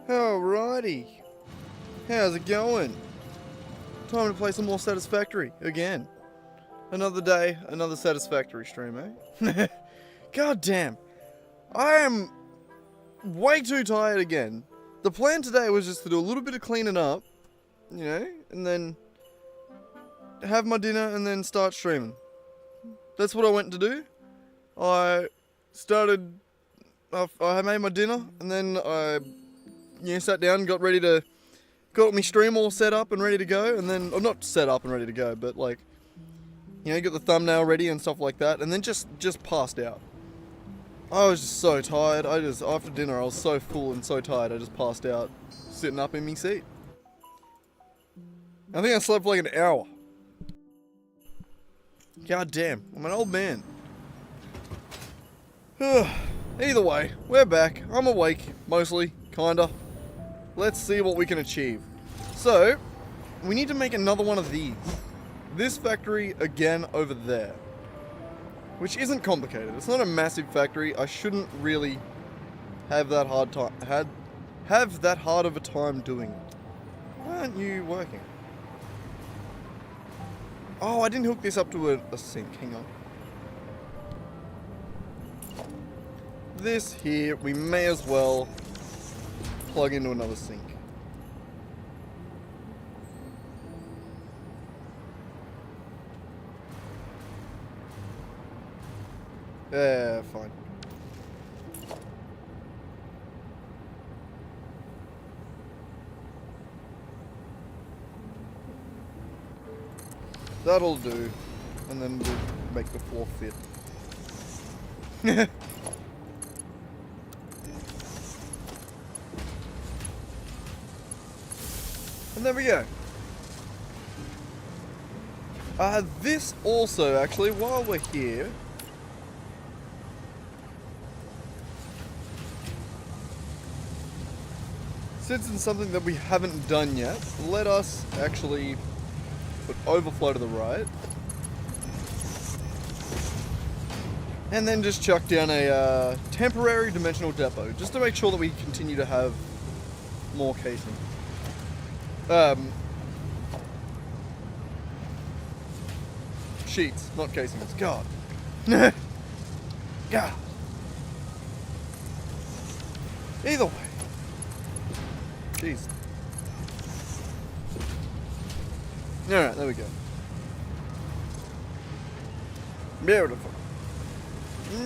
Alrighty. How's it going? Time to play some more Satisfactory again. Another day, another Satisfactory stream, eh? God damn. I am way too tired again. The plan today was just to do a little bit of cleaning up, you know, and then have my dinner and then start streaming. That's what I went to do. I made my dinner and then I sat down and got my stream all set up and ready to go, and then, or not set up and ready to go, but like, got the thumbnail ready and stuff like that, and then just passed out. I was just so tired. After dinner I was so full and so tired I just passed out sitting up in my seat. I think I slept for like an hour. God damn, I'm an old man. Either way, we're back. I'm awake, mostly, kinda. Let's see what we can achieve. So, we need to make another one of these. This factory again over there. Which isn't complicated. It's not a massive factory. I shouldn't really have that hard of a time doing it. Why aren't you working? Oh, I didn't hook this up to a sink. Hang on. This here, we may as well plug into another sink. Fine. That'll do. And then we'll make the floor fit. And there we go. This also, actually, while we're here, since it's something that we haven't done yet, let us actually put overflow to the right. And then just chuck down a temporary dimensional depot, just to make sure that we continue to have more casing. Sheets, not casings. God. God. Either way. Jeez. Alright, there we go. Beautiful.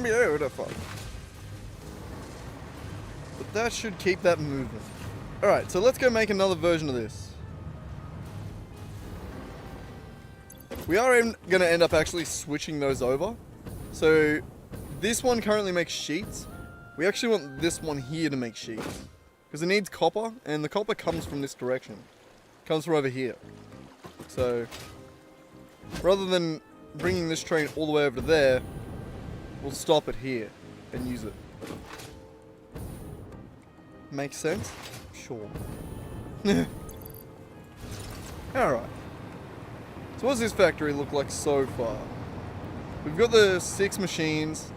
Beautiful. But that should keep that moving. Alright, so let's go make another version of this. We are going to end up actually switching those over. So this one currently makes sheets. We actually want this one here to make sheets. Because it needs copper, and the copper comes from this direction. It comes from over here. So rather than bringing this train all the way over there, we'll stop it here and use it. Makes sense? Sure. Alright. So what does this factory look like so far? We've got the 6 machines.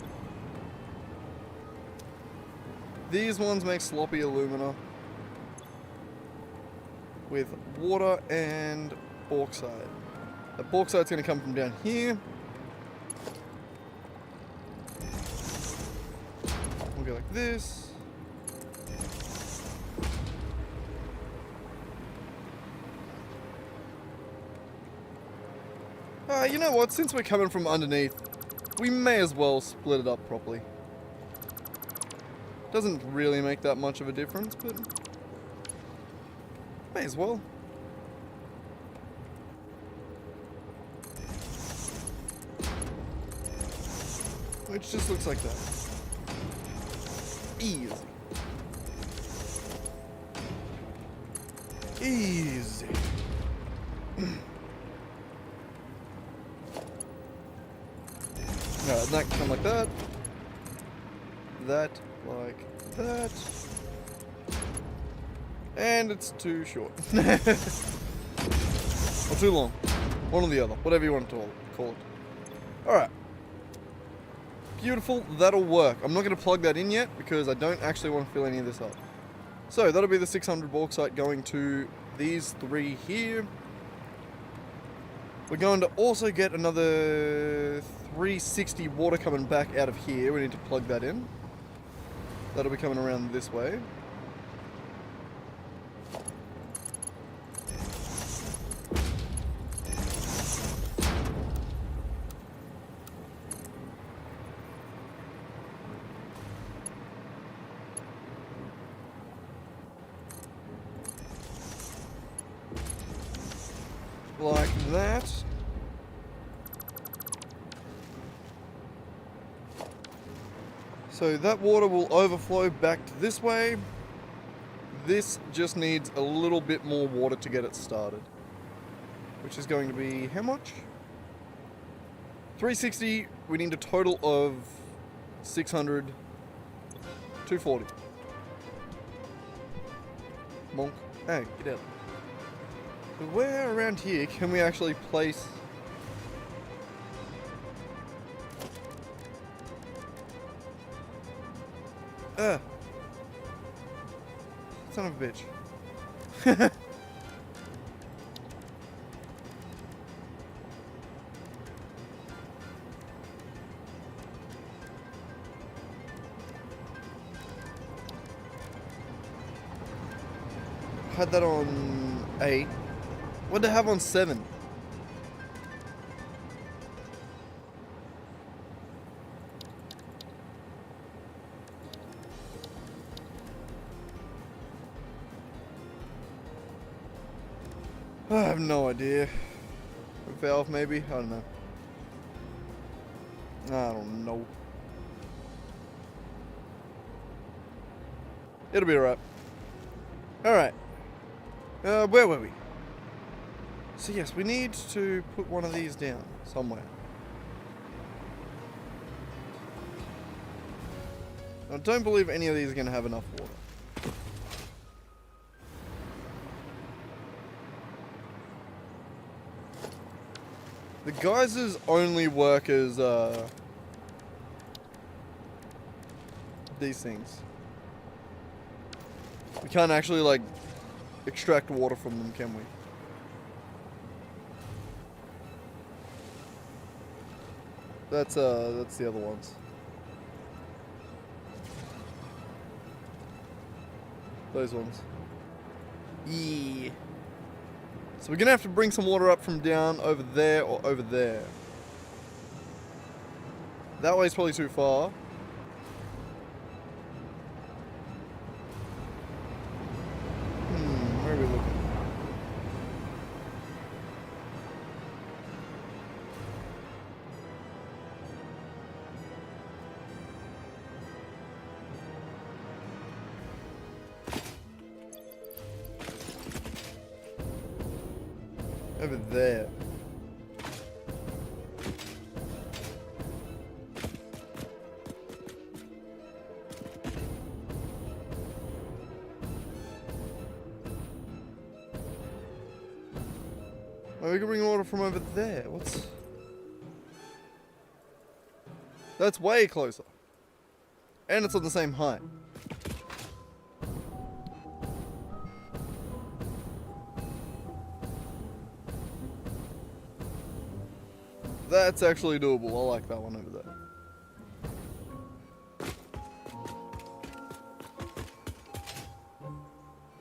These ones make sloppy alumina with water and bauxite. The bauxite's going to come from down here. We'll go like this. You know what? Since we're coming from underneath, we may as well split it up properly. Doesn't really make that much of a difference, but may as well. Which just looks like that. Easy. Easy. Alright, that can come like that. That, like that. And it's too short. Or too long. One or the other. Whatever you want to call it. Alright. Beautiful. That'll work. I'm not going to plug that in yet because I don't actually want to fill any of this up. So that'll be the 600 bauxite going to these 3 here. We're going to also get another 360 water coming back out of here. We need to plug that in. That'll be coming around this way. Like that. So that water will overflow back to this way. This just needs a little bit more water to get it started. Which is going to be how much? 360. We need a total of 600. 240. Monk. Hey, get out. So where around here can we actually place... Son of a bitch. Had that on 8. What did I have on 7? I have no idea. Valve maybe? I don't know. I don't know. It'll be alright. Alright. Where were we? So yes, we need to put one of these down somewhere. I don't believe any of these are going to have enough water. The geysers only work as these things. We can't actually like extract water from them, can we? That's the other ones. Those ones. Yeah. So we're gonna have to bring some water up from down over there or over there. That way's probably too far. Where are we looking? Over there. Oh, we can bring water from over there. What's... That's way closer. And it's on the same height. That's actually doable. I like that one over there.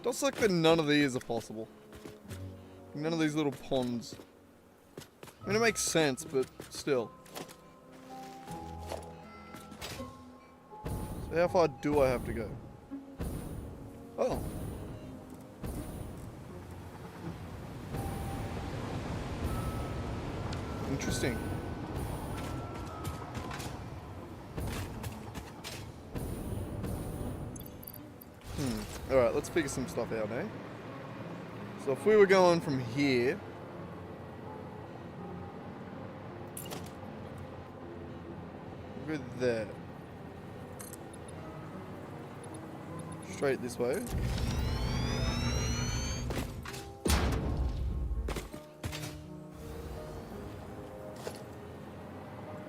Just like that none of these are possible. None of these little ponds. I mean, it makes sense, but still. So how far do I have to go? Oh. Interesting. Alright, let's figure some stuff out, eh? So if we were going from here... We'll go there. Straight this way.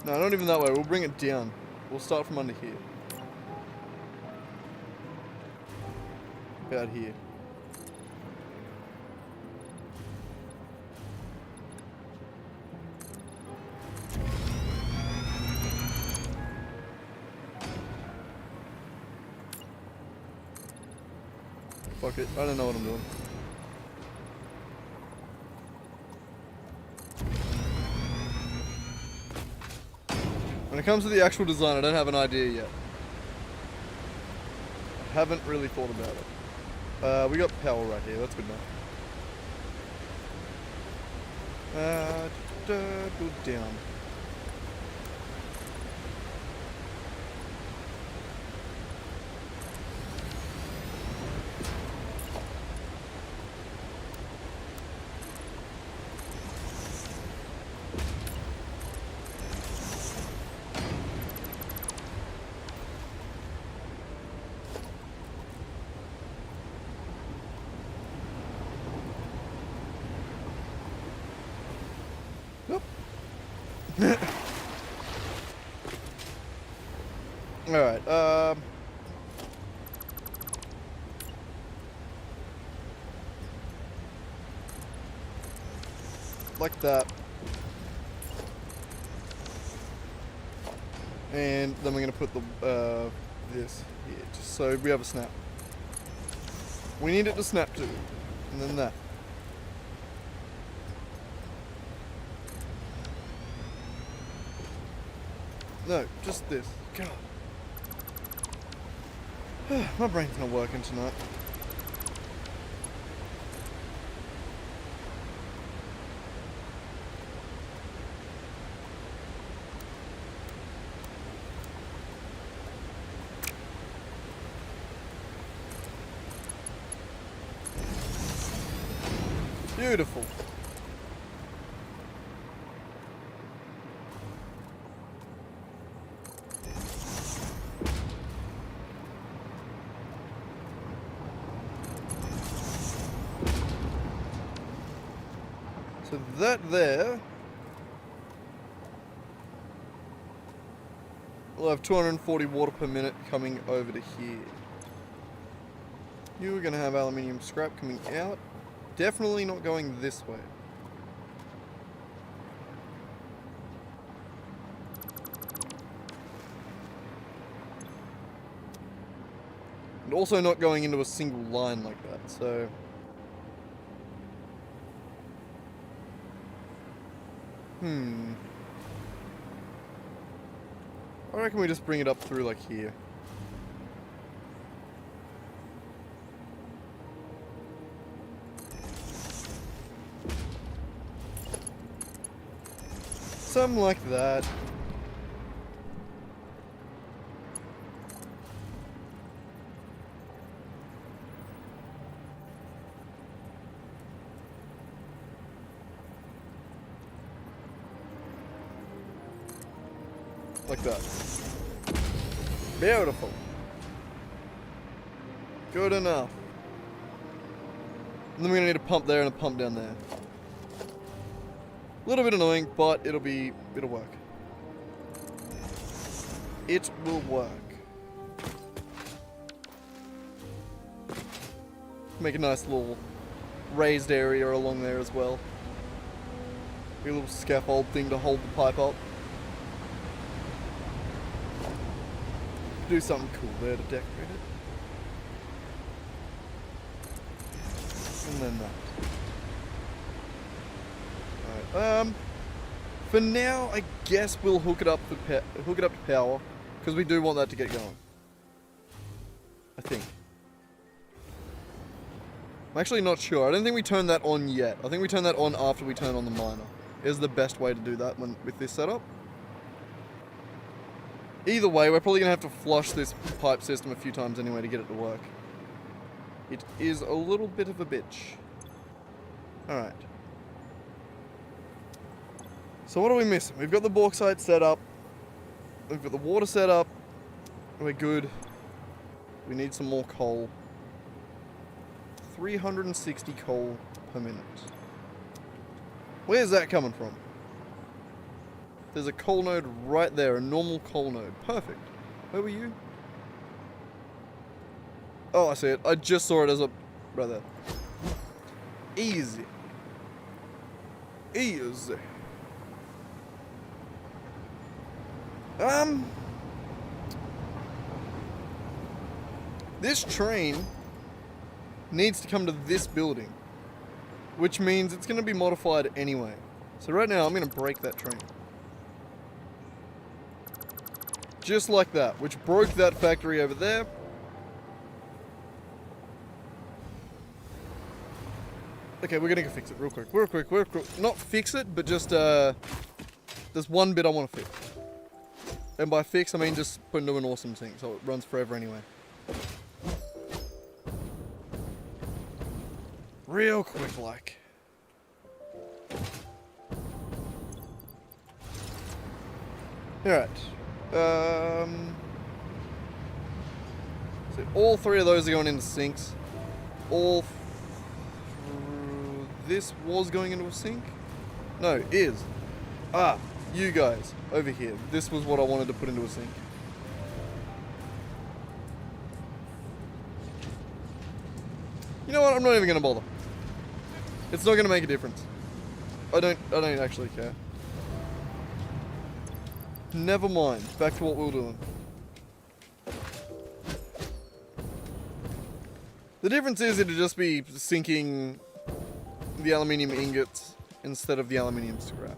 No, not even that way. We'll bring it down. We'll start from under here. out here. Fuck it, I don't know what I'm doing. When it comes to the actual design, I don't have an idea yet. I haven't really thought about it. We got power right here, that's good enough. Go down. Alright, like that. And then we're gonna put the, this here, just so we have a snap. We need it to snap to, and then that. No, just this. God. My brain's not working tonight. Beautiful. So that there will have 240 water per minute coming over to here. You're going to have aluminium scrap coming out. Definitely not going this way. And also not going into a single line like that, so... I reckon we just bring it up through like here. Something like that. Like that. Beautiful. Good enough. And then we're gonna need a pump there and a pump down there. A little bit annoying, but it'll work. It will work. Make a nice little raised area along there as well. A little scaffold thing to hold the pipe up. Do something cool there to decorate it. And then that. Alright, for now, I guess we'll hook it up to power, because we do want that to get going. I think. I'm actually not sure. I don't think we turned that on yet. I think we turn that on after we turn on the miner. Is the best way to do that with this setup. Either way, we're probably going to have to flush this pipe system a few times anyway to get it to work. It is a little bit of a bitch. Alright. So what are we missing? We've got the bauxite set up. We've got the water set up. We're good. We need some more coal. 360 coal per minute. Where's that coming from? There's a coal node right there, a normal coal node. Perfect. Where were you? Oh, I see it. I just saw it as a... right there. Easy. Easy. This train needs to come to this building, which means it's going to be modified anyway. So right now, I'm going to break that train. Just like that, which broke that factory over there. Okay, we're going to go fix it real quick. Real quick. Not fix it, but just, there's one bit I want to fix. And by fix, I mean just put into an awesome thing, so it runs forever anyway. Real quick, like. Alright. So all three of those are going into sinks. This was going into a sink? No, is. Ah, you guys, over here. This was what I wanted to put into a sink. You know what? I'm not even going to bother. It's not going to make a difference. I don't actually care. Never mind. Back to what we were doing. The difference is it'd just be sinking the aluminium ingots instead of the aluminium scrap.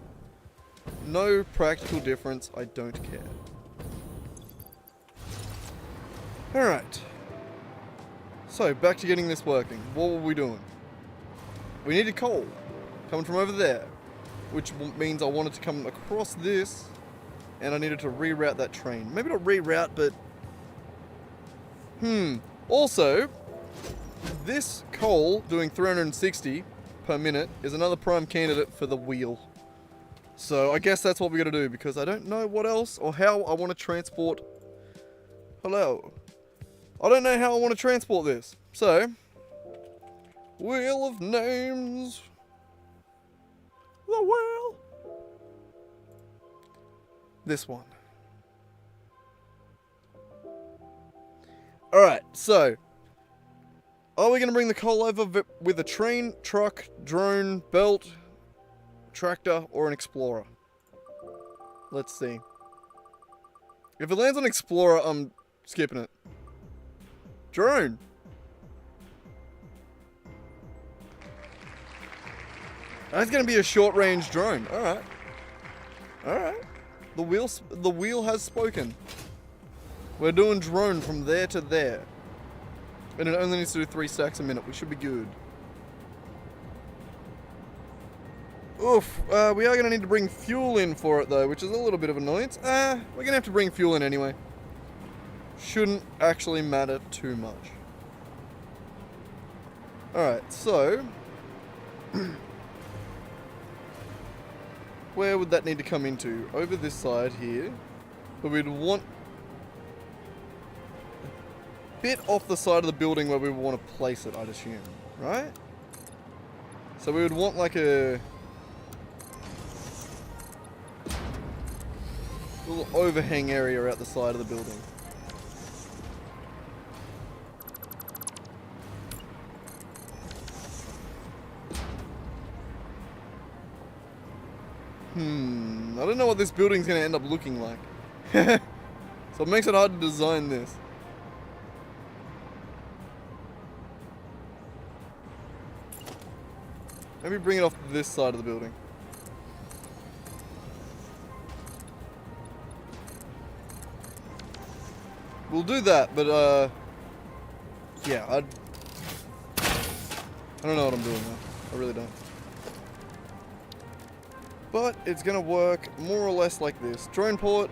No practical difference. I don't care. Alright. So, back to getting this working. What were we doing? We needed coal coming from over there, which means I wanted to come across this, and I needed to reroute that train. Maybe not reroute, but... Also, this coal doing 360 per minute is another prime candidate for the wheel. So I guess that's what we gotta do, because I don't know what else or how I want to transport... Hello. I don't know how I want to transport this. So, Wheel of Names. The wheel. This one. Alright, so. Are we going to bring the coal over with a train, truck, drone, belt, tractor, or an explorer? Let's see. If it lands on explorer, I'm skipping it. Drone. That's going to be a short-range drone. Alright. Alright. The wheel has spoken. We're doing drone from there to there. And it only needs to do 3 stacks a minute. We should be good. Oof. We are going to need to bring fuel in for it, though, which is a little bit of annoyance. We're going to have to bring fuel in anyway. Shouldn't actually matter too much. Alright, so... where would that need to come into? Over this side here. But we'd want... a bit off the side of the building where we would want to place it, I'd assume. Right? So we would want like a... little overhang area out the side of the building. I don't know what this building's going to end up looking like. So it makes it hard to design this. Maybe bring it off this side of the building. We'll do that, but yeah, I don't know what I'm doing now. I really don't. But it's gonna work more or less like this. Drone port.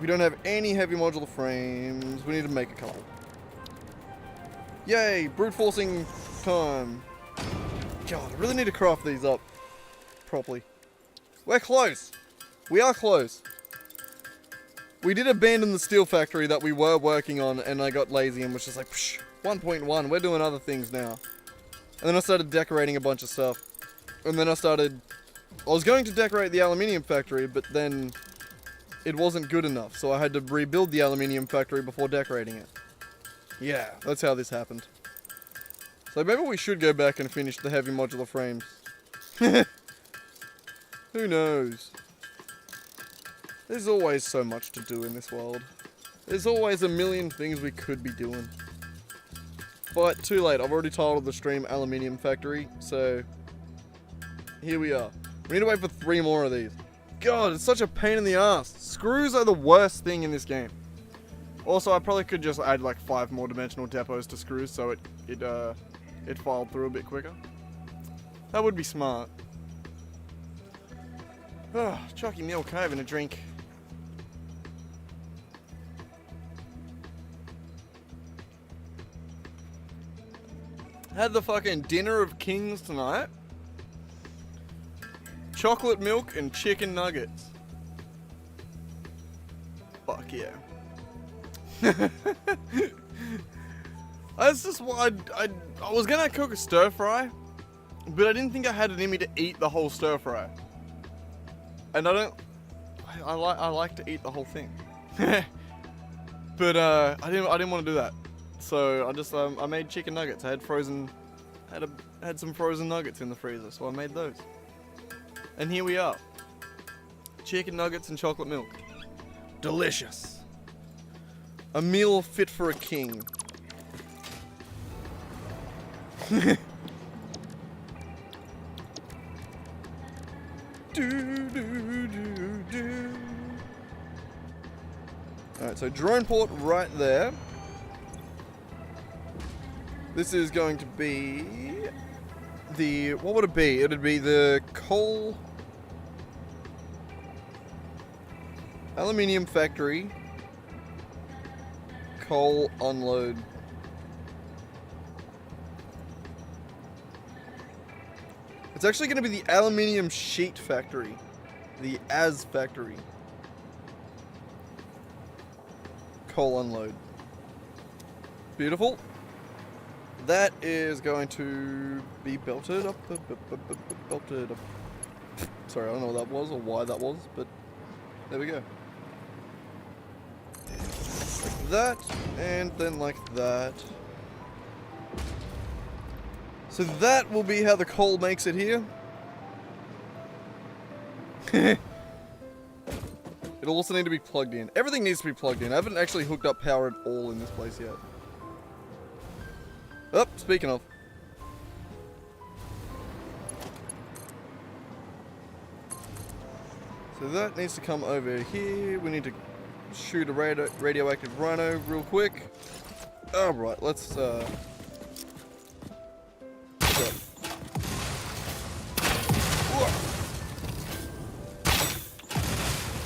We don't have any heavy modular frames. We need to make a couple. Yay! Brute forcing time. God, I really need to craft these up properly. We're close. We are close. We did abandon the steel factory that we were working on, and I got lazy and was just like, psh, 1.1, we're doing other things now. And then I started decorating a bunch of stuff. And then I was going to decorate the aluminium factory, but then it wasn't good enough, so I had to rebuild the aluminium factory before decorating it. Yeah, that's how this happened. So maybe we should go back and finish the heavy modular frames. Who knows? There's always so much to do in this world. There's always a million things we could be doing. But too late, I've already titled the stream Aluminium Factory, so here we are. We need to wait for 3 more of these. God, it's such a pain in the ass. Screws are the worst thing in this game. Also, I probably could just add like 5 more dimensional depots to screws so it filed through a bit quicker. That would be smart. Oh, chalky milk, having a drink. Had the fucking dinner of kings tonight. Chocolate milk and chicken nuggets. Fuck yeah. That's just what I was gonna cook a stir fry, but I didn't think I had it in me to eat the whole stir fry. And I like to eat the whole thing. But I didn't want to do that. So I just I made chicken nuggets. I had some frozen nuggets in the freezer, so I made those. And here we are. Chicken nuggets and chocolate milk. Delicious. A meal fit for a king. Alright, so drone port right there. This is going to be the, what would it be? It would be the coal aluminium factory coal unload. It's actually going to be the aluminium sheet factory, the AS factory coal unload. Beautiful. That is going to be belted up, belted up. Sorry, I don't know what that was or why that was, but there we go. Like that, and then like that. So that will be how the coal makes it here. It'll also need to be plugged in. Everything needs to be plugged in. I haven't actually hooked up power at all in this place yet. Oh, speaking of. So that needs to come over here. We need to shoot a radioactive rhino real quick. Alright, let's go.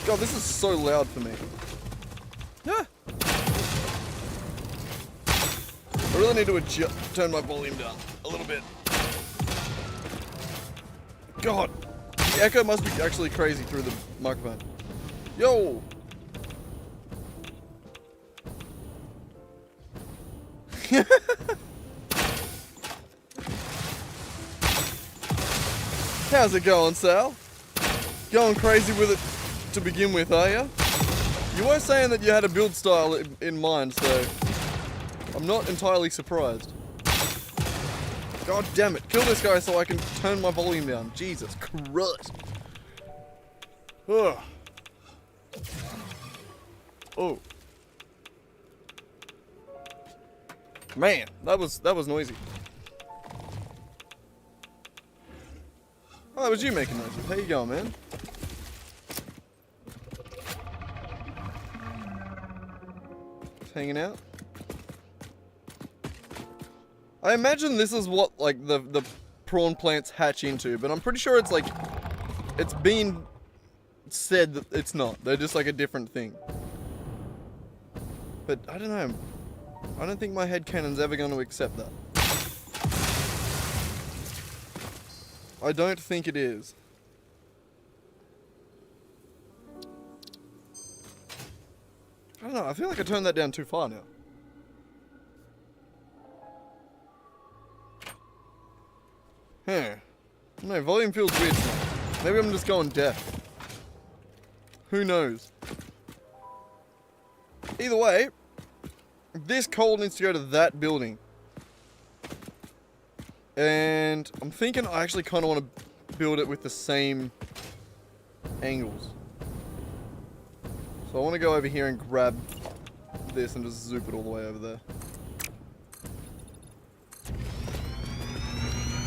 God, this is so loud for me. Ah. I really need to turn my volume down a little bit. God, the echo must be actually crazy through the microphone. Yo! How's it going, Sal? Going crazy with it to begin with, are ya? You were saying that you had a build style in mind, so I'm not entirely surprised. God damn it, kill this guy so I can turn my volume down. Jesus Christ. Ugh. Oh. Man, that was noisy. Oh, that was you making noises. How you going, man? Just hanging out. I imagine this is what like the prawn plants hatch into, but I'm pretty sure it's like it's been said that it's not. They're just like a different thing. But I don't know. I don't think my headcanon's ever going to accept that. I don't think it is. I don't know, I feel like I turned that down too far now. Huh. No, volume feels weird now. Maybe I'm just going deaf. Who knows? Either way, This coal needs to go to that building. And I'm thinking I actually kind of want to build it with the same angles. So I want to go over here and grab this and just zoop it all the way over there.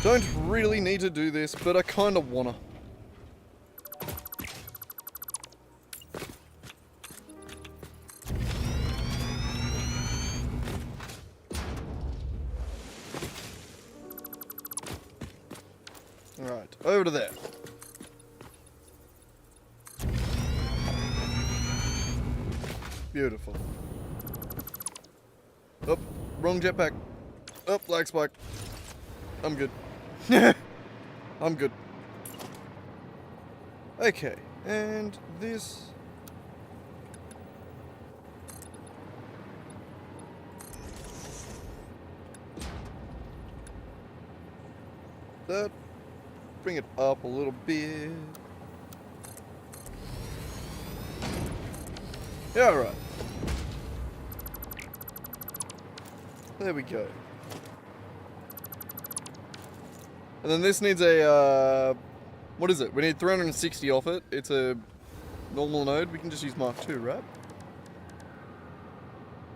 Don't really need to do this, but I kind of wanna. Alright, over to there. Beautiful. Oh, wrong jetpack. Oh, lag spike. I'm good. I'm good. Okay, and this... That... Bring it up a little bit. Yeah, alright. There we go. And then this needs a, what is it? We need 360 off it. It's a normal node. We can just use Mark II, right?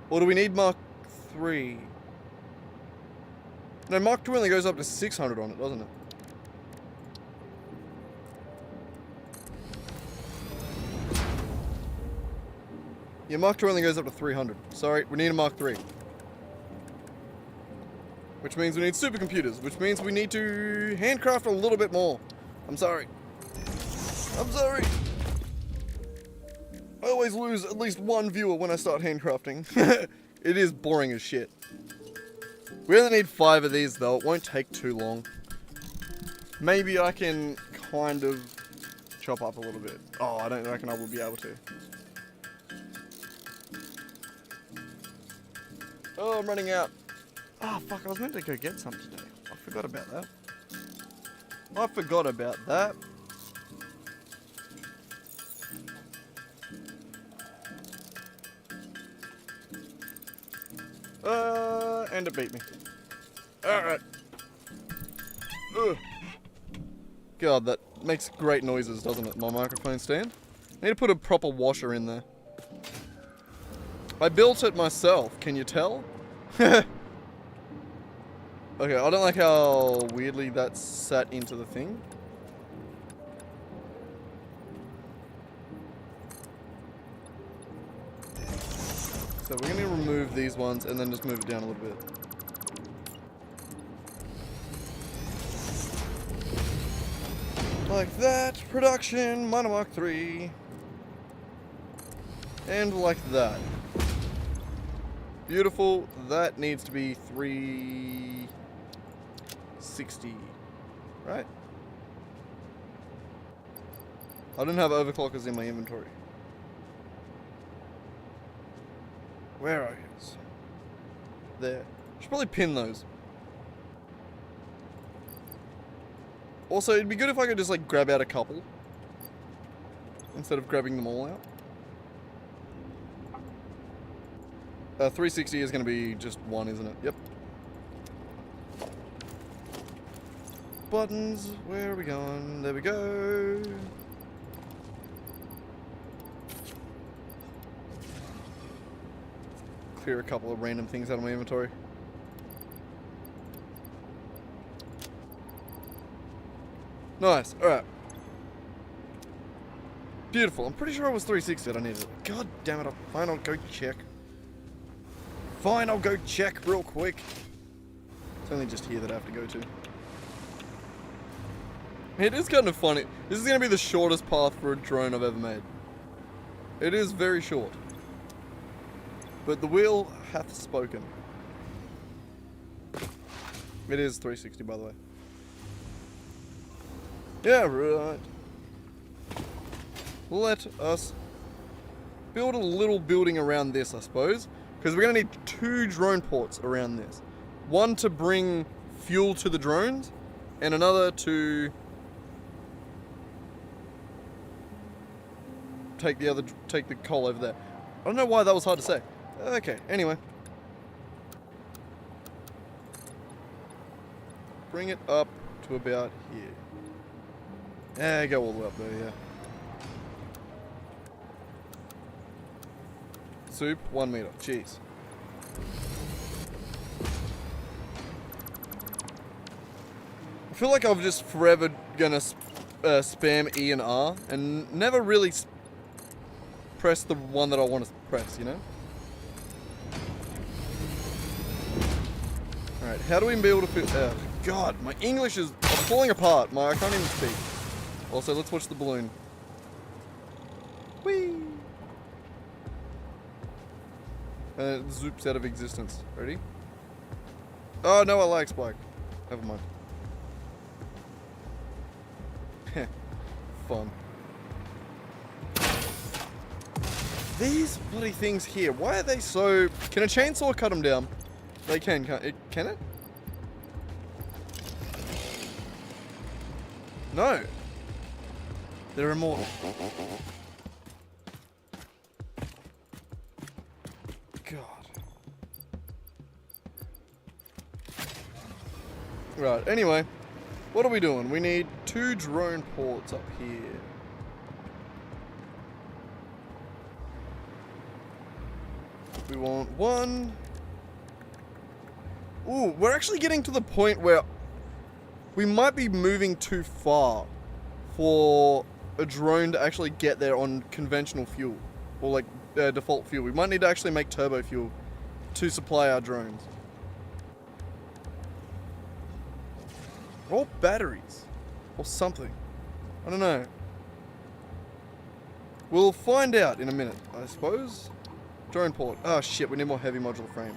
Or do we need Mark III? No, Mark II only goes up to 600 on it, doesn't it? Yeah, Mark II only goes up to 300. Sorry, we need a Mark III. Which means we need supercomputers, which means we need to handcraft a little bit more. I'm sorry. I'm sorry. I always lose at least one viewer when I start handcrafting. It is boring as shit. We only need 5 of these though, it won't take too long. Maybe I can kind of chop up a little bit. Oh, I don't reckon I will be able to. Oh, I'm running out. Oh, fuck, I was meant to go get some today. I forgot about that. I forgot about that. And it beat me. Alright. Ugh. God, that makes great noises, doesn't it, my microphone stand? I need to put a proper washer in there. I built it myself, can you tell? Okay, I don't like how weirdly that's sat into the thing. So we're going to remove these ones and then just move it down a little bit. Like that. Production, Minor Mark III. And like that. Beautiful. That needs to be 360. Right? I don't have overclockers in my inventory. Where are you? There. Should probably pin those. Also, it'd be good if I could just like grab out a couple instead of grabbing them all out. 360 is going to be just one, isn't it? Yep. Buttons, where are we going? There we go. Clear a couple of random things out of my inventory. Nice, alright. Beautiful, I'm pretty sure it was 360 that I needed. God damn it, fine, I'll go check. Fine, I'll go check real quick. It's only just here that I have to go to. It is kind of funny. This is going to be the shortest path for a drone I've ever made. It is very short. But the wheel hath spoken. It is 360, by the way. Yeah, right. Let us build a little building around this, I suppose. Because we're going to need 2 drone ports around this. One to bring fuel to the drones, and another to take the coal over there. I don't know why that was hard to say. Okay, anyway. bring it up to about here. Yeah, go all the way up there, yeah. Soup, 1 meter. Jeez. I feel like I'm just forever gonna spam E and R and never really press the one that I want to press, you know? Alright, how do we be able to feel... God, my English is falling apart. I can't even speak. Also, let's watch the balloon. Whee! And it zoops out of existence. Ready? Oh, no, I like Spike. Never mind. Fun. These bloody things here, why are they so... Can a chainsaw cut them down? They can, can't it? Can it? No. They're immortal. God. Right, anyway. What are we doing? We need 2 drone ports up here. We want 1. Ooh, we're actually getting to the point where we might be moving too far for a drone to actually get there on conventional fuel. Or like default fuel. We might need to actually make turbo fuel to supply our drones. Or batteries. Or something. I don't know. We'll find out in a minute, I suppose. Drone port. Oh shit, we need more heavy modular frames.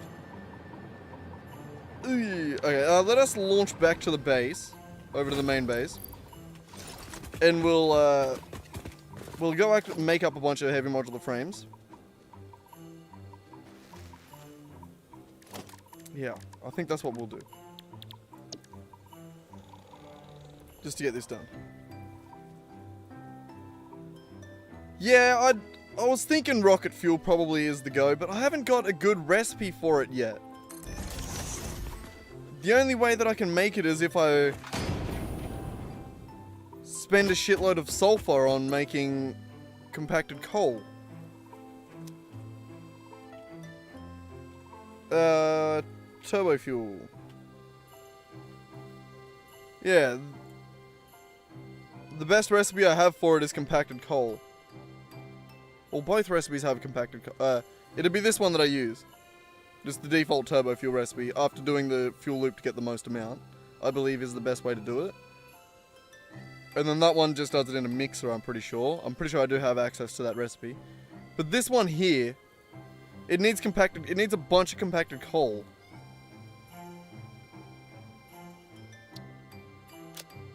Okay, let us launch back to the base. Over to the main base. And we'll go make up a bunch of heavy modular frames. Yeah, I think that's what we'll do. Just to get this done. Yeah, I was thinking rocket fuel probably is the go, but I haven't got a good recipe for it yet. The only way that I can make it is if I spend a shitload of sulfur on making compacted coal. Turbo fuel. Yeah. The best recipe I have for it is compacted coal. Well, both recipes have compacted coal. It'd be this one that I use. Just the default turbo fuel recipe after doing the fuel loop to get the most amount. I believe is the best way to do it. And then that one just does it in a mixer, I'm pretty sure. I'm pretty sure I do have access to that recipe. But this one here, it needs a bunch of compacted coal.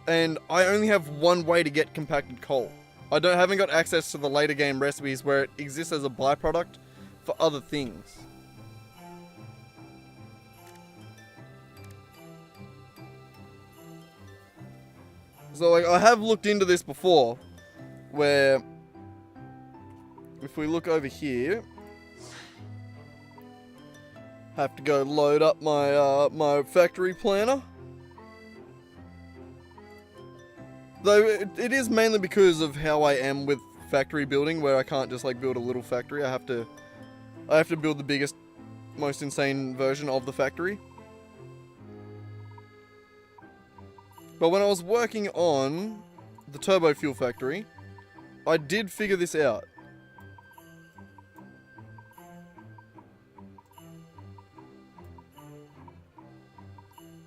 And I only have one way to get compacted coal. I haven't got access to the later game recipes where it exists as a byproduct for other things. So like, I have looked into this before, where if we look over here, have to go load up my my factory planner. Though it is mainly because of how I am with factory building, where I can't just like build a little factory. I have to build the biggest, most insane version of the factory. But when I was working on the turbo fuel factory, I did figure this out.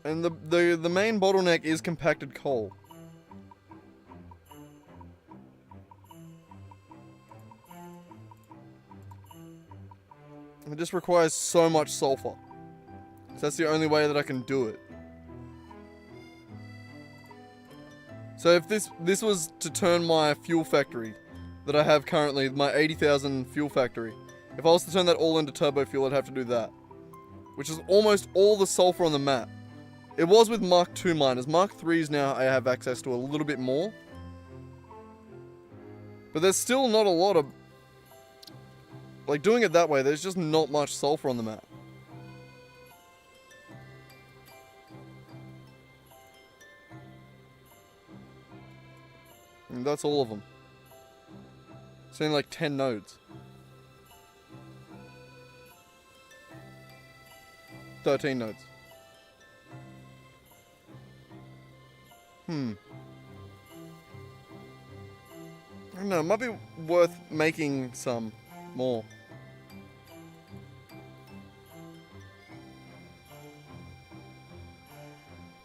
And the main bottleneck is compacted coal. It just requires so much sulfur. So that's the only way that I can do it. So if this was to turn my fuel factory that I have currently, my 80,000 fuel factory, if I was to turn that all into turbo fuel, I'd have to do that. Which is almost all the sulfur on the map. It was with Mark II miners. Mark III's now I have access to a little bit more. But there's still not a lot of... Like, doing it that way, there's just not much sulfur on the map. And that's all of them. It's only like 10 nodes. 13 nodes. I don't know, it might be worth making some more.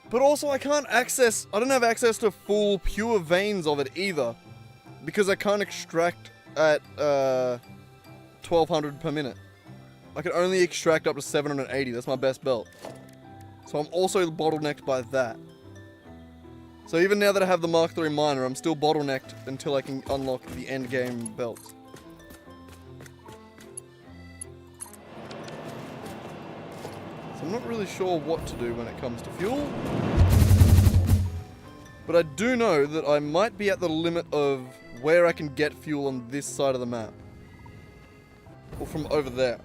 But also I don't have access to full pure veins of it either. Because I can't extract at 1200 per minute. I can only extract up to 780, that's my best belt. So I'm also bottlenecked by that. So even now that I have the Mark III miner, I'm still bottlenecked until I can unlock the end game belts. So I'm not really sure what to do when it comes to fuel. But I do know that I might be at the limit of where I can get fuel on this side of the map. Or from over there.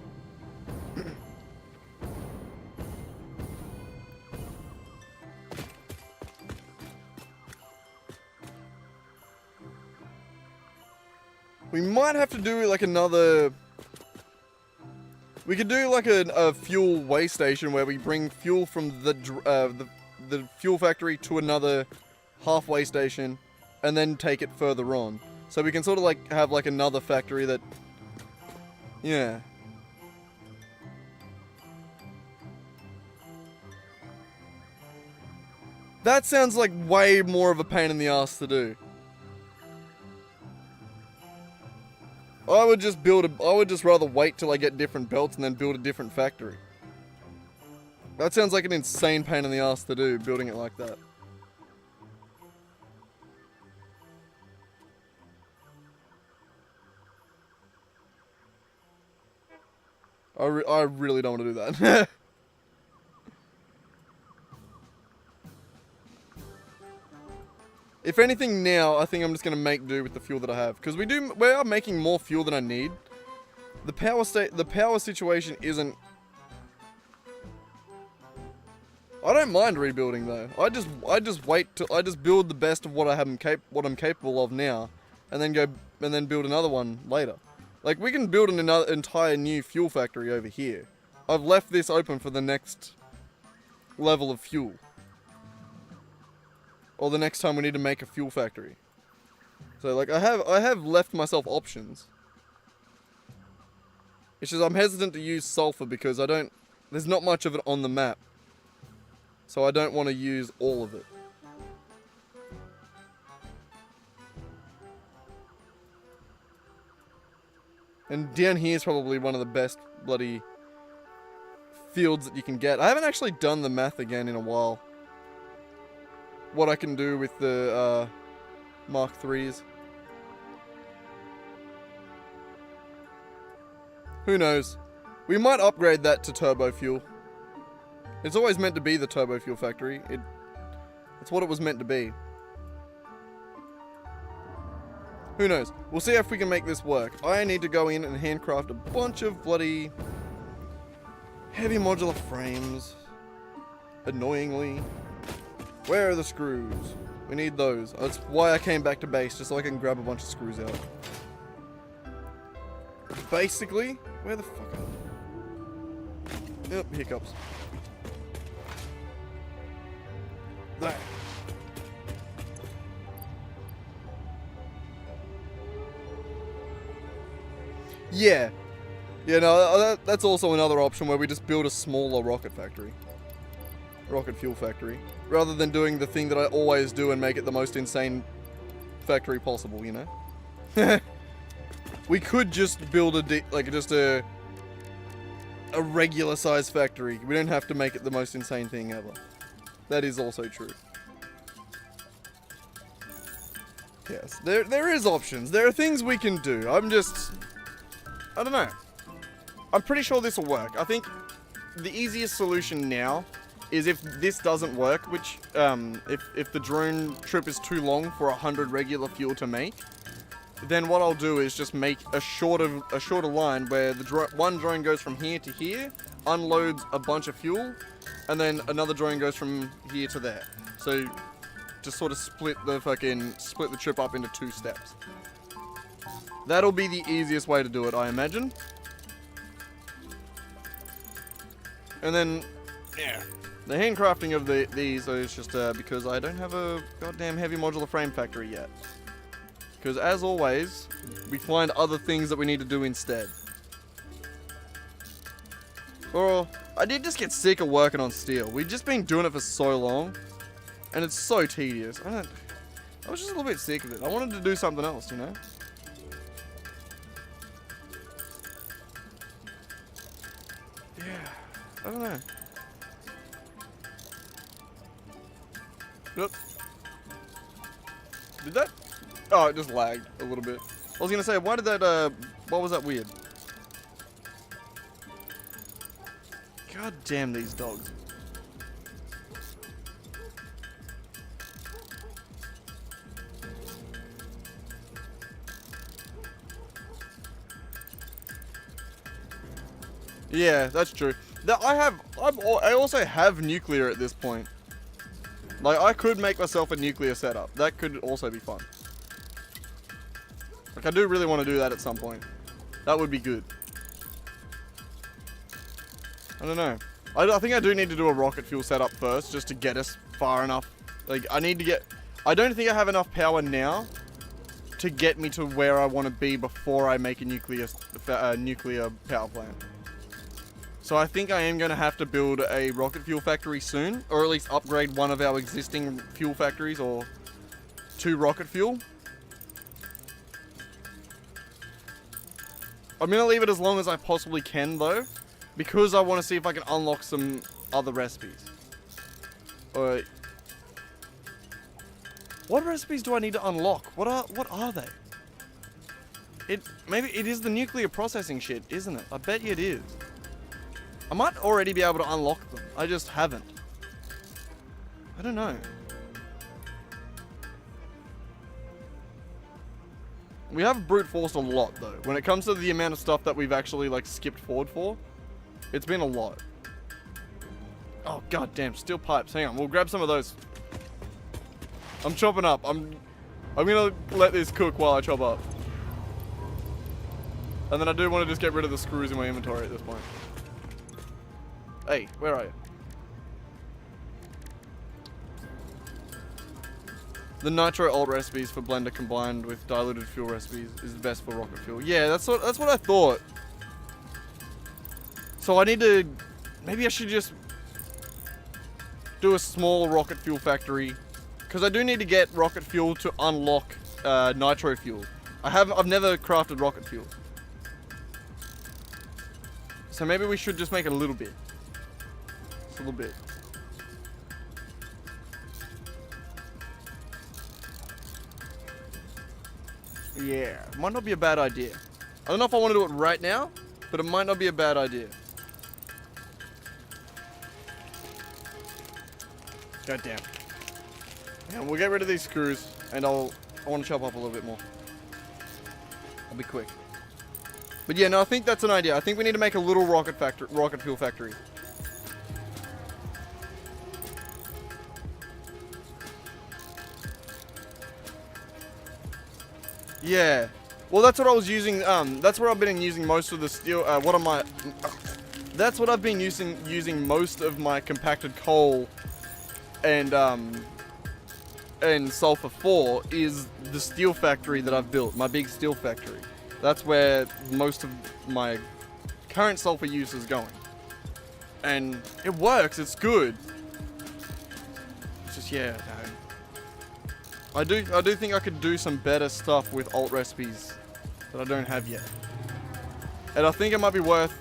We might have to do like another... We could do like a fuel way station where we bring fuel from the fuel factory to another halfway station and then take it further on. So we can sort of like have like another factory that... Yeah. That sounds like way more of a pain in the ass to do. I would just rather wait till I get different belts and then build a different factory. That sounds like an insane pain in the ass to do, building it like that. I really don't want to do that. If anything now, I think I'm just going to make do with the fuel that I have. Because we are making more fuel than I need. The power situation isn't... I don't mind rebuilding though. I just build the best of what I'm capable of now. And then build another one later. Like we can build an entire new fuel factory over here. I've left this open for the next level of fuel. Or the next time we need to make a fuel factory. So like I have left myself options. It's just I'm hesitant to use sulfur because there's not much of it on the map. So I don't want to use all of it. And down here is probably one of the best bloody fields that you can get. I haven't actually done the math again in a while. What I can do with the Mark IIIs. Who knows? We might upgrade that to turbo fuel. It's always meant to be the turbo fuel factory. It's what it was meant to be. Who knows? We'll see if we can make this work. I need to go in and handcraft a bunch of bloody heavy modular frames. Annoyingly. Where are the screws? We need those. That's why I came back to base, just so I can grab a bunch of screws out. Basically, where the fuck are they? Yep, hiccups. There. Yeah. Yeah, no, that's also another option where we just build a smaller rocket factory. Rocket fuel factory. Rather than doing the thing that I always do and make it the most insane factory possible, you know? We could just build a regular size factory. We don't have to make it the most insane thing ever. That is also true. Yes, there is options. There are things we can do. I don't know. I'm pretty sure this will work. I think the easiest solution now is if this doesn't work, which, if the drone trip is too long for 100 regular fuel to make, then what I'll do is just make a shorter line where one drone goes from here to here, unloads a bunch of fuel, and then another drone goes from here to there. So, to sort of split the trip up into 2 steps. That'll be the easiest way to do it, I imagine. And then, yeah, the handcrafting of these is just because I don't have a goddamn heavy modular frame factory yet. Because as always, we find other things that we need to do instead. Or, I did just get sick of working on steel. We've just been doing it for so long, and it's so tedious. I was just a little bit sick of it. I wanted to do something else, you know? Yeah, I don't know. Yep. Did that? Oh, it just lagged a little bit. I was gonna say, why did that, what was that weird? God damn these dogs. Yeah, that's true. I also have nuclear at this point. Like, I could make myself a nuclear setup. That could also be fun. Like, I do really want to do that at some point. That would be good. I don't know. I think I do need to do a rocket fuel setup first, just to get us far enough. Like, I don't think I have enough power now to get me to where I want to be before I make a nuclear power plant. So I think I am going to have to build a rocket fuel factory soon, or at least upgrade one of our existing fuel factories or to rocket fuel. I'm going to leave it as long as I possibly can though, because I want to see if I can unlock some other recipes. What recipes do I need to unlock? What are they? Maybe it is the nuclear processing shit, isn't it? I bet you it is. I might already be able to unlock them. I just haven't. I don't know. We have brute forced a lot though. When it comes to the amount of stuff that we've actually like skipped forward for, it's been a lot. Oh goddamn, steel pipes. Hang on, we'll grab some of those. I'm chopping up. I'm gonna let this cook while I chop up. And then I do want to just get rid of the screws in my inventory at this point. Hey, where are you? The nitro alt recipes for blender combined with diluted fuel recipes is the best for rocket fuel. Yeah, that's what I thought. So I need to, maybe I should just do a small rocket fuel factory, because I do need to get rocket fuel to unlock nitro fuel. I've never crafted rocket fuel. So maybe we should just make it a little bit. Just a little bit. Yeah, might not be a bad idea. I don't know if I want to do it right now, but it might not be a bad idea. God damn. Yeah, we'll get rid of these screws, and I want to chop up a little bit more. I'll be quick. But yeah, no, I think that's an idea. I think we need to make a little rocket fuel factory. Yeah. Well, that's what I was using. That's where I've been using most of the steel. That's what I've been using most of my compacted coal and sulfur for, is the steel factory that I've built. My big steel factory. That's where most of my current sulfur use is going. And it works. It's good. It's just, yeah, no. I do think I could do some better stuff with alt recipes that I don't have yet. And I think it might be worth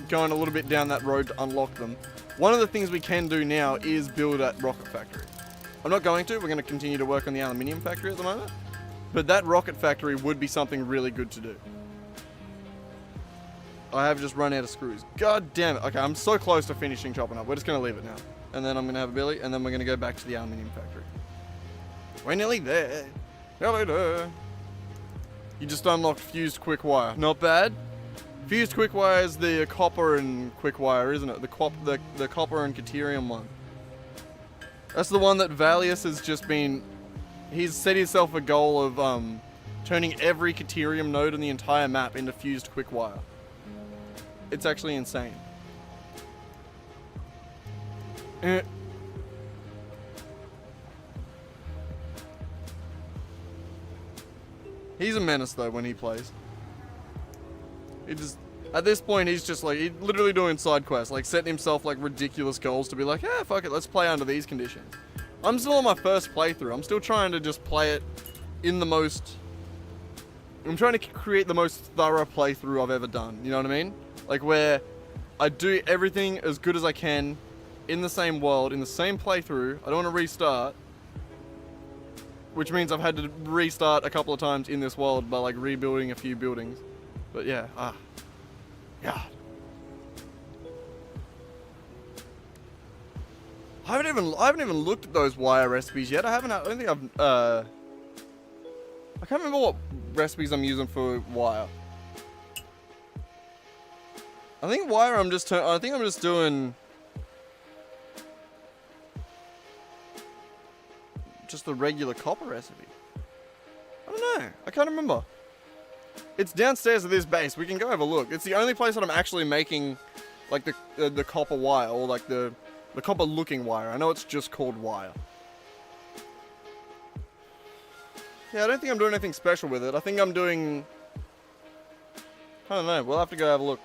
going a little bit down that road to unlock them. One of the things we can do now is build a rocket factory. I'm not going to. We're going to continue to work on the aluminium factory at the moment. But that rocket factory would be something really good to do. I have just run out of screws. God damn it. Okay, I'm so close to finishing chopping up. We're just going to leave it now. And then I'm going to have a billy, and then we're going to go back to the aluminium factory. We're nearly there. Nearly there. You just unlocked fused quick wire. Not bad. Fused quick wire is the copper and quick wire, isn't it? The copper and caterium one. That's the one that Valius has just been... He's set himself a goal of turning every Caterium node in the entire map into fused quick wire. It's actually insane. He's a menace though when he plays. He just... At this point, he's just like, he's literally doing side quests, like setting himself like ridiculous goals to be like, yeah, fuck it, let's play under these conditions. I'm still on my first playthrough. I'm still trying to just play it in the most... I'm trying to create the most thorough playthrough I've ever done, you know what I mean? Like where I do everything as good as I can in the same world, in the same playthrough. I don't want to restart. Which means I've had to restart a couple of times in this world by like rebuilding a few buildings. But yeah, God. I haven't even looked at those wire recipes yet. I don't think I've I can't remember what recipes I'm using for wire. I think wire I'm just doing just the regular copper recipe. I don't know. I can't remember. It's downstairs at this base. We can go have a look. It's the only place that I'm actually making like the copper wire, or like the copper looking wire. I know it's just called wire. Yeah, I don't think I'm doing anything special with it. I think I'm doing... I don't know. We'll have to go have a look.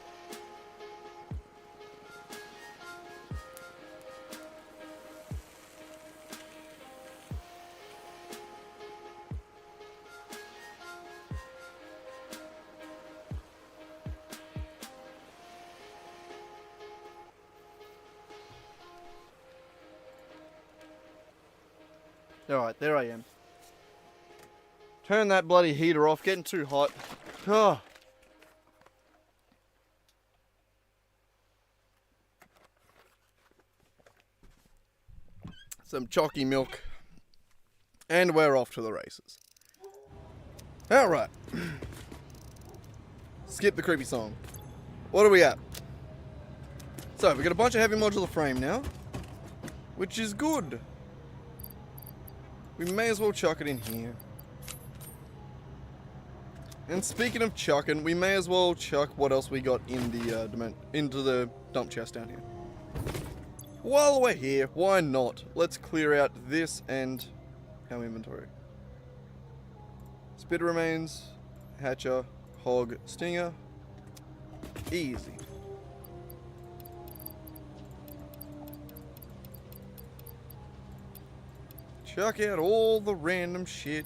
Alright, there I am. Turn that bloody heater off, getting too hot. Oh. Some chalky milk. And we're off to the races. Alright. Skip the creepy song. What are we at? So, we've got a bunch of heavy modular frame now. Which is good. We may as well chuck it in here. And speaking of chucking, we may as well chuck what else we got in the into the dump chest down here. While we're here, why not? Let's clear out this and our inventory. Spitter remains, hatcher, hog, stinger. Easy. Chuck out all the random shit.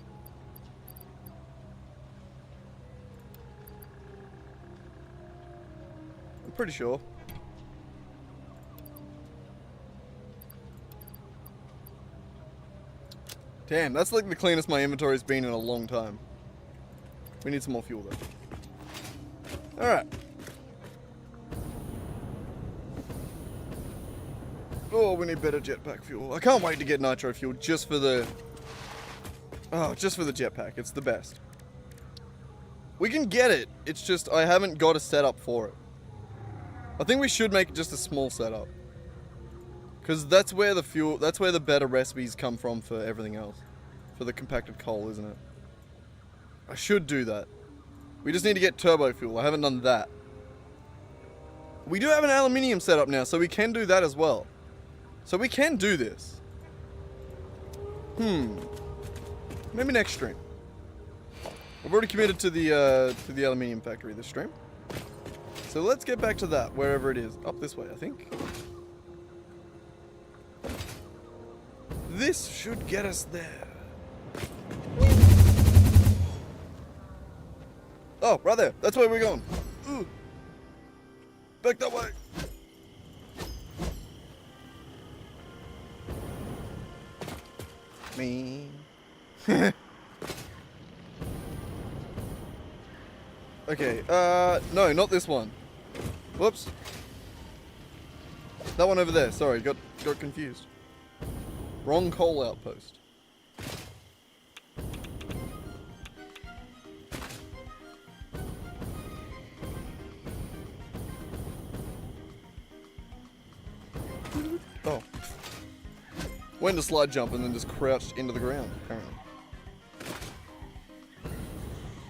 I'm pretty sure. Damn, that's like the cleanest my inventory's been in a long time. We need some more fuel though. Alright. Oh, we need better jetpack fuel. I can't wait to get nitro fuel just for the... Oh, just for the jetpack. It's the best. We can get it. It's just I haven't got a setup for it. I think we should make just a small setup. Because that's where the fuel... That's where the better recipes come from for everything else. For the compacted coal, isn't it? I should do that. We just need to get turbo fuel. I haven't done that. We do have an aluminium setup now, so we can do that as well. So we can do this. Maybe next stream. We've already committed to the aluminium factory this stream. So let's get back to that, wherever it is. Up this way, I think. This should get us there. Oh, right there. That's where we're going. Ooh. Back that way. Me. Okay, no, not this one. Whoops. That one over there, sorry, got confused. Wrong coal outpost. Oh. Went to slide jump and then just crouched into the ground, apparently.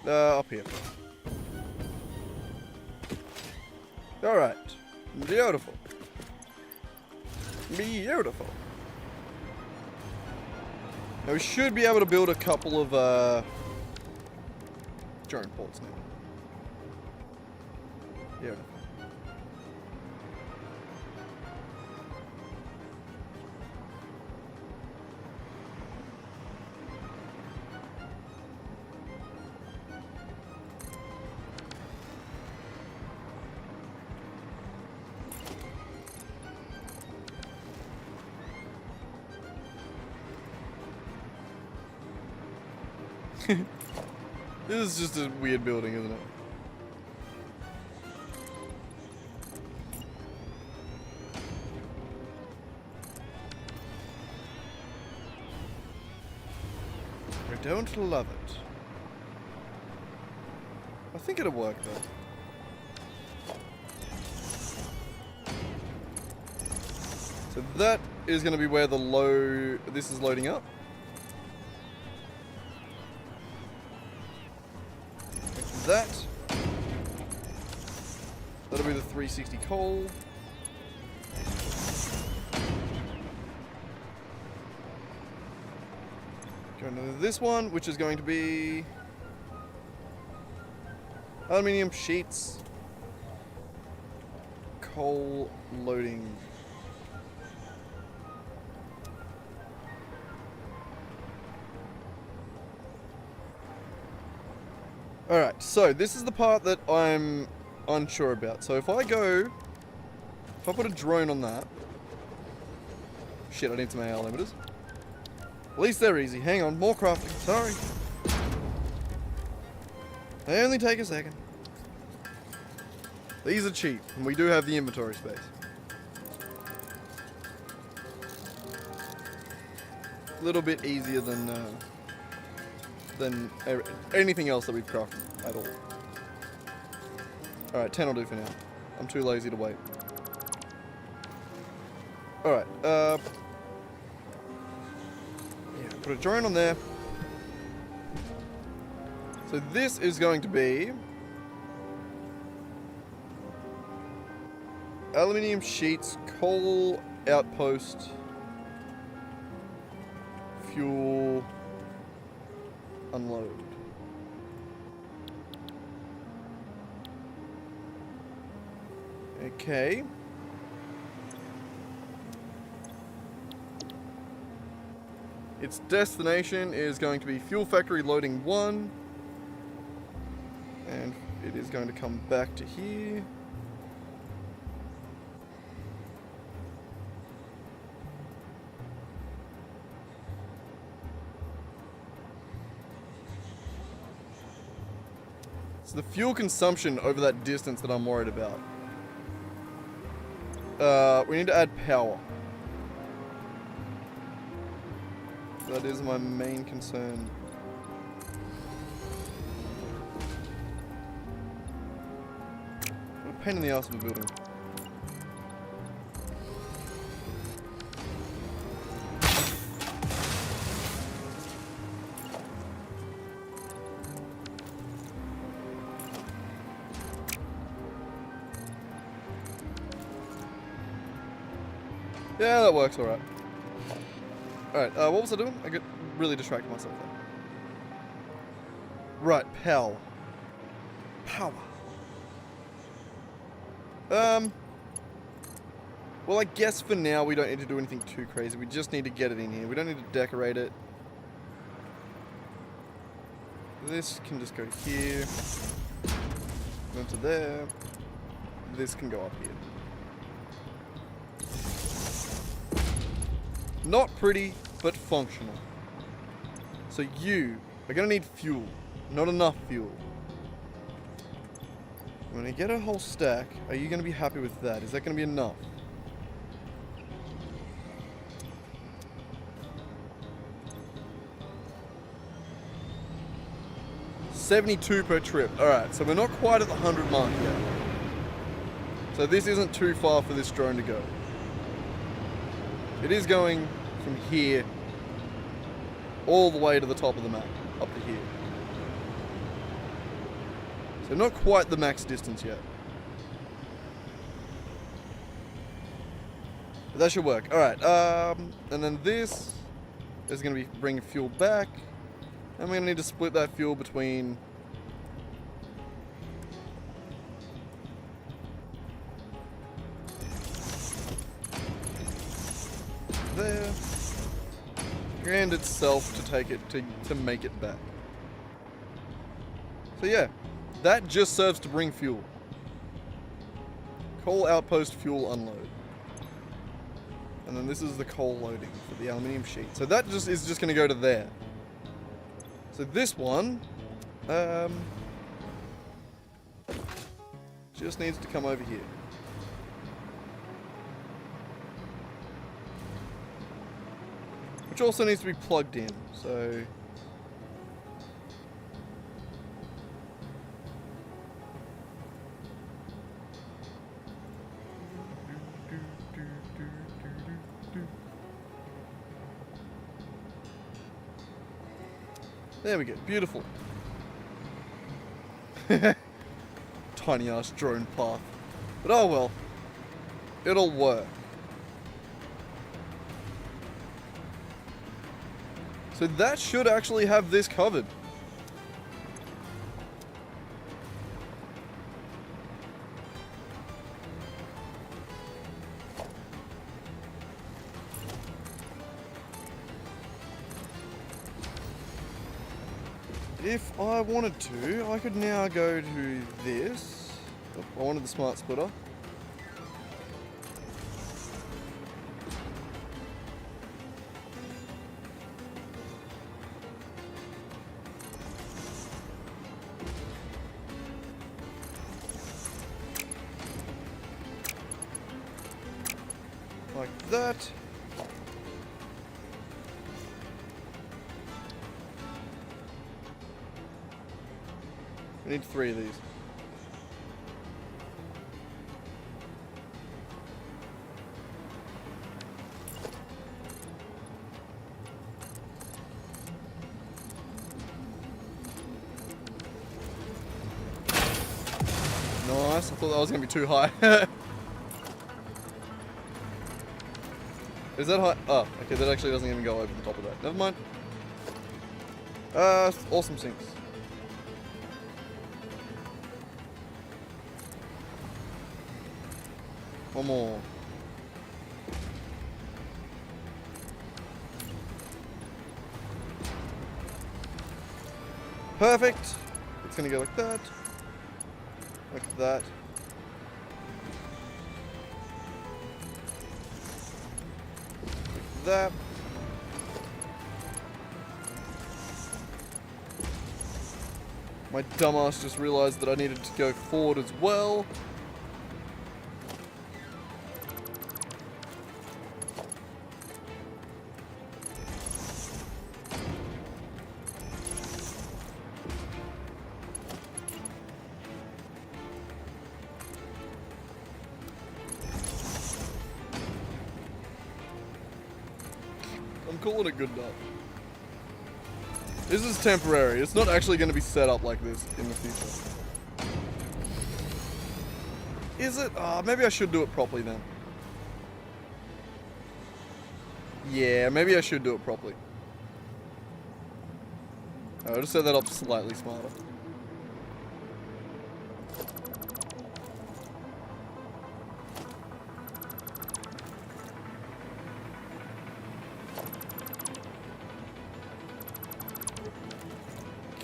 Up here. Alright. Beautiful. Beautiful. Now we should be able to build a couple of drone ports now. Beautiful. This is just a weird building, isn't it? I don't love it. I think it'll work though. So that is going to be where this is loading up. That'll be the 360 coal. Going to this one, which is going to be aluminium sheets, coal loading. Alright, so this is the part that I'm unsure about. So if I put a drone on that. Shit, I need some AR limiters. At least they're easy. Hang on, more crafting. Sorry. They only take a second. These are cheap, and we do have the inventory space. A little bit easier than anything else that we've crafted at all. Alright, 10 will do for now. I'm too lazy to wait. Alright, yeah, put a drone on there. So this is going to be aluminium sheets, coal outpost, fuel, unload. Okay. Its destination is going to be fuel factory loading 1. And it is going to come back to here. It's the fuel consumption over that distance that I'm worried about. We need to add power. That is my main concern. What a pain in the ass of a building. Yeah, that works alright. Alright, what was I doing? I got really distracted myself there. Right, power. Power. Well, I guess for now we don't need to do anything too crazy. We just need to get it in here. We don't need to decorate it. This can just go here. Go to there. This can go up here. Not pretty, but functional. So you are going to need fuel. Not enough fuel. When you get a whole stack, are you going to be happy with that? Is that going to be enough? $72 per trip. Alright, so we're not quite at the 100 mark yet. So this isn't too far for this drone to go. It is going from here all the way to the top of the map, up to here. So not quite the max distance yet. But that should work. Alright, and then this is going to be bringing fuel back. And we're going to need to split that fuel between there and itself to take it to make it back. So yeah, that just serves to bring fuel. Coal outpost fuel unload. And then this is the coal loading for the aluminium sheet. So that just is just going to go to there. So this one just needs to come over here. Which also needs to be plugged in, so... There we go, beautiful. Tiny ass drone path. But oh well, it'll work. So that should actually have this covered. If I wanted to, I could now go to this. Oh, I wanted the smart splitter. Like that. We need 3 of these. Nice, I thought that was going to be too high. Is that high? Oh, okay, that actually doesn't even go over the top of that. Never mind. Awesome sinks. One more. Perfect. It's gonna go like that. Like that. Like that. My dumbass just realized that I needed to go forward as well. I'm calling it good enough. This is temporary. It's not actually going to be set up like this in the future. Is it? Maybe I should do it properly then. Yeah, maybe I should do it properly. I'll just set that up slightly smarter.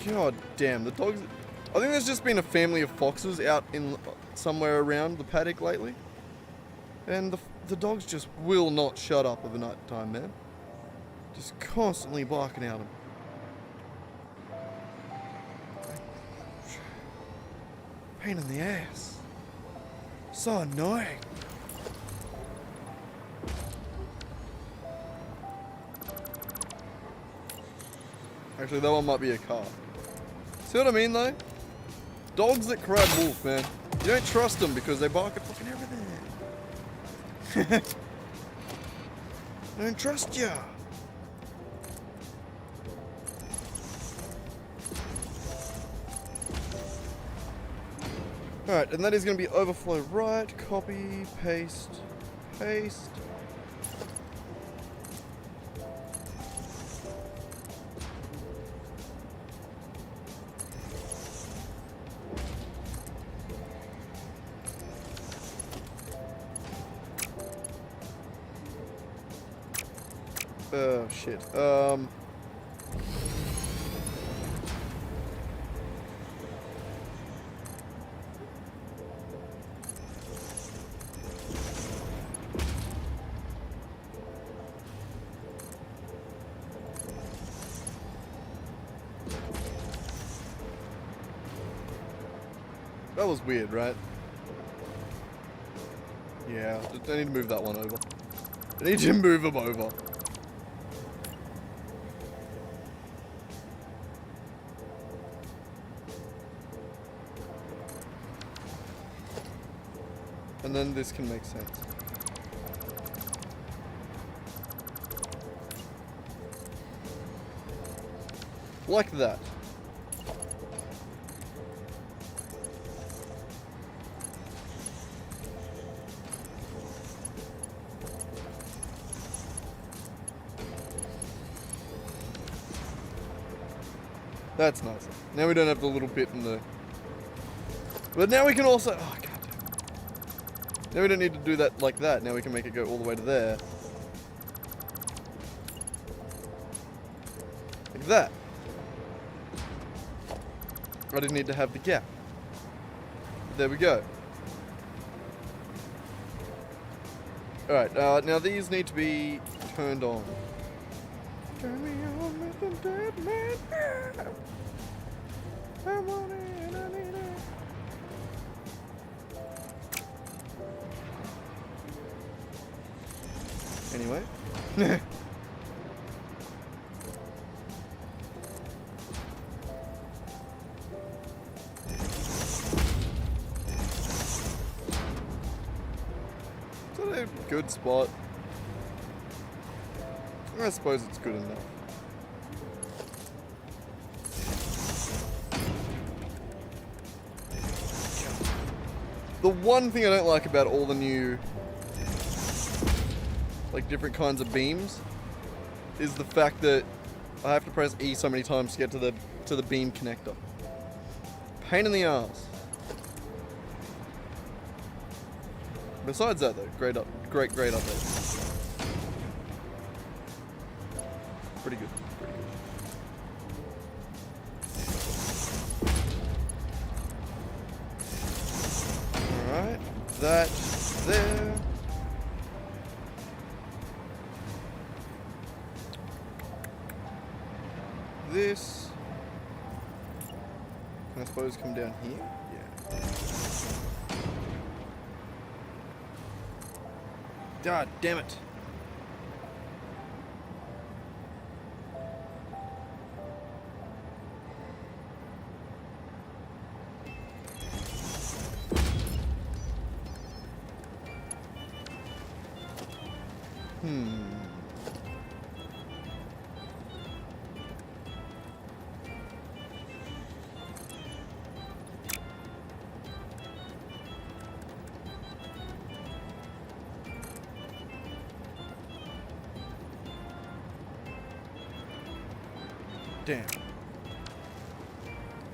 God damn, the dogs... I think there's just been a family of foxes out in somewhere around the paddock lately. And the dogs just will not shut up over night time, man. Just constantly barking at them. Pain in the ass. So annoying. Actually, that one might be a car. See what I mean, though? Dogs that crab wolf, man. You don't trust them because they bark at fucking everything. I don't trust ya. Alright, and that is going to be overflow right. Copy, paste, paste. Oh, shit. That was weird, right? Yeah, I need to move that one over. I need to move them over. And then this can make sense. Like that. That's nice. Now we don't have the little bit in the... But now we can also... Oh, god. Now we don't need to do that like that. Now we can make it go all the way to there. Like that. I didn't need to have the gap. There we go. Alright, now these need to be turned on. Turn me on with the dead man. I want it, I need it. Anyway. Is that a good spot? I suppose it's good enough. The one thing I don't like about all the new, like, different kinds of beams is the fact that I have to press E so many times to get to the beam connector. Pain in the ass. Besides that though, great update. Pretty good. Alright, that there. This can I suppose come down here? Yeah. God damn it. Damn.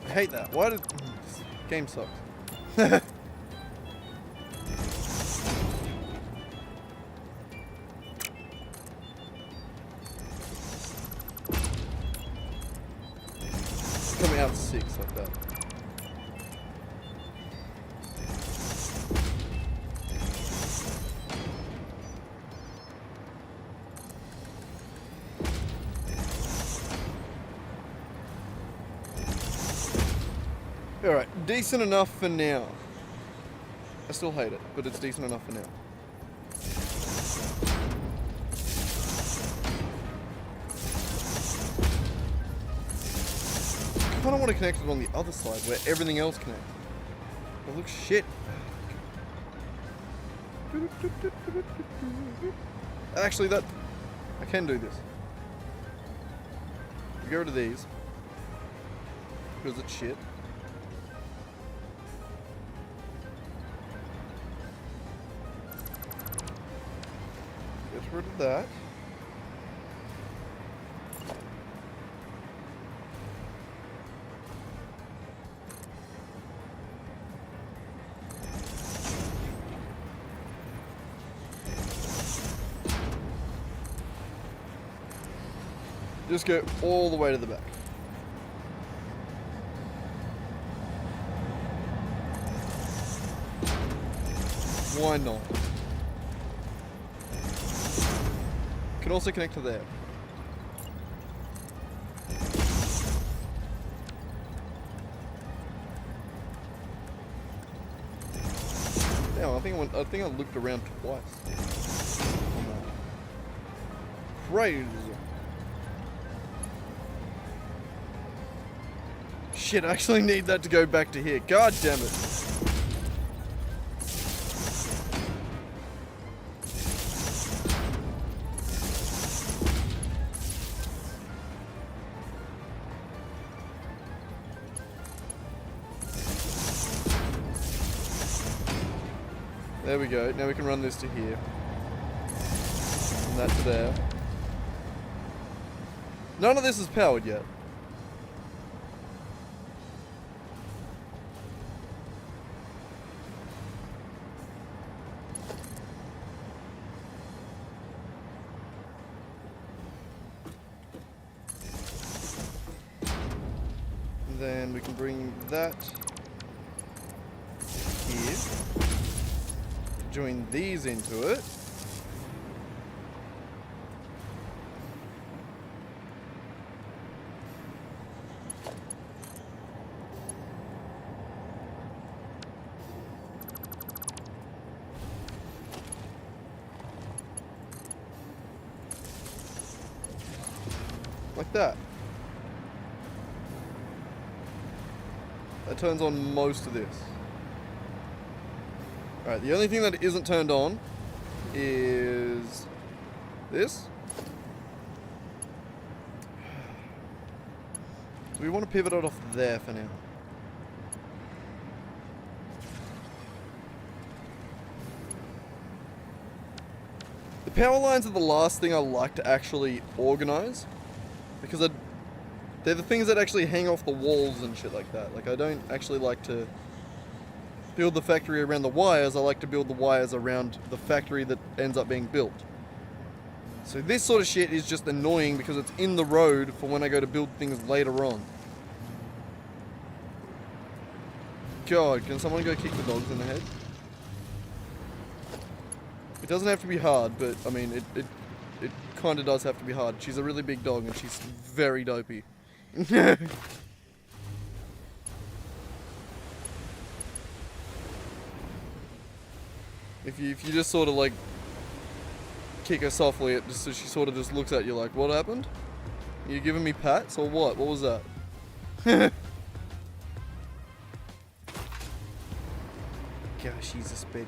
I hate that. Why did... This game sucks. Coming out 6 like that. Alright, decent enough for now. I still hate it, but it's decent enough for now. I kind of want to connect it on the other side where everything else connects. It looks shit. Actually, I can do this. We get rid of these because it's shit. Get rid of that. Just go all the way to the back. Why not? Can also connect to there. Damn, I think I looked around twice. Crazy. Shit, I actually need that to go back to here. God damn it. There we go. Now we can run this to here. And that to there. None of this is powered yet. Then we can bring that here. Join these into it. Like that. That turns on most of this. Alright, the only thing that isn't turned on is this. Do we want to pivot it off there for now? The power lines are the last thing I like to actually organize, because they're the things that actually hang off the walls and shit like that. Like, I don't actually like to build the factory around the wires. I like to build the wires around the factory that ends up being built. So this sort of shit is just annoying because it's in the road for when I go to build things later on. God, can someone go kick the dogs in the head? It doesn't have to be hard, but I mean, it kind of does have to be hard. She's a really big dog and she's very dopey. If you just sort of like kick her softly, it just so she sort of just looks at you like, what happened? You giving me pats or what? What was that? Gosh, she's a spitty.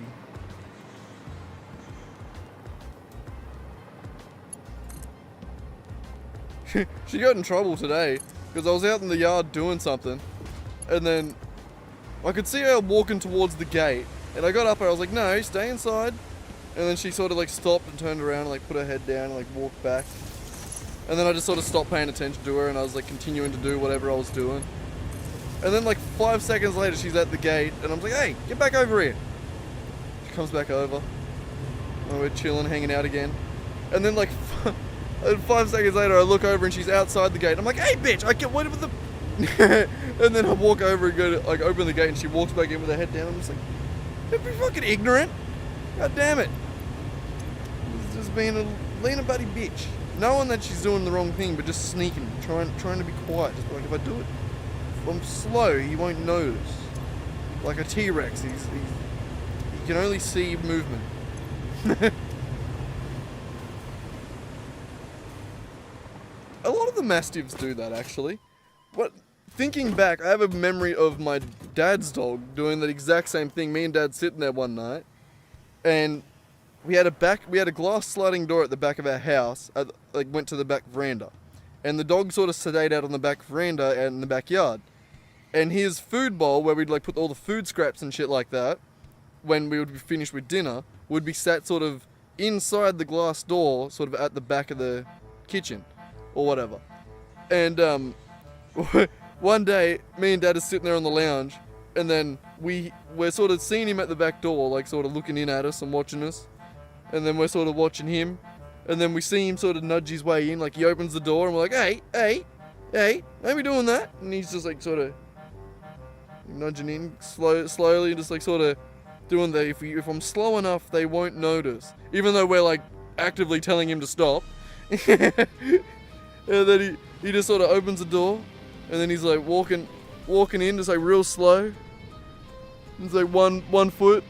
She got in trouble today because I was out in the yard doing something, and then I could see her walking towards the gate, and I got up and I was like, no, stay inside. And then she sort of like stopped and turned around and like put her head down and like walked back. And then I just sort of stopped paying attention to her and I was like continuing to do whatever I was doing. And then like 5 seconds later she's at the gate and I'm like, hey, get back over here. She comes back over. And we're chilling, hanging out again. And then like 5 seconds later I look over and she's outside the gate. I'm like, hey bitch, I can't wait for the... And then I walk over and go to like open the gate and she walks back in with her head down. I'm just like, don't be fucking ignorant. God damn it. It's just being a leaner buddy bitch. Knowing that she's doing the wrong thing, but just sneaking, trying to be quiet. Just like, if I do it, if I'm slow, he won't notice. Like a T-Rex, he can only see movement. A lot of the Mastiffs do that, actually. But thinking back, I have a memory of my dad's dog doing that exact same thing. Me and Dad sitting there one night, and we had a glass sliding door at the back of our house, like went to the back veranda. And the dog sort of stayed out on the back veranda and in the backyard. And his food bowl, where we'd like put all the food scraps and shit like that, when we would be finished with dinner, would be sat sort of inside the glass door, sort of at the back of the kitchen, or whatever. And one day, me and Dad are sitting there on the lounge, and then we're sort of seeing him at the back door, like sort of looking in at us and watching us. And then we're sort of watching him, and then we see him sort of nudge his way in, like he opens the door, and we're like, hey, don't be doing that. And he's just like sort of nudging in slowly, and just like sort of doing that. If I'm slow enough, they won't notice, even though we're like actively telling him to stop. And then he just sort of opens the door, and then he's like walking in, just like real slow. It's like one foot,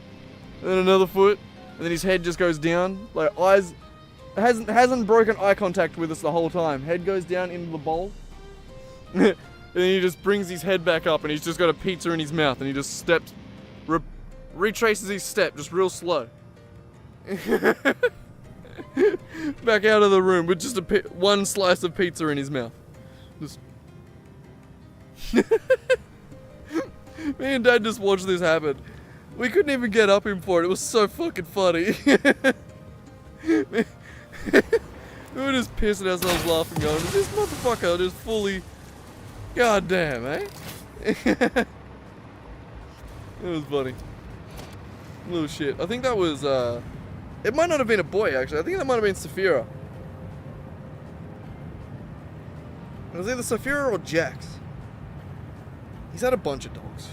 and then another foot, and then his head just goes down, like eyes hasn't broken eye contact with us the whole time. Head goes down into the bowl. And then he just brings his head back up, and he's just got a pizza in his mouth, and he just steps, retraces his step just real slow. Back out of the room with just one slice of pizza in his mouth. Just Me and Dad just watched this happen. We couldn't even get up him for it. It was so fucking funny. We were just pissing ourselves laughing, going, this motherfucker just fully... God damn, eh? It was funny. Little shit. I think that was, it might not have been a boy, actually. I think that might have been Saphira. It was either Saphira or Jax. He's had a bunch of dogs.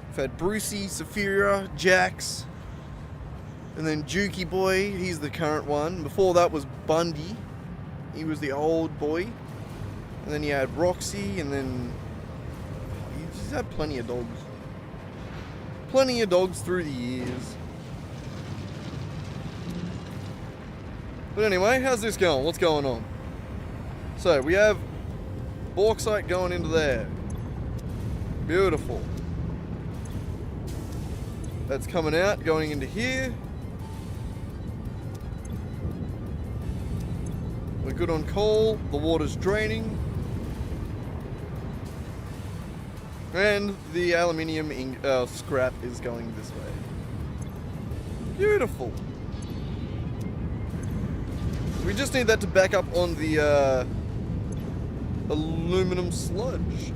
We've had Brucey, Saphira, Jax, and then Jukey Boy, he's the current one. Before that was Bundy. He was the old boy. And then you had Roxy, and then... He's had plenty of dogs. Plenty of dogs through the years. But anyway, how's this going? What's going on? So, we have bauxite going into there. Beautiful. That's coming out, going into here. We're good on coal. The water's draining. And the aluminium scrap is going this way. Beautiful. We just need that to back up on the alumina sludge.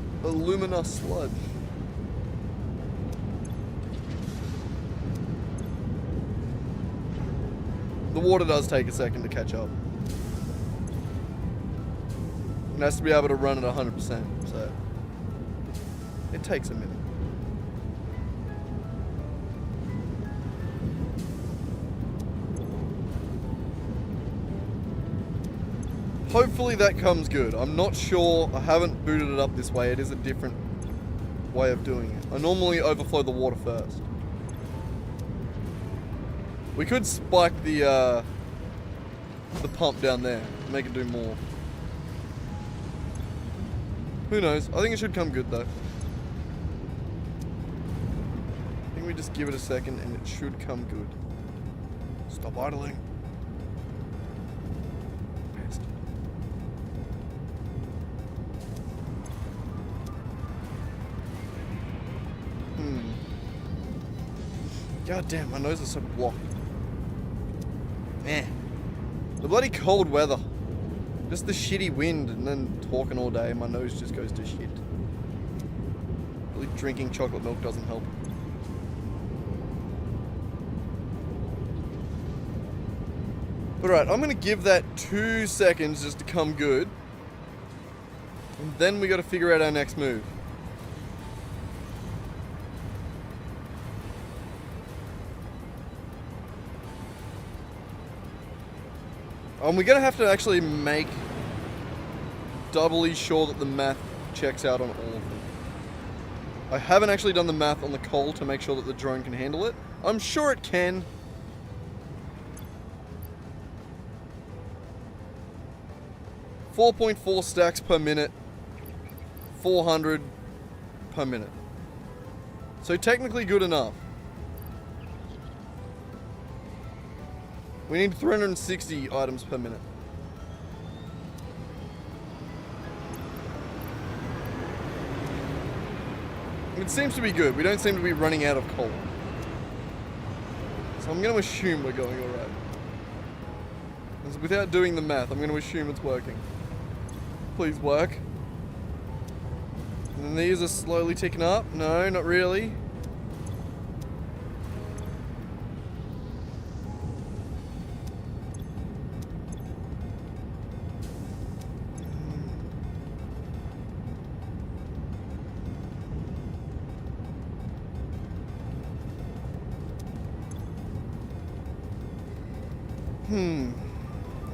The water does take a second to catch up. It has to be able to run at 100%, so it takes a minute. Hopefully that comes good. I'm not sure. I haven't booted it up this way. It is a different way of doing it. I normally overflow the water first. We could spike the pump down there, make it do more. Who knows? I think it should come good though. I think we just give it a second and it should come good. Stop idling. Pest. God damn, my nose is so blocked. Man. The bloody cold weather. Just the shitty wind and then talking all day, my nose just goes to shit. Really drinking chocolate milk doesn't help. Alright, I'm gonna give that 2 seconds just to come good. And then we gotta figure out our next move. We're gonna have to actually make doubly sure that the math checks out on all of them. I haven't actually done the math on the coal to make sure that the drone can handle it. I'm sure it can. .4 stacks per minute, 400 per minute. So technically good enough. We need 360 items per minute. It seems to be good. We don't seem to be running out of coal. So I'm going to assume we're going alright. without doing the math, I'm going to assume it's working. Please work. And these are slowly ticking up. No, not really.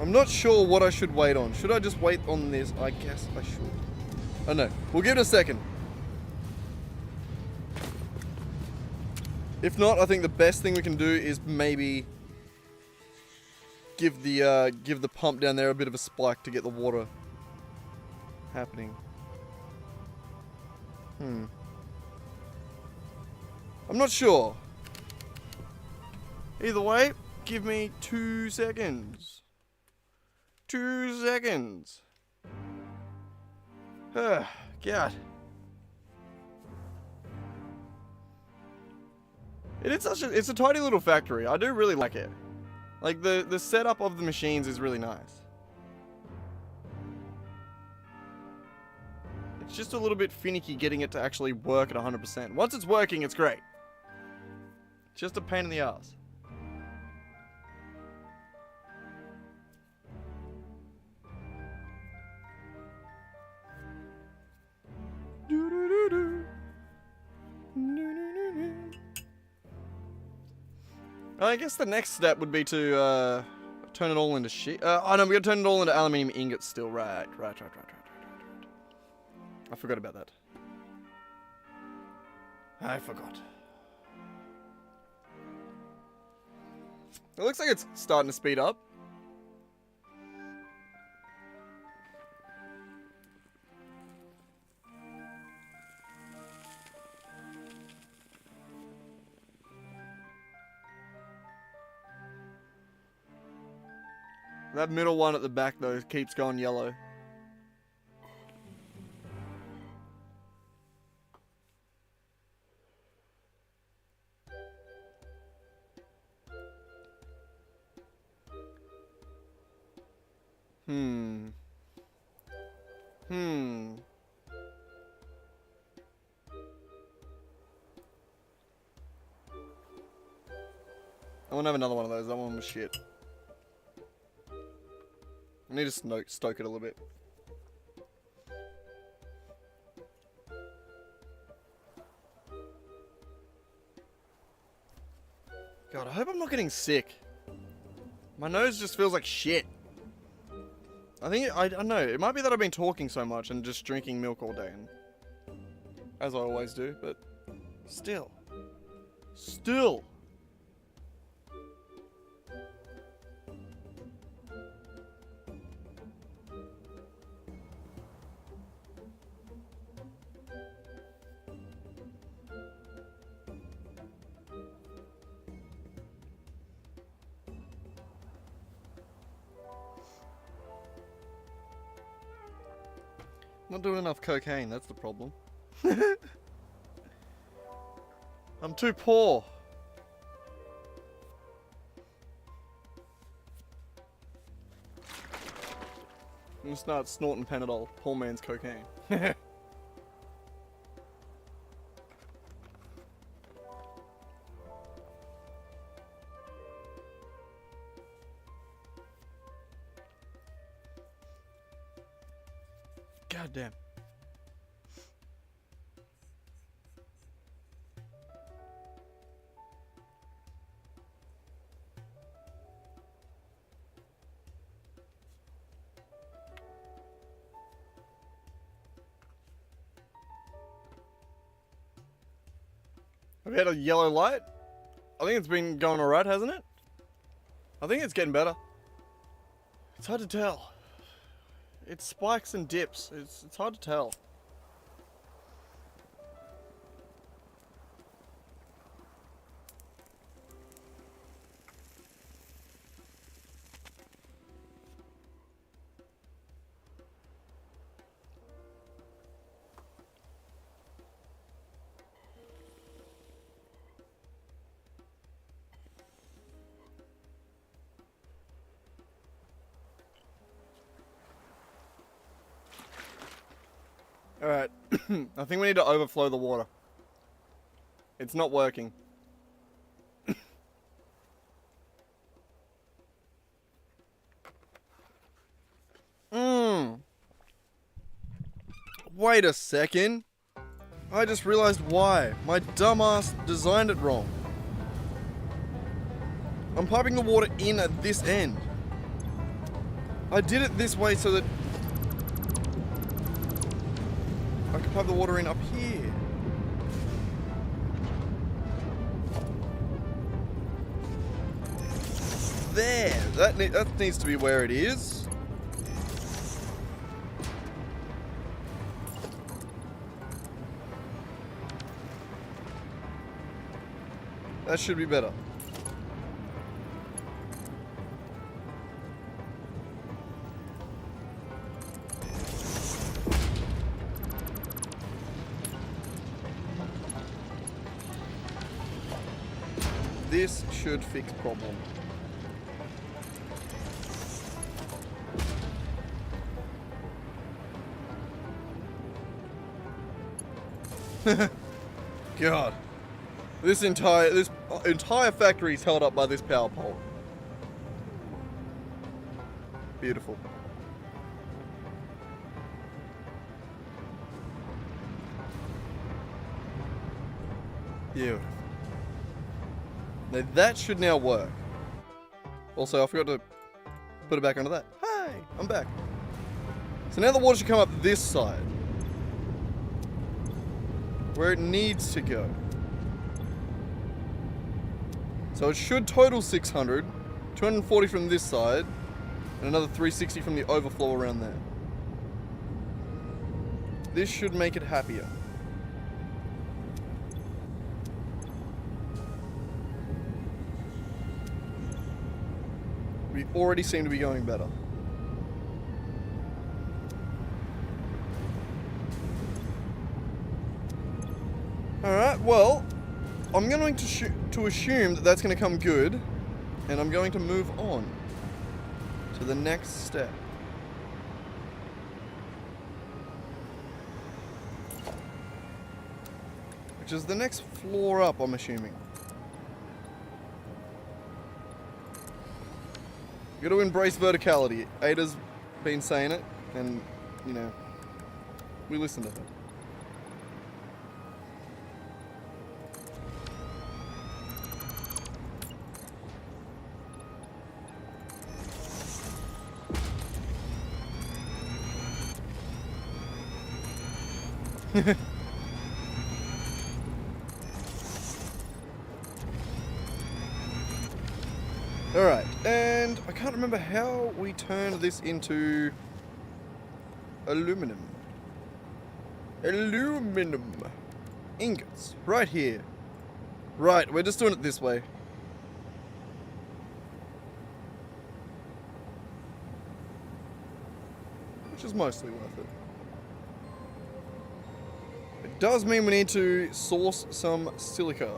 I'm not sure what I should wait on. Should I just wait on this? I guess I should. Oh no. We'll give it a second. If not, I think the best thing we can do is maybe give the pump down there a bit of a spike to get the water happening. I'm not sure. Either way, give me 2 seconds. 2 seconds. God. It's a tidy little factory. I do really like it. Like the setup of the machines is really nice. It's just a little bit finicky getting it to actually work at 100%. Once it's working, it's great. Just a pain in the ass. I guess the next step would be to turn it all into shit. Oh no, we gotta turn it all into aluminium ingots still. Right. I forgot about that. I forgot. It looks like it's starting to speed up. That middle one at the back, though, keeps going yellow. I want to have another one of those. That one was shit. I need to stoke it a little bit. God, I hope I'm not getting sick. My nose just feels like shit. I don't know. It might be that I've been talking so much and just drinking milk all day, and as I always do, but still. Not doing enough cocaine, that's the problem. I'm too poor. I'm gonna start snorting Panadol. Poor man's cocaine. God damn. Have you had a yellow light? I think it's been going alright, hasn't it? I think it's getting better. It's hard to tell. It spikes and dips. It's hard to tell. Alright, I think we need to overflow the water. It's not working. Wait a second. I just realized why. My dumbass designed it wrong. I'm piping the water in at this end. I did it this way so that I can pipe the water in up here. There. That needs to be where it is. That should be better. This should fix problem. God. This entire factory is held up by this power pole. Beautiful. Beautiful. Now that should now work. Also, I forgot to put it back under that. Hey, I'm back. So now the water should come up this side, where it needs to go. So it should total 600, 240 from this side, and another 360 from the overflow around there. This should make it happier. We already seem to be going better. Alright, well, I'm going to assume that that's going to come good, and I'm going to move on to the next step. Which is the next floor up, I'm assuming. You got to embrace verticality. Ada's been saying it, and, you know, we listen to her. Alright, and I can't remember how we turned this into aluminum. Aluminum ingots, right here. Right, we're just doing it this way. Which is mostly worth it. It does mean we need to source some silica.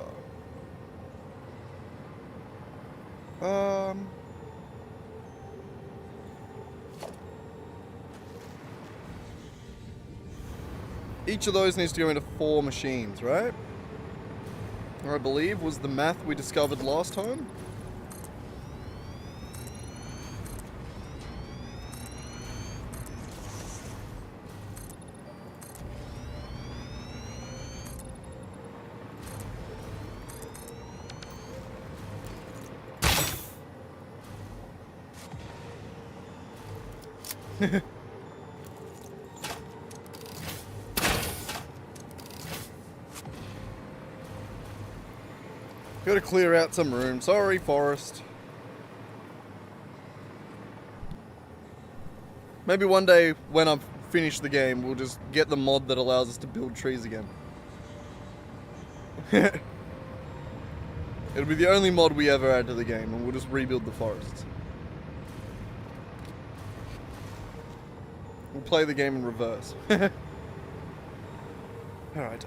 Each of those needs to go into 4 machines, right? Or I believe was the math we discovered last time. Gotta clear out some room. Sorry, forest. Maybe one day when I've finished the game, we'll just get the mod that allows us to build trees again. It'll be the only mod we ever add to the game, and we'll just rebuild the forests. We'll play the game in reverse. Alright,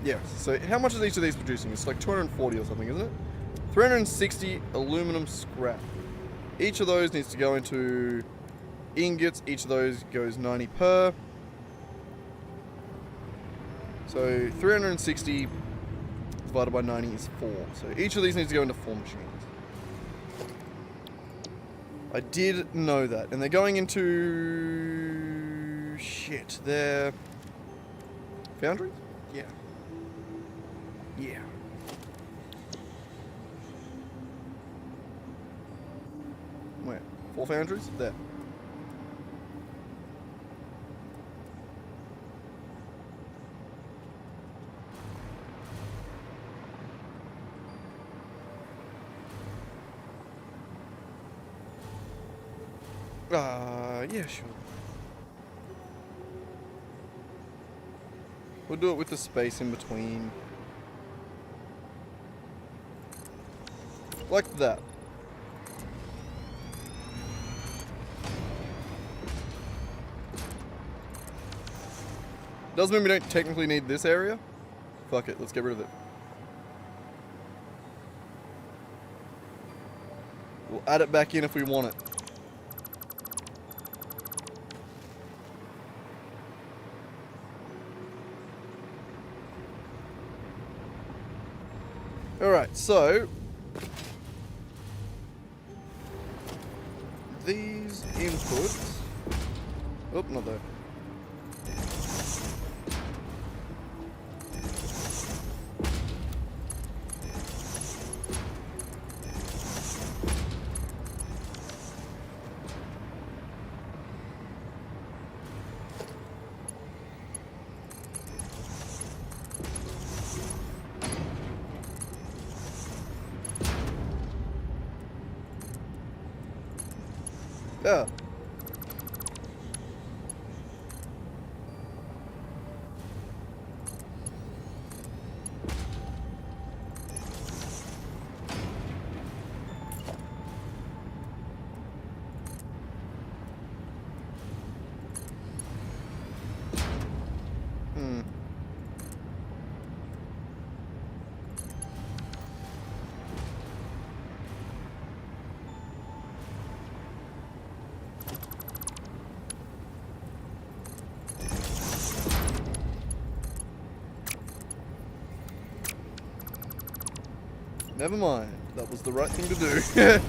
yeah, so how much is each of these producing? It's like 240 or something, isn't it? 360 aluminum scrap. Each of those needs to go into ingots. Each of those goes 90 per. So 360 divided by 90 is 4. So each of these needs to go into 4 machines. I did know that. And they're going into... shit, they're... foundries? Yeah. Yeah. Where? 4 foundries? There. Yeah, sure. We'll do it with the space in between. Like that. Doesn't mean we don't technically need this area. Fuck it, let's get rid of it. We'll add it back in if we want it. Alright, so these inputs, oh, not there. Yeah. Never mind. That was the right thing to do.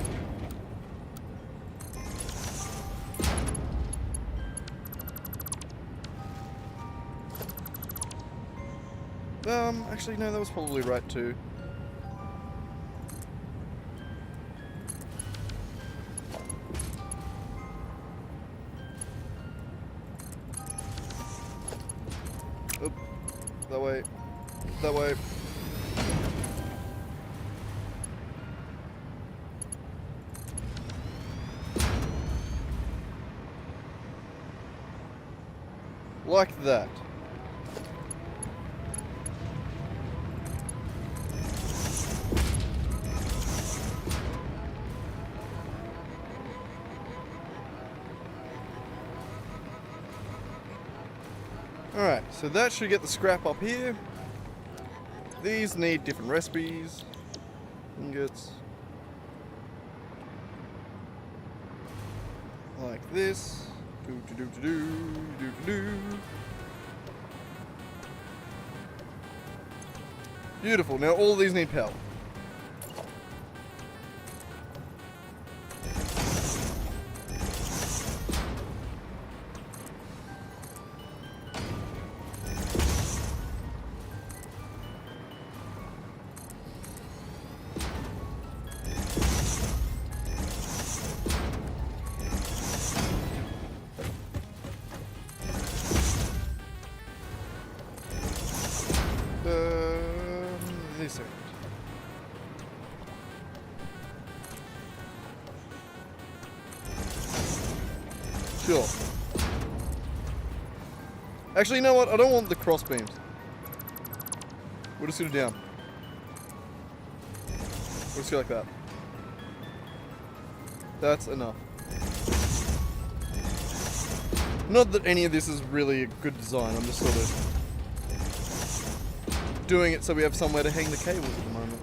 Actually, no, that was probably right too. Oop. That way. That way. Like that. Alright, so that should get the scrap up here. These need different recipes. Ingots. Like this. Beautiful. Now all these need power. This end. Sure. Actually, you know what? I don't want the cross beams. We'll just sit it down. We'll just go like that. That's enough. Not that any of this is really a good design. I'm just sort of doing it so we have somewhere to hang the cables at the moment.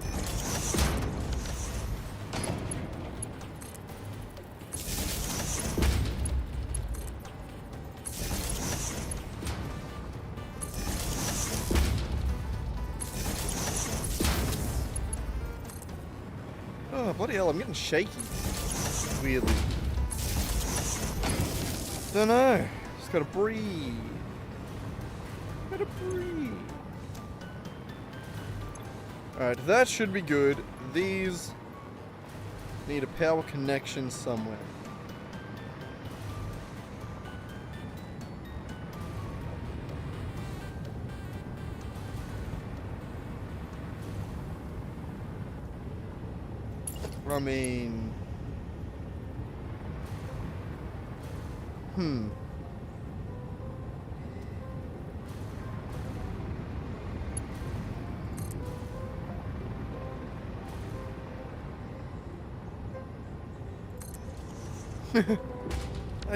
Bloody hell, I'm getting shaky. Weirdly. Don't know. Just gotta breathe. Gotta breathe. Alright, that should be good. These need a power connection somewhere. I mean... I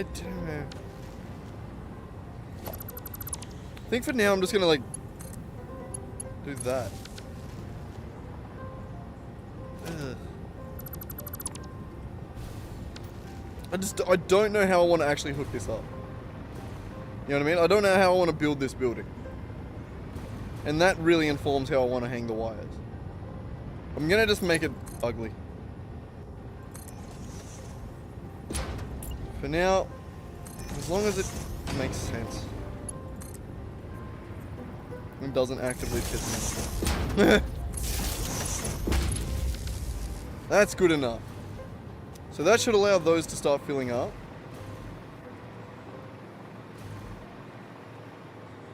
don't know. I think for now I'm just gonna like do that. Ugh. I don't know how I want to actually hook this up. You know what I mean? I don't know how I want to build this building. And that really informs how I want to hang the wires. I'm gonna just make it ugly. For now, as long as it makes sense. And doesn't actively piss me off. That's good enough. So that should allow those to start filling up.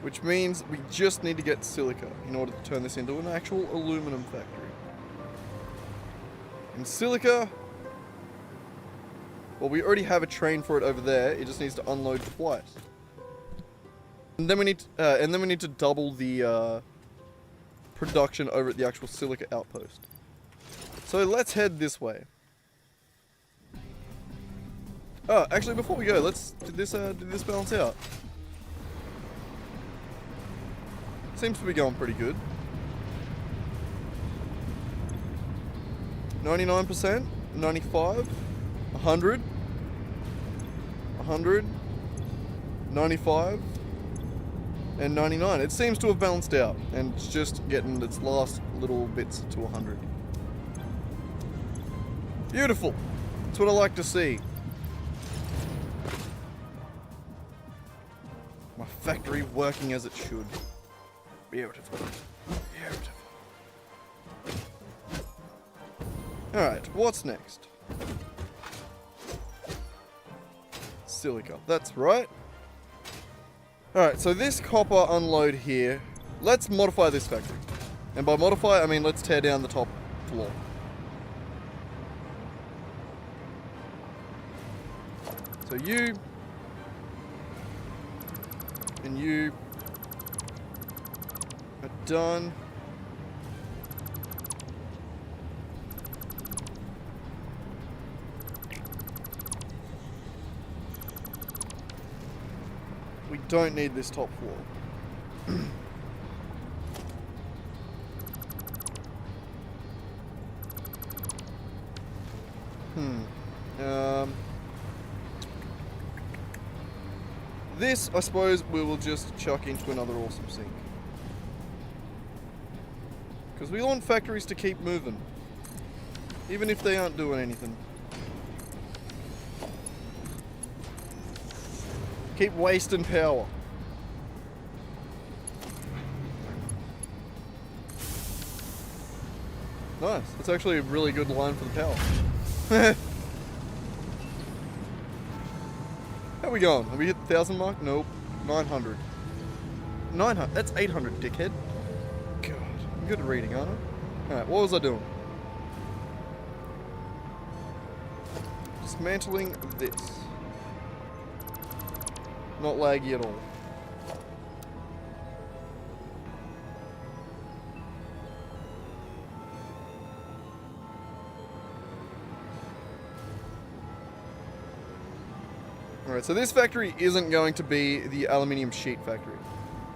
Which means we just need to get silica in order to turn this into an actual aluminum factory. And silica... well, we already have a train for it over there. It just needs to unload twice. And then we need to double the production over at the actual silica outpost. So let's head this way. Oh, actually, before we go, did this balance out? Seems to be going pretty good. 99%, 95, 100, 100, 95, and 99. It seems to have balanced out, and it's just getting its last little bits to 100. Beautiful. That's what I like to see. My factory working as it should. Beautiful. Beautiful. Alright, what's next? Silica. That's right. Alright, so this copper unload here, let's modify this factory. And by modify, I mean let's tear down the top floor. So you... and you... are done. We don't need this top floor. This, I suppose, we will just chuck into another awesome sink. Because we want factories to keep moving. Even if they aren't doing anything. Keep wasting power. Nice. That's actually a really good line for the power. How are we going? Have we hit the 1,000 mark? Nope. 900. 900. That's 800, dickhead. God. I'm good at reading, aren't I? Alright, what was I doing? Dismantling this. Not laggy at all. Alright, so this factory isn't going to be the aluminium sheet factory.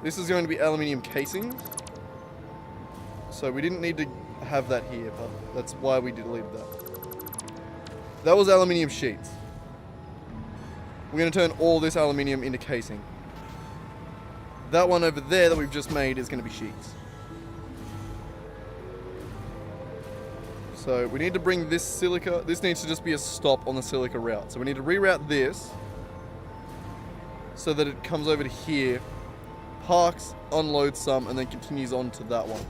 This is going to be aluminium casings. So we didn't need to have that here, but that's why we deleted that. That was aluminium sheets. We're going to turn all this aluminium into casing. That one over there that we've just made is going to be sheets. So we need to bring this silica. This needs to just be a stop on the silica route. So we need to reroute this so that it comes over to here, parks, unloads some, and then continues on to that one.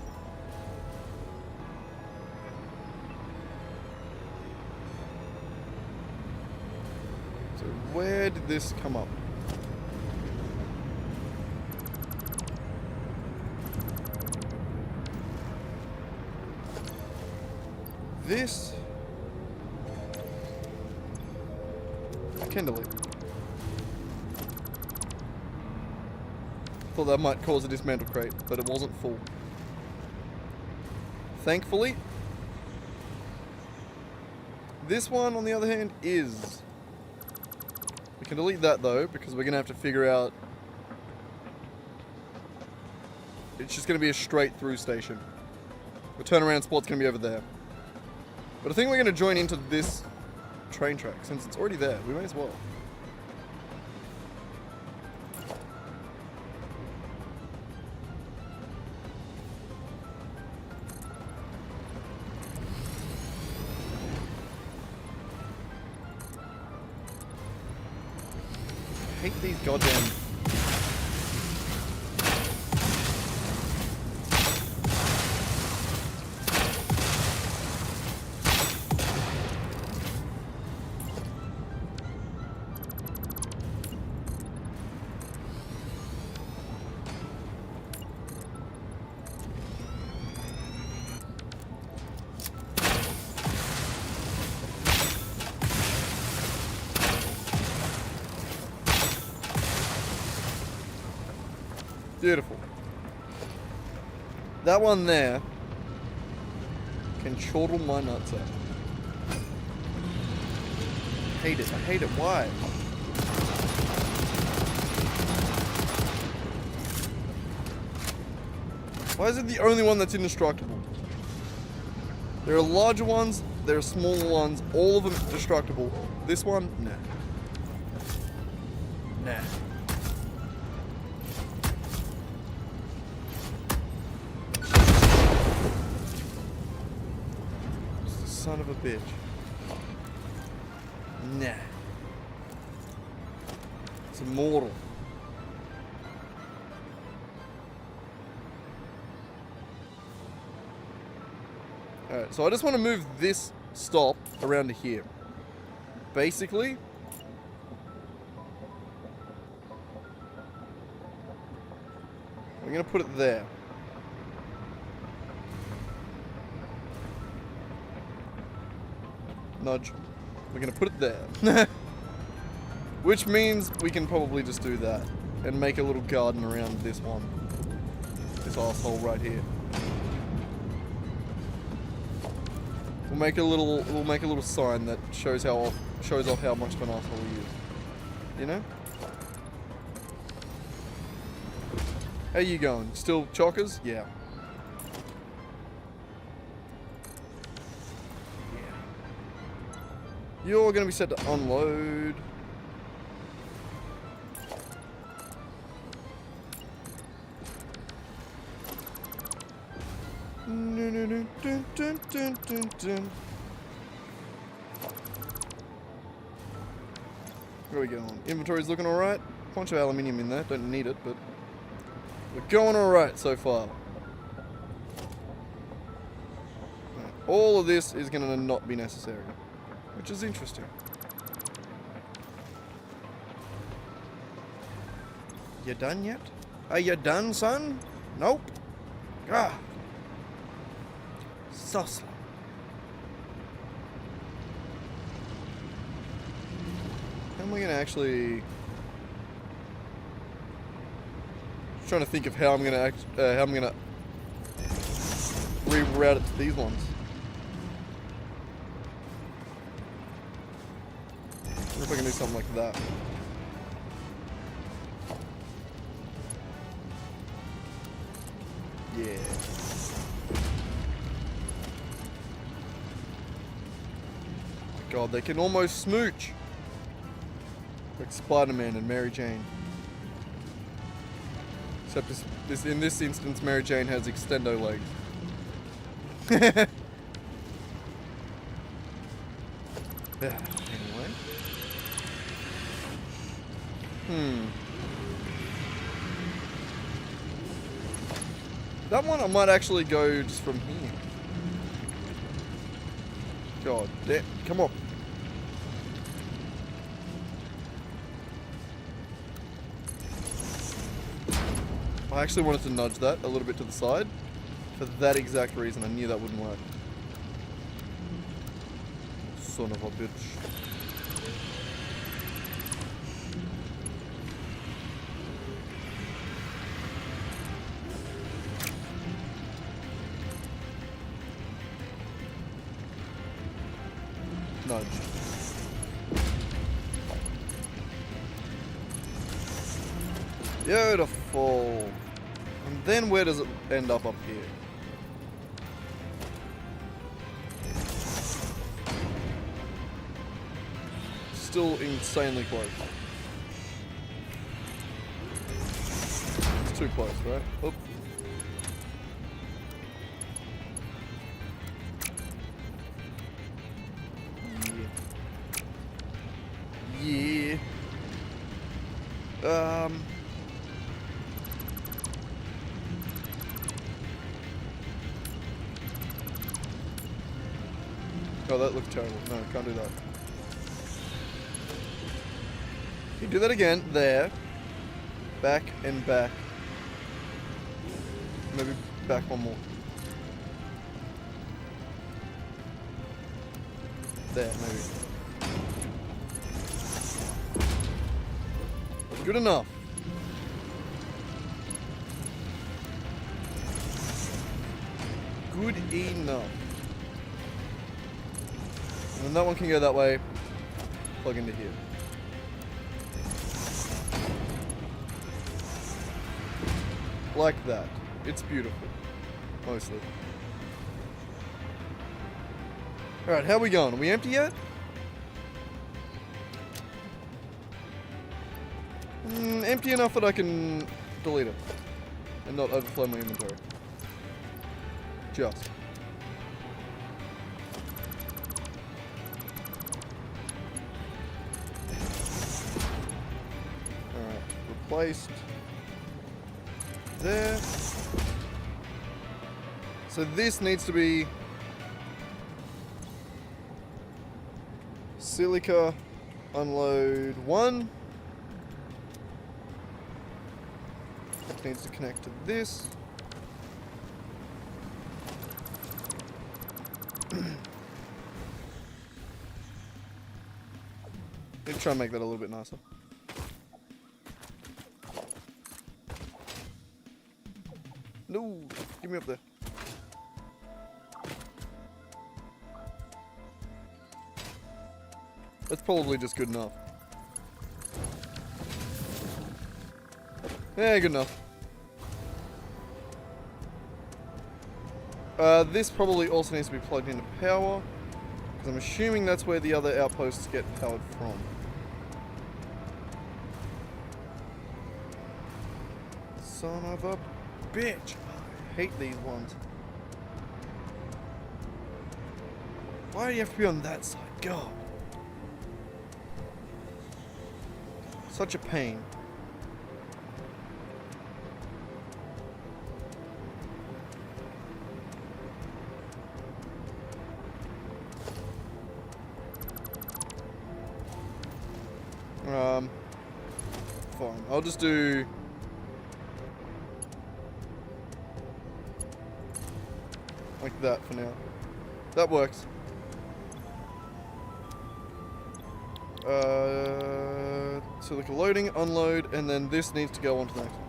So where did this come up? This I can delete. Thought that might cause a dismantle crate, but it wasn't full. Thankfully. This one, on the other hand, is. We can delete that though, because we're gonna have to figure out. It's just gonna be a straight through station. The turnaround spot's gonna be over there. But I think we're gonna join into this train track since it's already there. We may as well. I hate these goddamn. Beautiful. That one there can chortle my nuts out. I hate it. I hate it. Why? Why is it the only one that's indestructible? There are larger ones, there are smaller ones, all of them destructible. This one, nah. Nah. Son of a bitch. Nah. It's immortal. Alright, so I just want to move this stop around to here. Basically, I'm going to put it there. Nudge. We're gonna put it there. Which means we can probably just do that and make a little garden around this one. This asshole right here. We'll make a little sign that shows off how much of an asshole he is. You know? How you going? Still chockers? Yeah. You're going to be set to unload. Where are we going? Inventory's looking alright. Bunch of aluminium in there. Don't need it, but we're going alright so far. All of this is going to not be necessary. Which is interesting. You done yet? Are you done, son? Nope. Ah. So slow. How am I gonna actually? I'm trying to think of how I'm gonna reroute it to these ones. I wonder if I can do something like that. Yeah. God, they can almost smooch. Like Spider-Man and Mary Jane. Except in this instance, Mary Jane has extendo legs. Anyway. That one I might actually go just from here. God damn. Come on. I actually wanted to nudge that a little bit to the side. For that exact reason. I knew that wouldn't work. Son of a bitch. Nudge. Beautiful. And then where does it end up here? Still insanely close. It's too close, right? Oop. Yeah. Oh, that looks terrible. No, can't do that. You do that again. There. Back and back. Maybe back one more. There, maybe. Good enough. Good enough. And then that one can go that way. Plug into here. Like that. It's beautiful. Mostly. Alright, how are we going? Are we empty yet? Empty enough that I can delete it. And not overflow my inventory. Just. Alright, replaced. There. So this needs to be silica unload 1. It needs to connect to this. Let's try and make that a little bit nicer. No, get me up there. That's probably just good enough. Yeah, good enough. This probably also needs to be plugged into power, because I'm assuming that's where the other outposts get powered from. Son of a bitch. I hate these ones. Why do you have to be on that side? God. Such a pain. Fine. I'll just do like that for now. That works. So like a loading, unload, and then this needs to go on to the next one.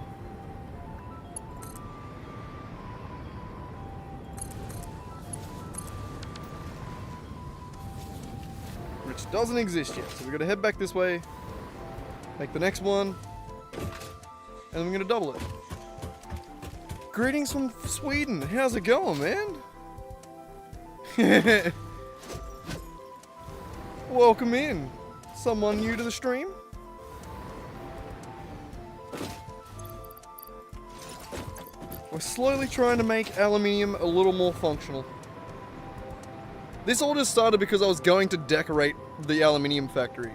Which doesn't exist yet. So we're gonna head back this way, make the next one, and then we're gonna double it. Greetings from Sweden. How's it going, man? Welcome in. Someone new to the stream? We're slowly trying to make aluminium a little more functional. This all just started because I was going to decorate the aluminium factory.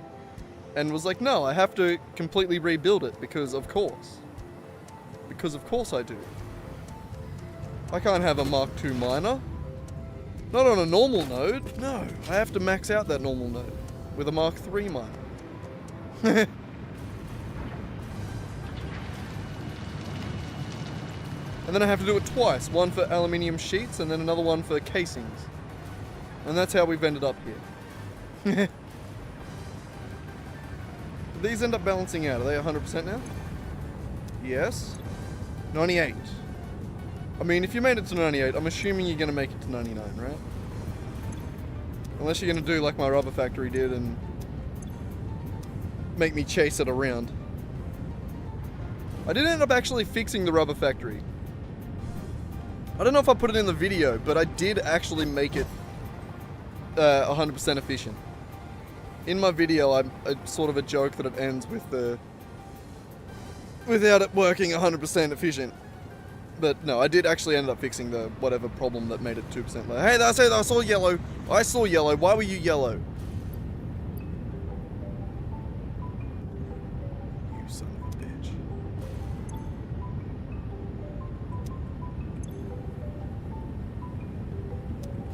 And was like, no, I have to completely rebuild it because of course. Because of course I do. I can't have a Mark II miner. Not on a normal node. No, I have to max out that normal node with a Mark III miner. And then I have to do it twice. One for aluminium sheets and then another one for casings. And that's how we've ended up here. These end up balancing out. Are they 100% now? Yes. 98. I mean, if you made it to 98, I'm assuming you're going to make it to 99, right? Unless you're going to do like my rubber factory did and make me chase it around. I did end up actually fixing the rubber factory. I don't know if I put it in the video, but I did actually make it 100% efficient. In my video, I'm sort of a joke that it ends with without it working 100% efficient. But no, I did actually end up fixing the whatever problem that made it 2% low. Hey, I saw yellow. I saw yellow. Why were you yellow? You son of a bitch.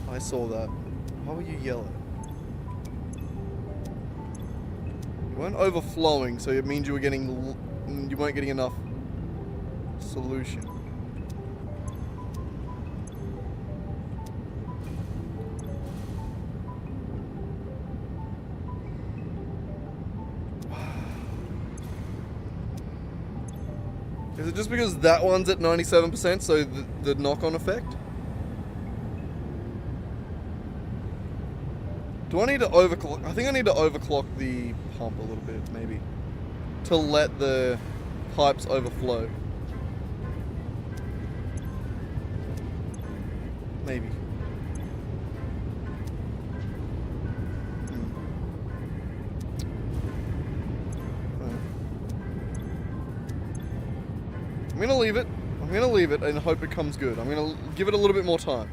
I saw that. Why were you yellow? You weren't overflowing, so it means you weren't getting enough solution. Is it just because that one's at 97%, so the knock-on effect? Do I need to overclock? I think I need to overclock the pump a little bit, maybe, to let the pipes overflow. Maybe. I'm gonna leave it. I'm gonna leave it and hope it comes good. I'm gonna give it a little bit more time.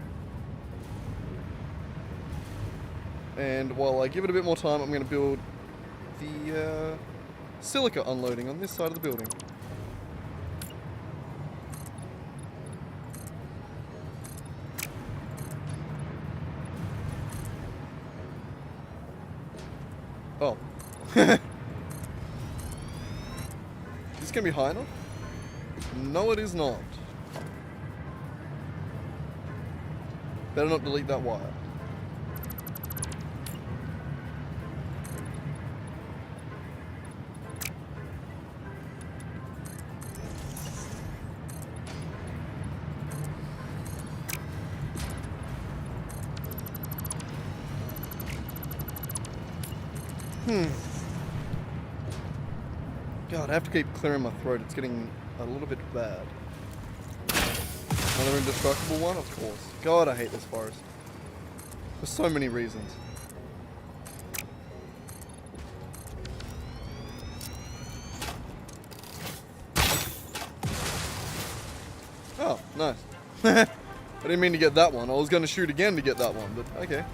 And while I give it a bit more time, I'm going to build the silica unloading on this side of the building. Oh. Is this going to be high enough? No, it is not. Better not delete that wire. God, I have to keep clearing my throat. It's getting a little bit bad. Another indestructible one? Of course. God, I hate this forest. For so many reasons. Oh, nice. I didn't mean to get that one. I was going to shoot again to get that one, but okay.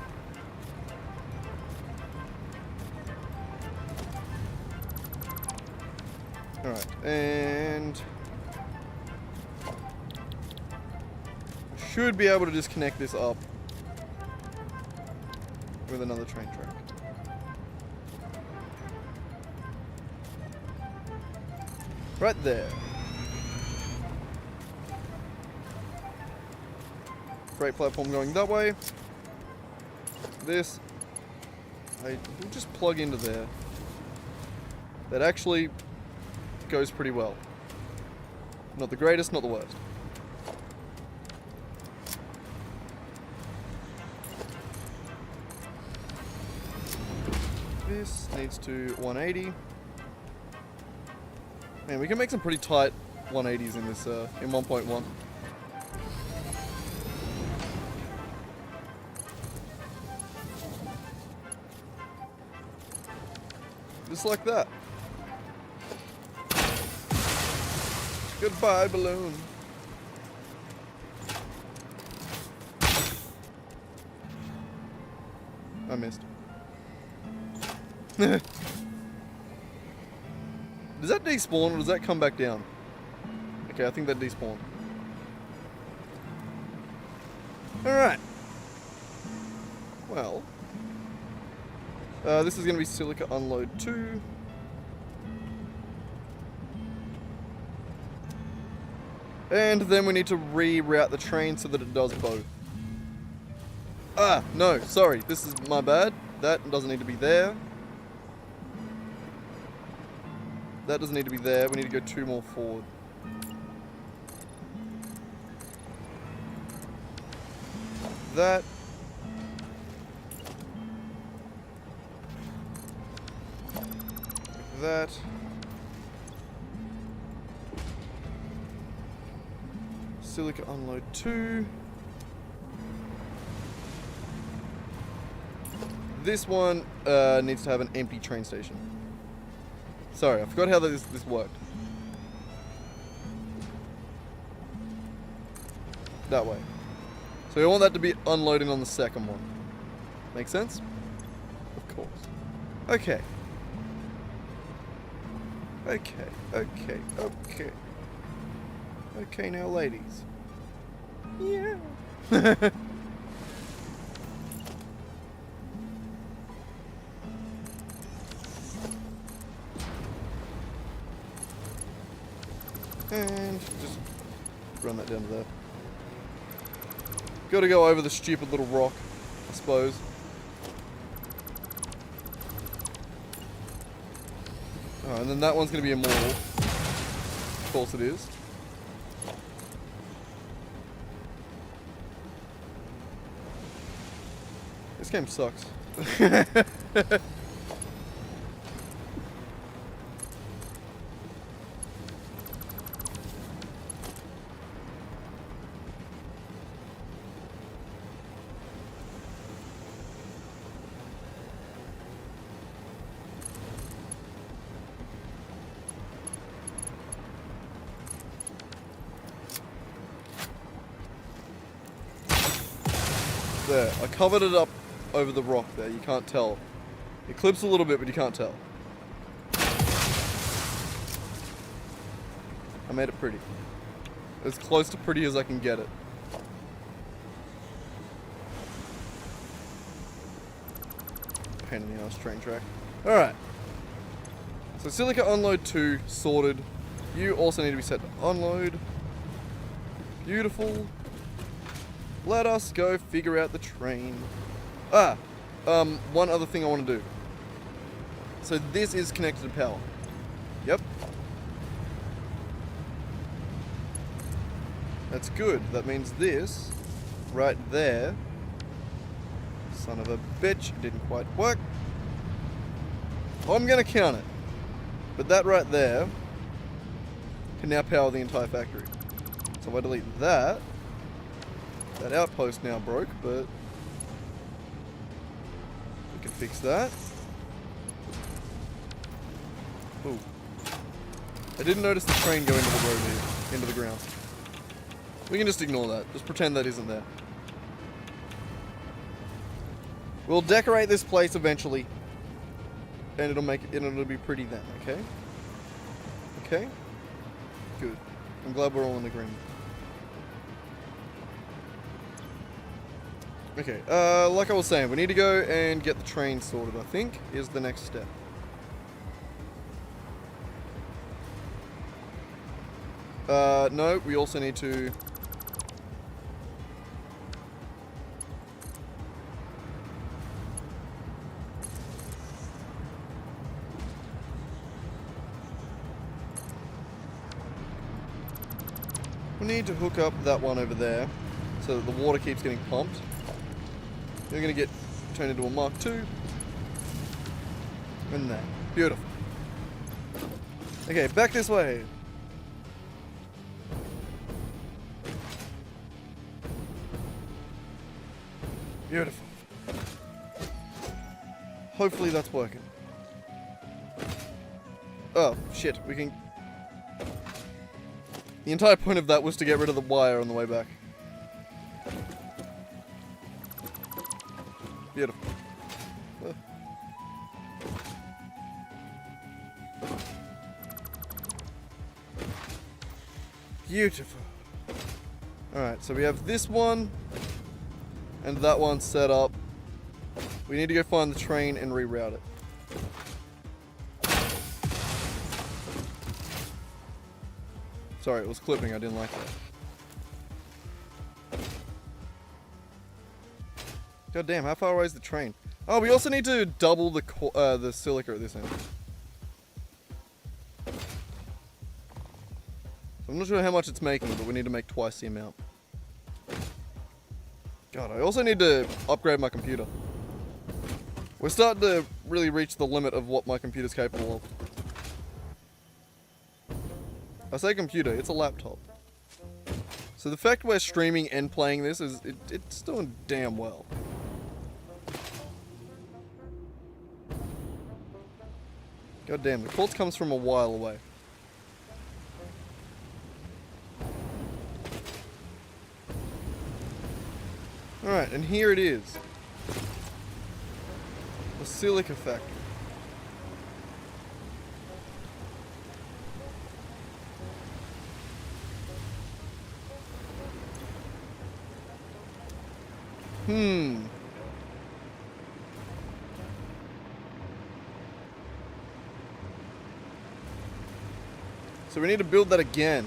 Alright, and should be able to just connect this up with another train track. Right there. Freight platform going that way. This I will just plug into there. That actually goes pretty well. Not the greatest, not the worst. This needs to 180. Man, we can make some pretty tight 180s in this in 1.1. Just like that. Goodbye, balloon. I missed. Does that despawn or does that come back down? Okay, I think that despawned. Alright. Well. This is going to be silica unload 2. And then we need to reroute the train so that it does both. Ah, no, sorry. This is my bad. That doesn't need to be there. That doesn't need to be there. We need to go 2 more forward. That. Like that. Silica unload 2. This one needs to have an empty train station. Sorry, I forgot how this worked. That way. So we want that to be unloading on the second one. Make sense? Of course. Okay. Okay. Okay, now ladies. Yeah. And just run that down to there. Gotta go over the stupid little rock, I suppose. Oh, and then that one's gonna be immortal. Of course it is. This game sucks. There, I covered it up over the rock there, you can't tell. It clips a little bit, but you can't tell. I made it pretty. As close to pretty as I can get it. Pain in the ass train track. Alright. So silica unload 2, sorted. You also need to be set to unload. Beautiful. Let us go figure out the train. One other thing I want to do. So this is connected to power. Yep. That's good. That means this, right there, son of a bitch, didn't quite work. I'm gonna count it. But that right there can now power the entire factory. So if I delete that, that outpost now broke, but we can fix that. Ooh. I didn't notice the train go into the road here, into the ground. We can just ignore that. Just pretend that isn't there. We'll decorate this place eventually, and it'll be pretty then. Okay. Okay. Good. I'm glad we're all in agreement. Okay, like I was saying, we need to go and get the train sorted, I think, is the next step. No, we also need to... We need to hook up that one over there, so that the water keeps getting pumped. You're going to get turned into a Mark II. And that. Beautiful. Okay, back this way. Beautiful. Hopefully that's working. Oh, shit. We can... The entire point of that was to get rid of the wire on the way back. Beautiful. Beautiful. Alright, so we have this one and that one set up. We need to go find the train and reroute it. Sorry, it was clipping. I didn't like that. God damn, how far away is the train? Oh, we also need to double the silica at this end. I'm not sure how much it's making, but we need to make twice the amount. God, I also need to upgrade my computer. We're starting to really reach the limit of what my computer's capable of. I say computer, it's a laptop. So the fact we're streaming and playing this is, it's doing damn well. God damn, the quartz comes from a while away. Alright, and here it is. The silica factory. So we need to build that again.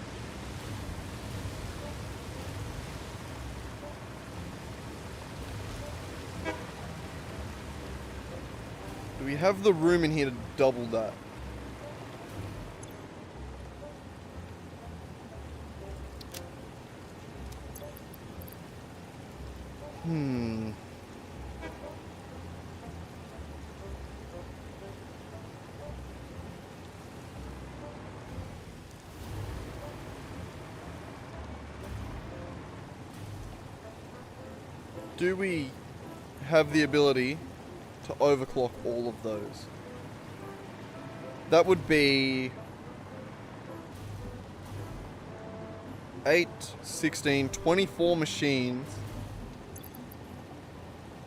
Do we have the room in here to double that? Do we have the ability to overclock all of those? That would be 8, 16, 24 machines,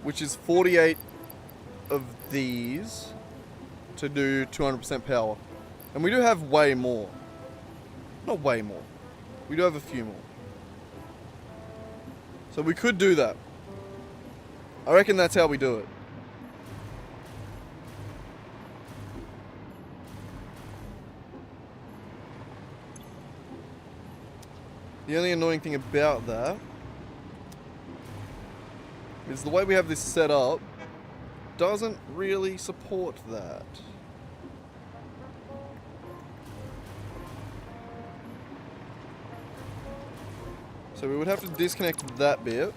which is 48 of these to do 200% power. And we do have way more. Not way more. We do have a few more. So we could do that. I reckon that's how we do it. The only annoying thing about that is the way we have this set up doesn't really support that. So we would have to disconnect that bit.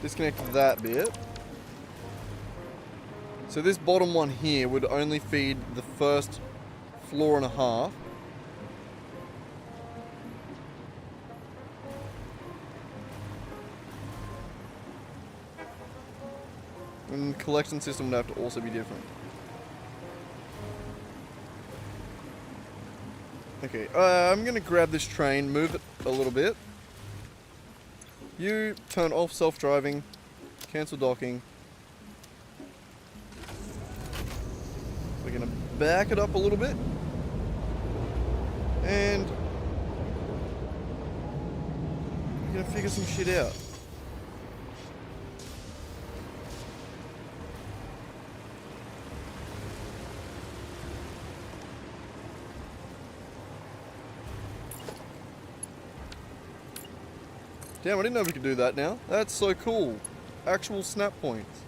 Disconnect that bit. So this bottom one here would only feed the first floor and a half. And the collection system would have to also be different. Okay, I'm gonna grab this train, move it a little bit. You turn off self-driving, cancel docking. We're gonna back it up a little bit. And we're gonna figure some shit out. Damn, I didn't know we could do that now. That's so cool. Actual snap points.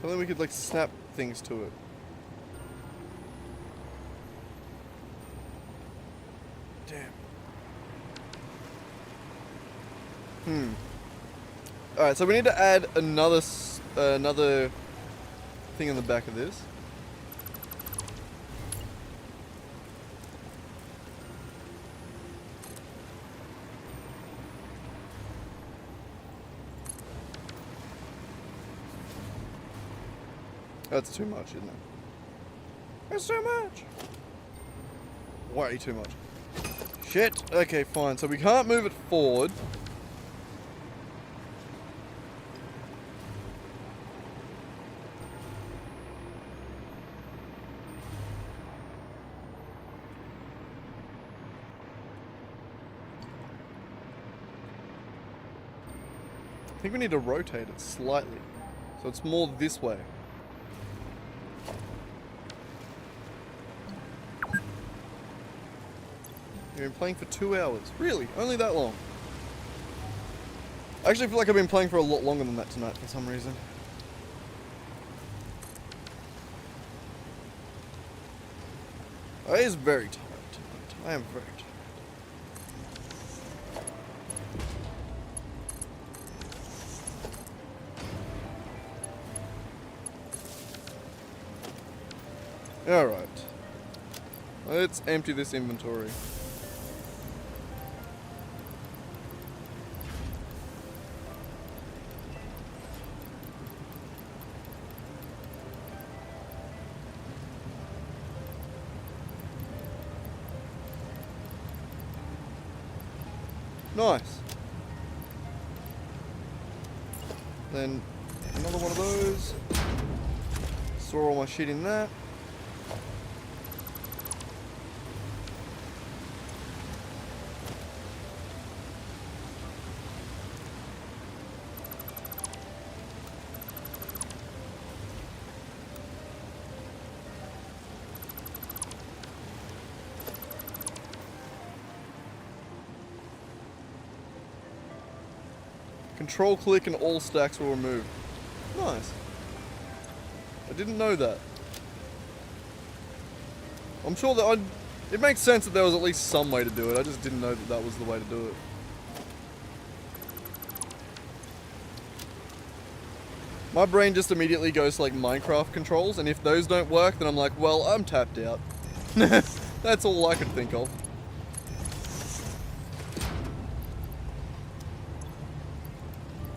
And then we could like snap things to it. Damn. Alright, so we need to add another thing in the back of this. That's too much, isn't it? That's too much. Way too much. Shit. Okay, fine. So we can't move it forward. I think we need to rotate it slightly. So it's more this way. You've been playing for 2 hours. Really? Only that long? I actually feel like I've been playing for a lot longer than that tonight for some reason. I is very tired tonight. I am very tired. Alright. Let's empty this inventory. Nice. Then another one of those. Store all my shit in that. Control click and all stacks will remove. Nice. I didn't know that. I'm sure that it makes sense that there was at least some way to do it. I just didn't know that that was the way to do it. My brain just immediately goes to like Minecraft controls, and if those don't work, then I'm like, well, I'm tapped out. That's all I could think of.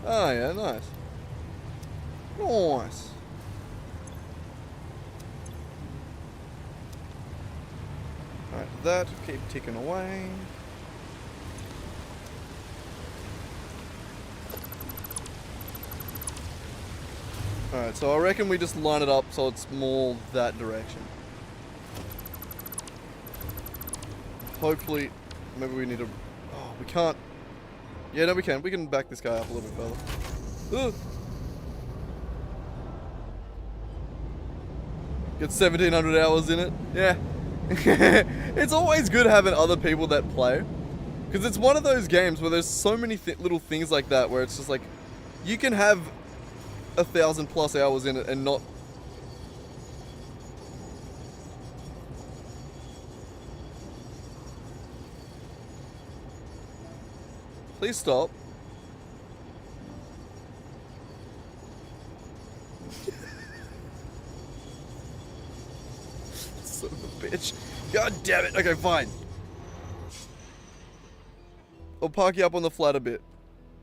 Oh yeah, nice. Nice. Alright, that, keep ticking away. Alright, so I reckon we just line it up so it's more that direction. Hopefully, maybe we need to... Oh, we can't... Yeah, no, we can. We can back this guy up a little bit further. Ugh. Get 1,700 hours in it. Yeah. It's always good having other people that play. Because it's one of those games where there's so many little things like that where it's just like, you can have 1,000+ hours in it and not... Please stop. Son of a bitch. God damn it. Okay, fine. I'll park you up on the flat a bit.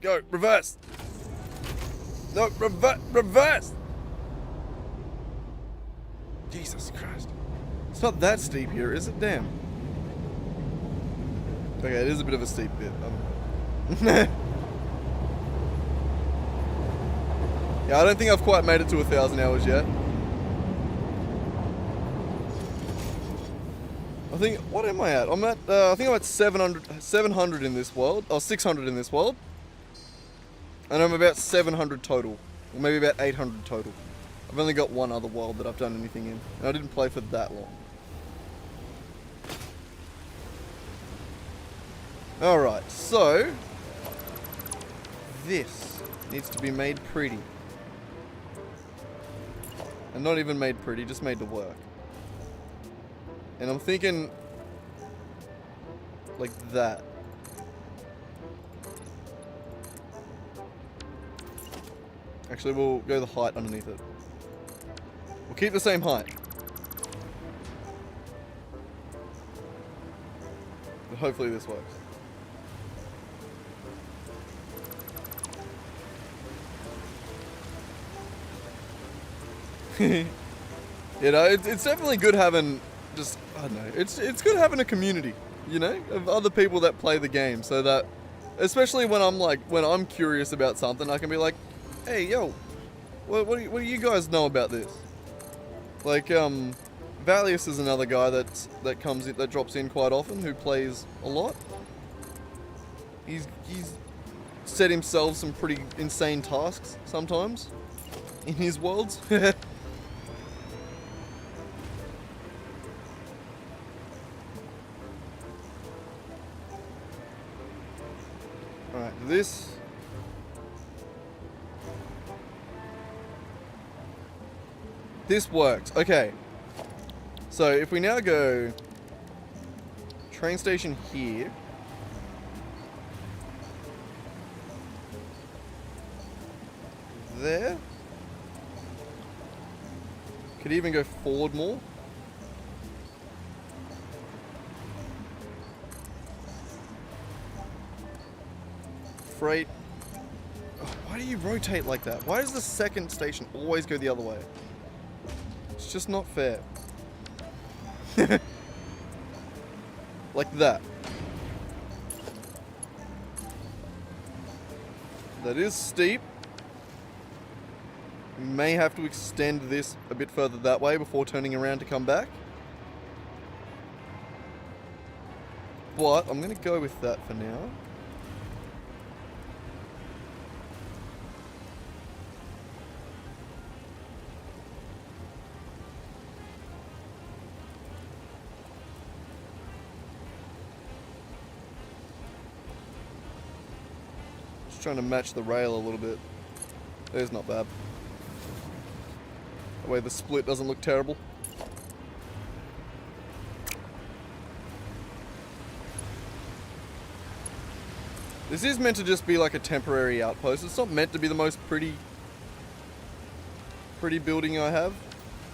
Go, reverse. No, reverse. Jesus Christ. It's not that steep here, is it? Damn. Okay, it is a bit of a steep bit. Yeah, I don't think I've quite made it to 1,000 hours yet. I think, what am I at? I'm at, I think I'm at 700 in this world, or 600 in this world. And I'm about 700 total, or maybe about 800 total. I've only got one other world that I've done anything in, and I didn't play for that long. Alright, so... this needs to be made pretty. And not even made pretty, just made to work. And I'm thinking... like that. Actually, we'll go the height underneath it. We'll keep the same height. But hopefully this works. You know, it's definitely good having just, I don't know, it's good having a community. you know, of other people that play the game, so that, especially when I'm curious about something, I can be like, hey, yo, what do you guys know about this? Like, Valius is another guy that drops in quite often, who plays a lot. He's set himself some pretty insane tasks sometimes in his worlds. Alright, this works. Okay. So if we now go train station here. There. Could even go forward more. Freight. Oh, why do you rotate like that? Why does the second station always go the other way? It's just not fair. Like that. That is steep. We may have to extend this a bit further that way before turning around to come back. But I'm going to go with that for now. Just trying to match the rail a little bit. It's not bad. That way the split doesn't look terrible. This is meant to just be like a temporary outpost. It's not meant to be the most pretty building I have.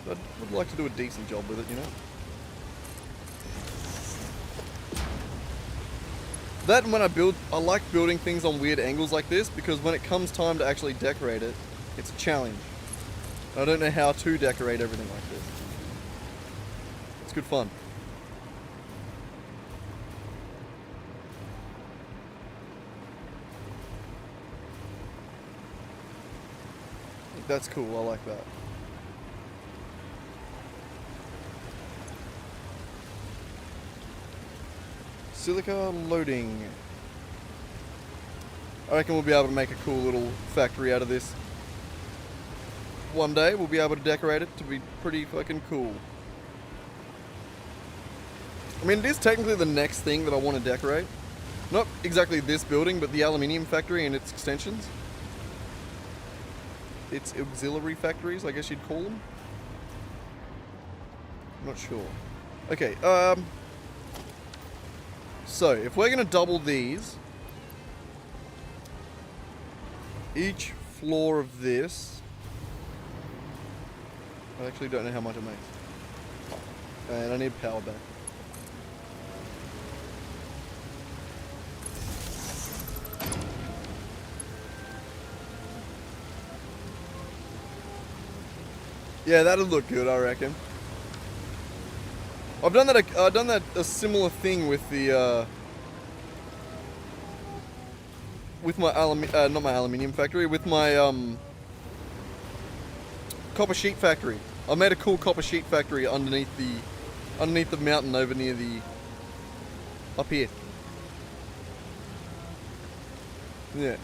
But I would like to do a decent job with it, you know? That and when I like building things on weird angles like this, because when it comes time to actually decorate it, it's a challenge. I don't know how to decorate everything like this. It's good fun. That's cool, I like that. Silica loading. I reckon we'll be able to make a cool little factory out of this. One day we'll be able to decorate it to be pretty fucking cool. I mean, it is technically the next thing that I want to decorate. Not exactly this building, but the aluminium factory and its extensions. Its auxiliary factories, I guess you'd call them. I'm not sure. Okay, so if we're going to double these, each floor of this, I actually don't know how much it makes. And I need power back. Yeah, that'd look good, I reckon. I've done that a similar thing with the with my not my aluminium factory, with my copper sheet factory. I made a cool copper sheet factory underneath the mountain over near the up here. Yeah.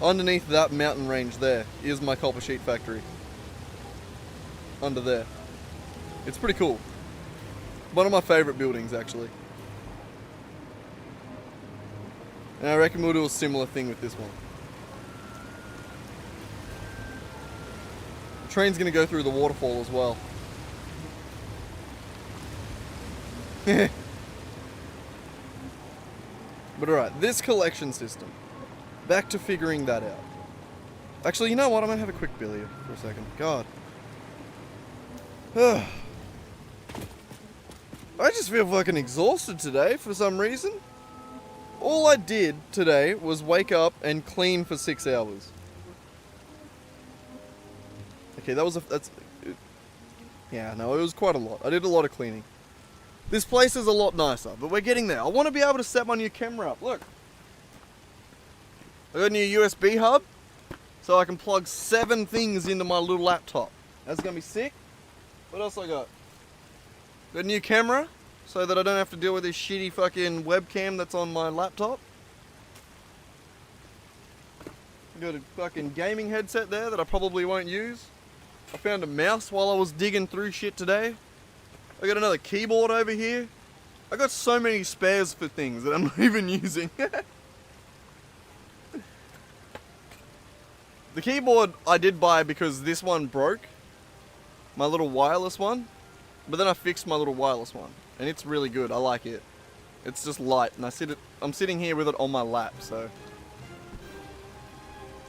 Underneath that mountain range there is my copper sheet factory. Under there. It's pretty cool. One of my favourite buildings, actually. And I reckon we'll do a similar thing with this one. The train's going to go through the waterfall as well. But alright, this collection system. Back to figuring that out. Actually, you know what? I'm going to have a quick bill here for a second. God. I just feel fucking exhausted today for some reason. All I did today was wake up and clean for 6 hours. Okay, yeah, no, it was quite a lot. I did a lot of cleaning. This place is a lot nicer, but we're getting there. I want to be able to set my new camera up. Look. I got a new USB hub, so I can plug 7 things into my little laptop. That's going to be sick. What else I got? Got a new camera, so that I don't have to deal with this shitty fucking webcam that's on my laptop. Got a fucking gaming headset there that I probably won't use. I found a mouse while I was digging through shit today. I got another keyboard over here. I got so many spares for things that I'm not even using. The keyboard I did buy because this one broke. My little wireless one. But then I fixed my little wireless one. And it's really good. I like it. It's just light. And I'm sitting here with it on my lap, so.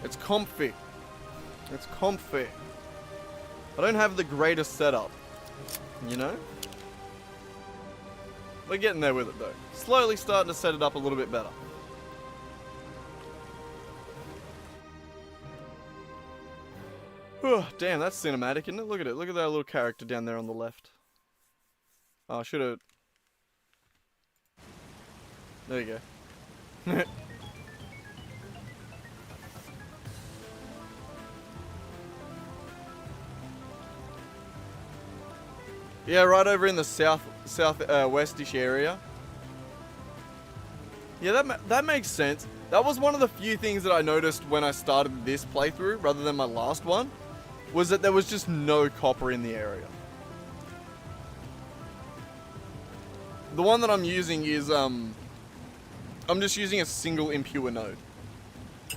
It's comfy. It's comfy. I don't have the greatest setup. You know? We're getting there with it though. Slowly starting to set it up a little bit better. Oh, damn, that's cinematic, isn't it? Look at it. Look at that little character down there on the left. Oh, I should have... There you go. Yeah, right over in the westish area. Yeah, that makes sense. That was one of the few things that I noticed when I started this playthrough, rather than my last one, was that there was just no copper in the area. The one that I'm using is, I'm just using a single impure node.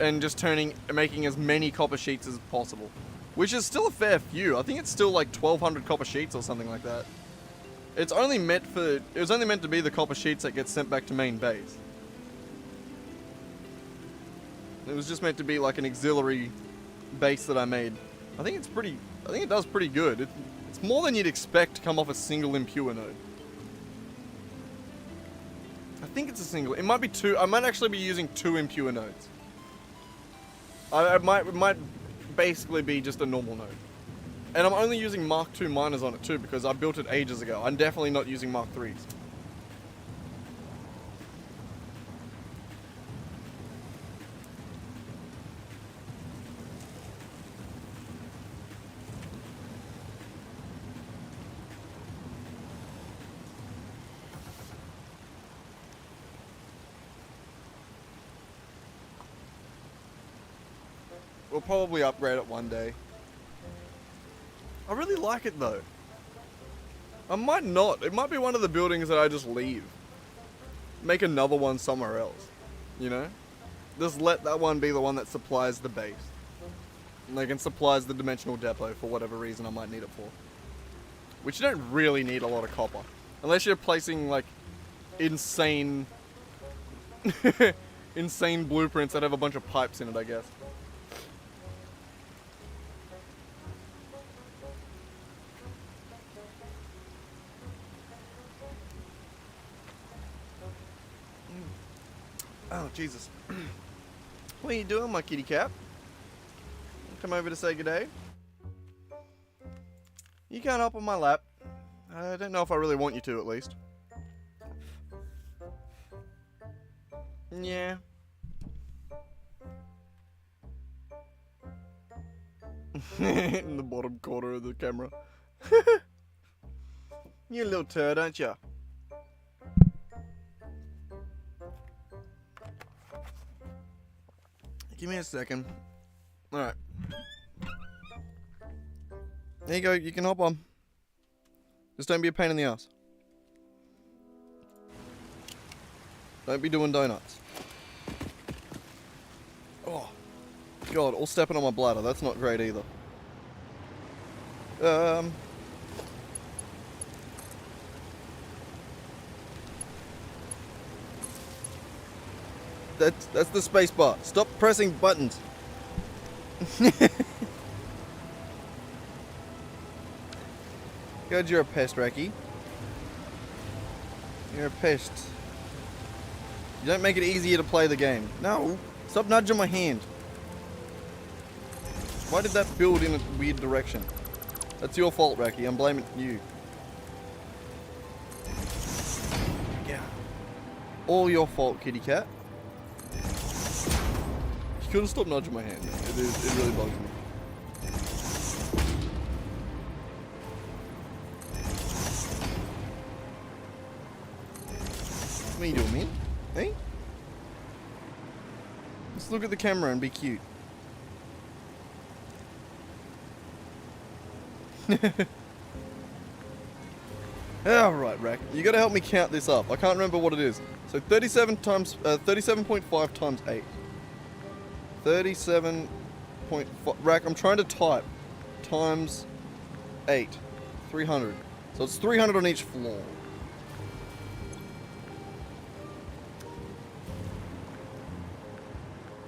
And just making as many copper sheets as possible. Which is still a fair few. I think it's still like 1,200 copper sheets or something like that. It was only meant to be the copper sheets that get sent back to main base. It was just meant to be like an auxiliary base that I made. I think it does pretty good. It's more than you'd expect to come off a single impure node. I think it's a single. It might be 2. I might actually be using 2 impure nodes. It might basically be just a normal node. And I'm only using Mark II miners on it too, because I built it ages ago. I'm definitely not using Mark IIIs. We'll probably upgrade it one day. I really like it though. I might not. It might be one of the buildings that I just leave. Make another one somewhere else. You know? Just let that one be the one that supplies the base. Like, and supplies the dimensional depot for whatever reason I might need it for. Which you don't really need a lot of copper. Unless you're placing, like, insane... insane blueprints that have a bunch of pipes in it, I guess. Oh, Jesus. What are you doing, my kitty cat? Come over to say good day. You can't hop on my lap. I don't know if I really want you to, at least. Yeah. In the bottom corner of the camera. You little turd, aren't you? Give me a second. Alright. There you go, you can hop on. Just don't be a pain in the ass. Don't be doing donuts. Oh, God, all stepping on my bladder. That's not great either. That's the space bar. Stop pressing buttons. God, you're a pest, Raki. You're a pest. You don't make it easier to play the game. No. Stop nudging my hand. Why did that build in a weird direction? That's your fault, Raki. I'm blaming you. all your fault, kitty cat. You could have stopped nudging my hand. It really bugs me. What are you doing, man? Hey? Let's look at the camera and be cute. Alright, Rack. You gotta help me count this up. I can't remember what it is. So 37.5 times 8. 37.5. Rack, I'm trying to type. Times 8. 300. So it's 300 on each floor.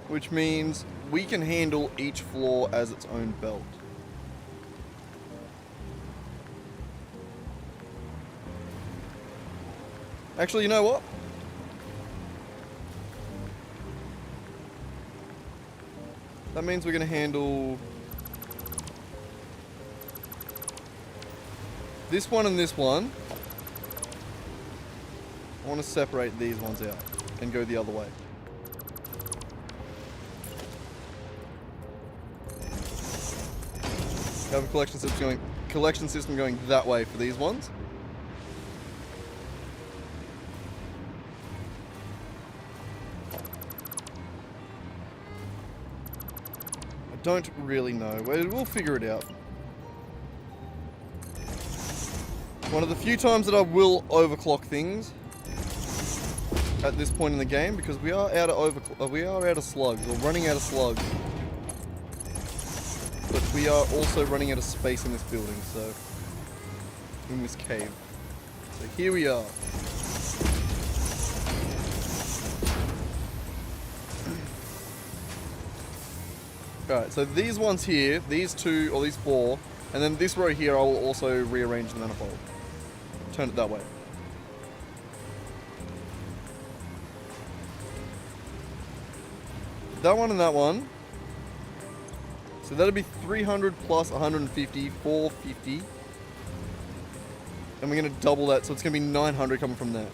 Which means we can handle each floor as its own belt. Actually, you know what? That means we're going to handle this one and this one. I want to separate these ones out and go the other way. I have a collection system going that way for these ones. I don't really know. We'll figure it out. One of the few times that I will overclock things at this point in the game, because we are out of slugs, or running out of slugs. But we are also running out of space in this building, so in this cave. So here we are. Alright, so these ones here, these two, or these four, and then this row here I will also rearrange the manifold. Turn it that way. That one and that one. So that'll be 300 plus 150, 450. And we're going to double that, so it's going to be 900 coming from there.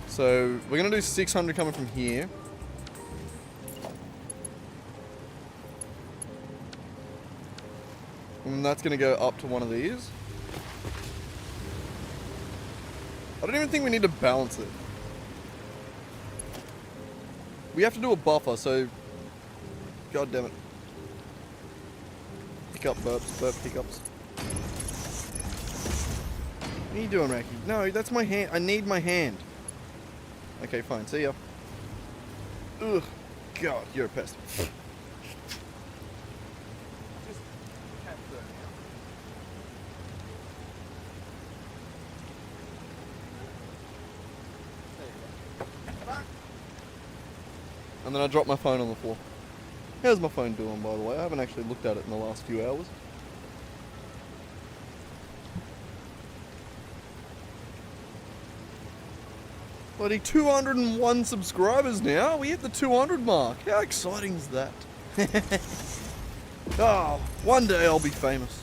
So we're going to do 600 coming from here. And that's going to go up to one of these. I don't even think we need to balance it. We have to do a buffer, so... God damn it. Hiccup burps, burp hiccups. What are you doing, Racky? No, that's my hand. I need my hand. Okay, fine. See ya. Ugh. God, you're a pest. And then I dropped my phone on the floor. How's my phone doing, by the way? I haven't actually looked at it in the last few hours. Bloody 201 subscribers now. We hit the 200 mark. How exciting is that? Oh, one day I'll be famous.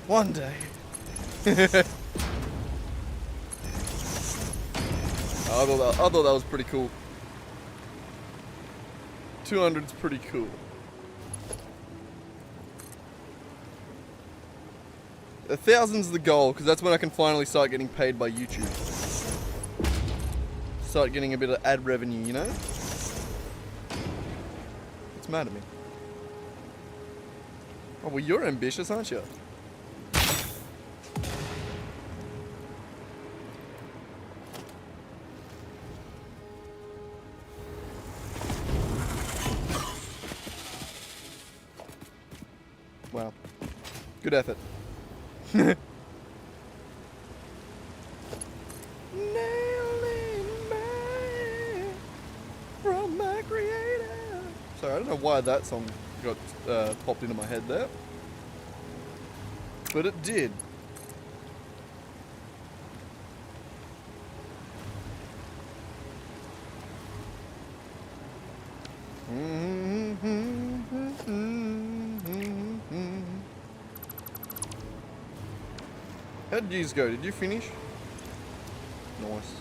One day. I thought that was pretty cool. 200's pretty cool. A 1,000's the goal, because that's when I can finally start getting paid by YouTube. Start getting a bit of ad revenue, you know? It's mad at me. Oh, well, you're ambitious, aren't you? Wow. Good effort. From my creator. Sorry, I don't know why that song got popped into my head there. But it did. How did yours go? Did you finish? Nice.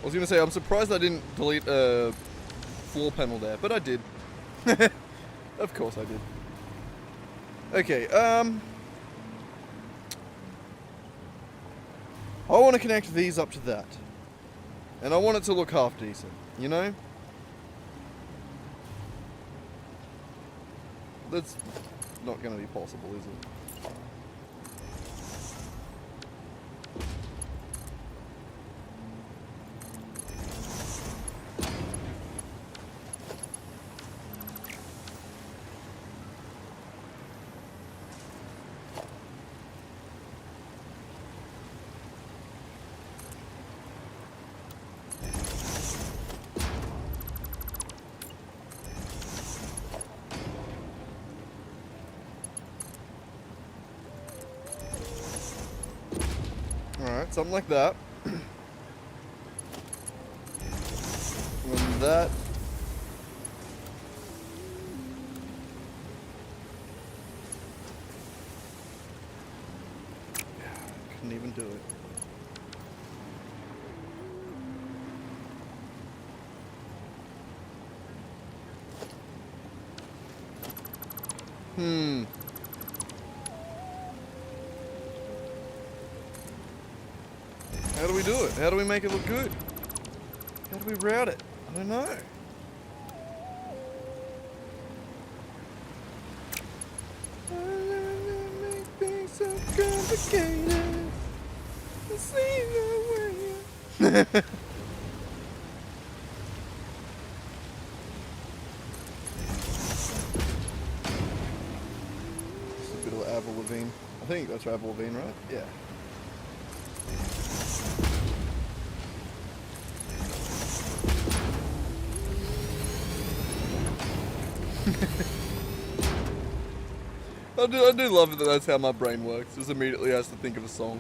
was gonna say, I'm surprised I didn't delete a floor panel there, but I did. Of course I did. Okay, I want to connect these up to that. And I want it to look half decent, you know? That's not going to be possible, is it? Alright, something like that. And that. Couldn't even do it. How do we do it? How do we make it look good? How do we route it? I don't know. Make things so complicated. See no way. Just a bit of Avril Lavigne. I think that's Avril Lavigne, right? Yeah. I do love it that that's how my brain works. Just immediately has to think of a song.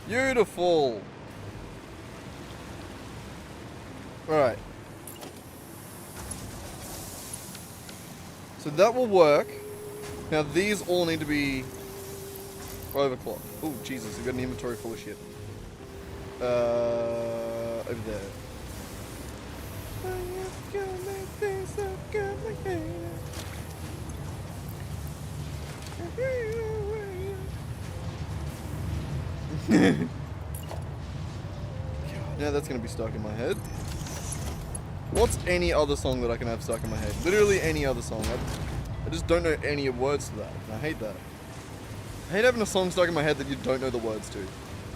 Beautiful. Alright. So that will work. Now these all need to be overclocked. Oh Jesus, I've got an inventory full of shit. Over there. Now that's gonna be stuck in my head. What's any other song that I can have stuck in my head? Literally any other song. I just don't know any words to that. And I hate that. I hate having a song stuck in my head that you don't know the words to.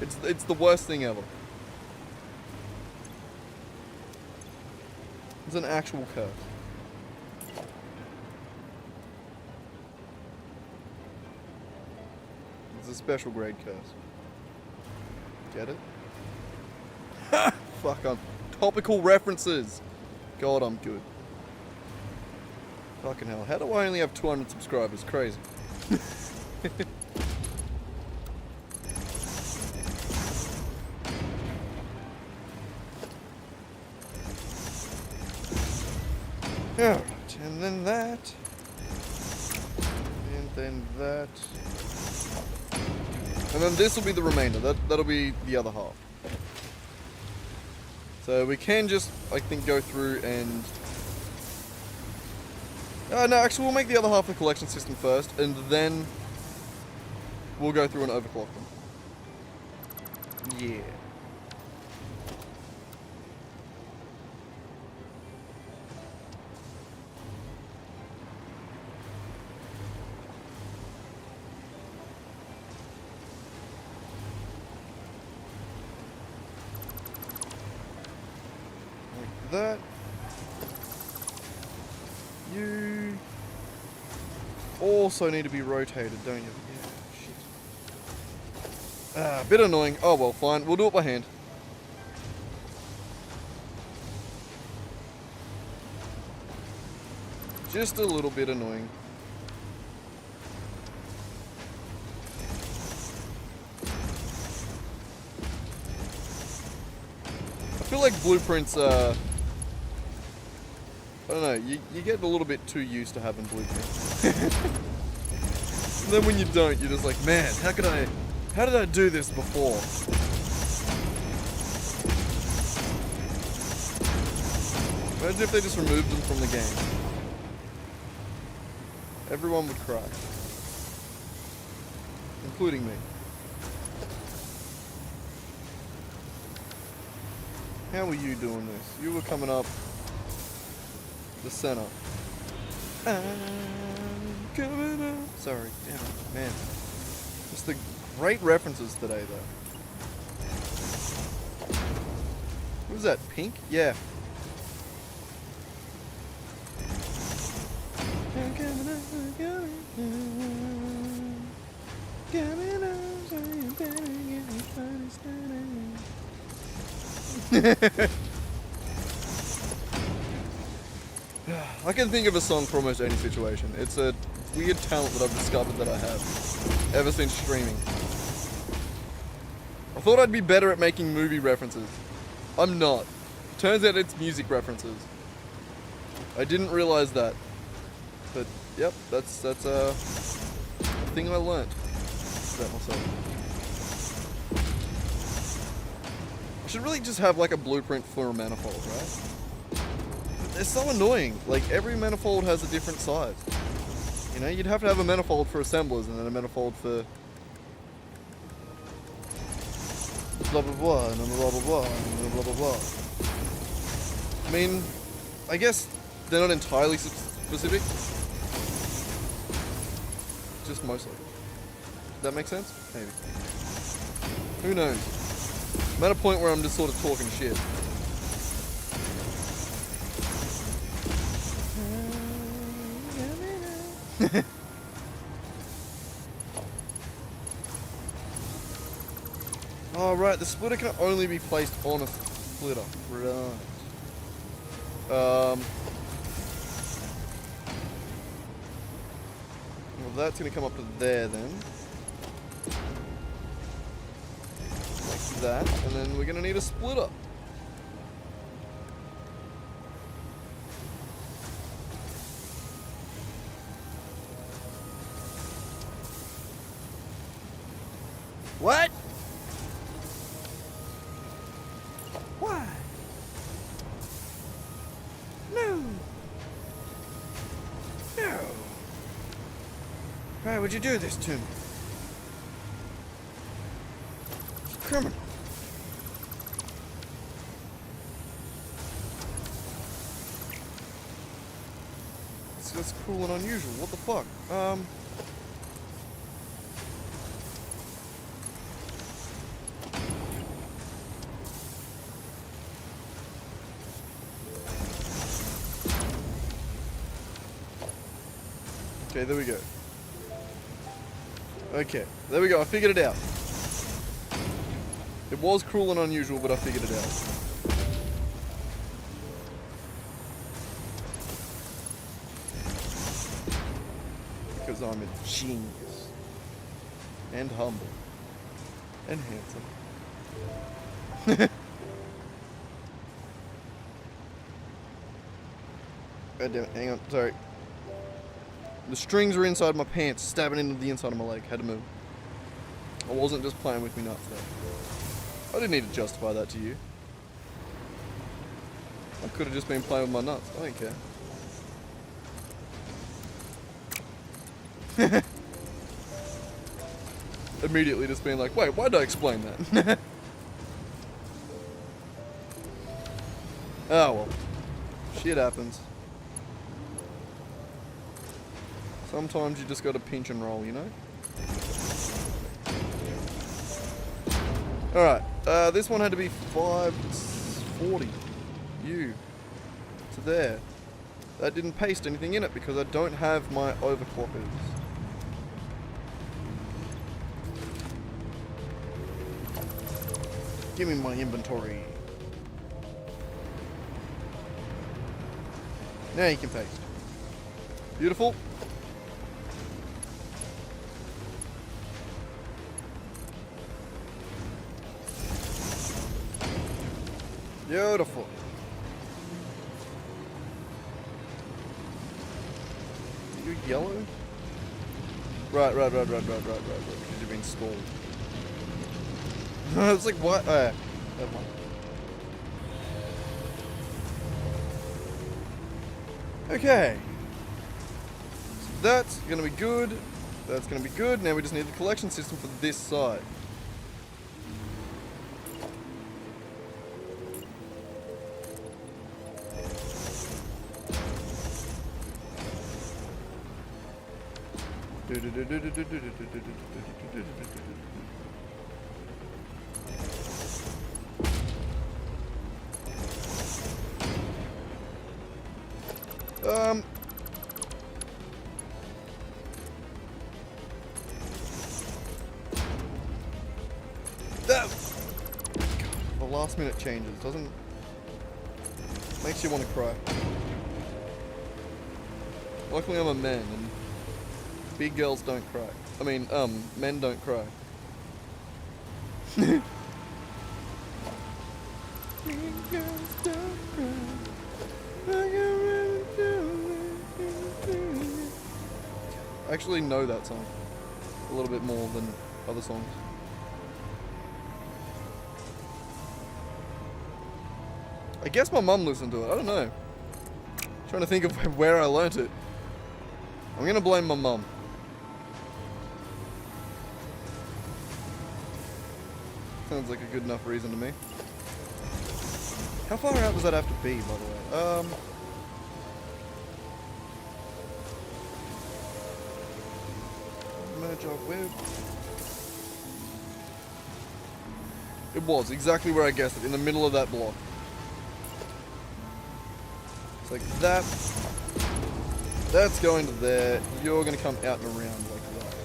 It's the worst thing ever. It's an actual curse. It's a special grade curse. Get it? Fuck, I'm topical references. God, I'm good. Fucking hell. How do I only have 200 subscribers? Crazy. Alright, and then that. And then that. And then this will be the remainder. That'll be the other half. So we can just, I think, go through and... no, actually we'll make the other half of the collection system first, and then we'll go through and overclock them. Yeah. That. You also need to be rotated, don't you? Yeah, shit. A bit annoying. Oh well, fine. We'll do it by hand. Just a little bit annoying. I feel like blueprints are... I don't know, you get a little bit too used to having blueprints. And then when you don't, you're just like, man, how did I do this before? Imagine if they just removed them from the game. Everyone would cry. Including me. How were you doing this? You were coming up the center. I'm coming up. Sorry, damn it, man. Just the great references today, though. What was that, Pink? Yeah. I can think of a song for almost any situation. It's a weird talent that I've discovered that I have ever since streaming. I thought I'd be better at making movie references. I'm not. Turns out it's music references. I didn't realize that. But yep, that's a thing I learnt about myself. I should really just have like a blueprint for a manifold, right? They're so annoying. Like every manifold has a different size. You know, you'd have to have a manifold for assemblers and then a manifold for blah blah blah and then blah blah blah and then blah blah blah. I mean, I guess they're not entirely specific. Just mostly. Does that make sense? Maybe. Who knows? I'm at a point where I'm just sort of talking shit. Oh right, the splitter can only be placed on a splitter. Right. Well, that's gonna come up to there then. Like that, and then we're gonna need a splitter. What? Why? No. No. Why would you do this to me? Criminal. That's cruel and unusual. What the fuck? Okay, there we go. Okay, there we go. I figured it out. It was cruel and unusual, but I figured it out. Because I'm a genius. And humble. And handsome. God damn it, hang on, sorry. The strings were inside my pants, stabbing into the inside of my leg. Had to move. I wasn't just playing with me nuts though. I didn't need to justify that to you. I could have just been playing with my nuts. I don't care. Immediately just being like, wait, why did I explain that? Oh well. Shit happens. Sometimes you just gotta pinch and roll, you know? Alright, this one had to be 540 U to there. That didn't paste anything in it because I don't have my overclockers. Give me my inventory. Now you can paste. Beautiful. Beautiful. You yellow? Right. Because you've been stalled. I was like, what? Never mind. Okay. So that's gonna be good. That's gonna be good. Now we just need the collection system for this side. That God, the last minute changes doesn't makes you want to cry. Luckily I'm a man and big girls don't cry. I mean, men don't cry. Big girls don't cry. I actually know that song a little bit more than other songs. I guess my mum listened to it. I don't know. Trying to think of where I learnt it. I'm gonna blame my mum. Sounds like a good enough reason to me. How far out does that have to be, by the way? Merge up where? It was exactly where I guessed it, in the middle of that block. It's like that. That's going to there. You're going to come out and around like that.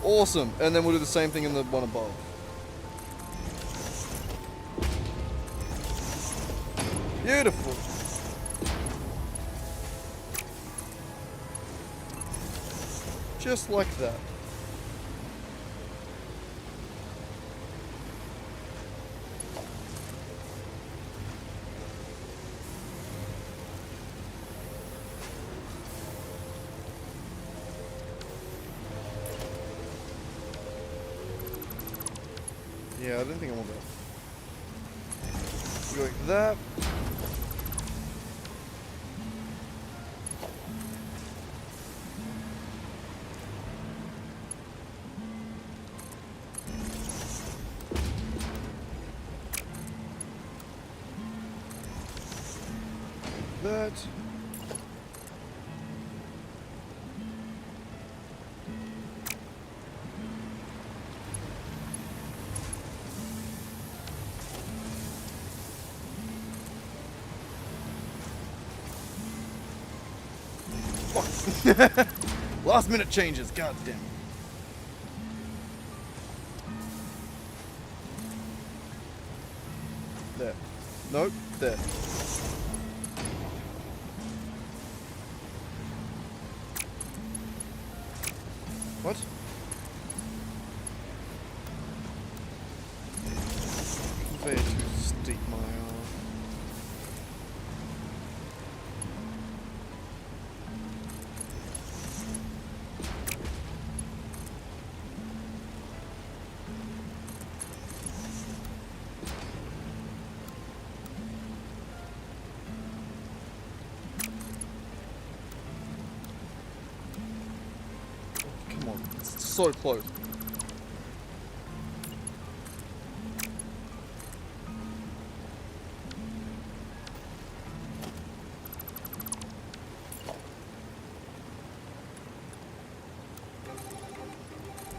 Awesome. And then we'll do the same thing in the one above. Beautiful. Just like that. Yeah, I don't think I want that. Go like that. That. Fuck. Last minute changes, god damn it. There. Nope, there. What? Conveyor too steep, my arm. Come on, it's so close.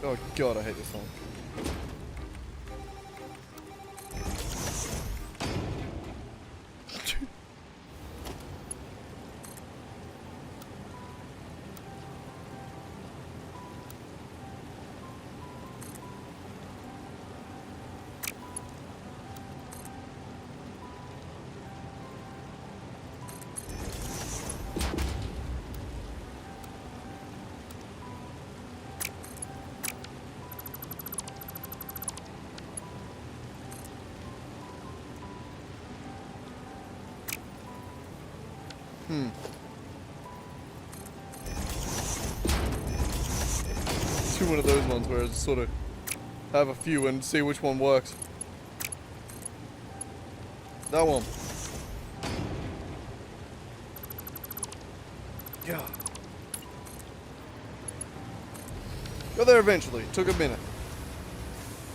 Oh god, I hate this song. do one of those ones where I just sort of have a few and see which one works. That one. Yeah. Got there eventually. Took a minute.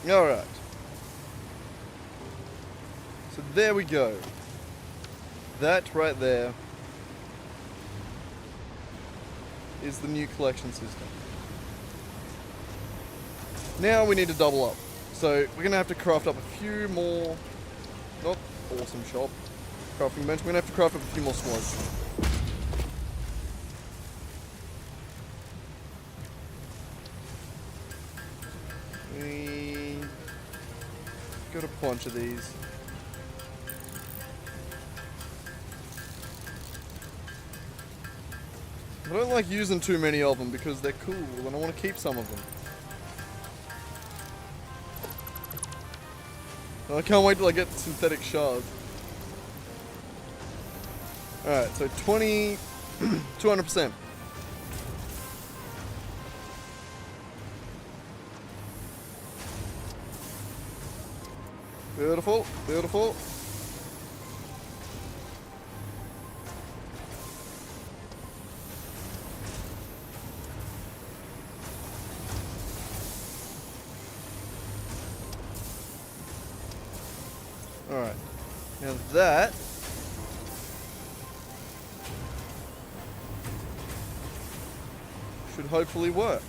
Alright. So there we go. That right there is the new collection system. Now we need to double up. So we're gonna have to craft up a few more. Not awesome shop. Crafting bench. We're gonna have to craft up a few more slugs. We got a bunch of these. I don't like using too many of them because they're cool and I want to keep some of them. I can't wait till I get synthetic shards. Alright, so 200%. Beautiful, beautiful. Alright, now that should hopefully work.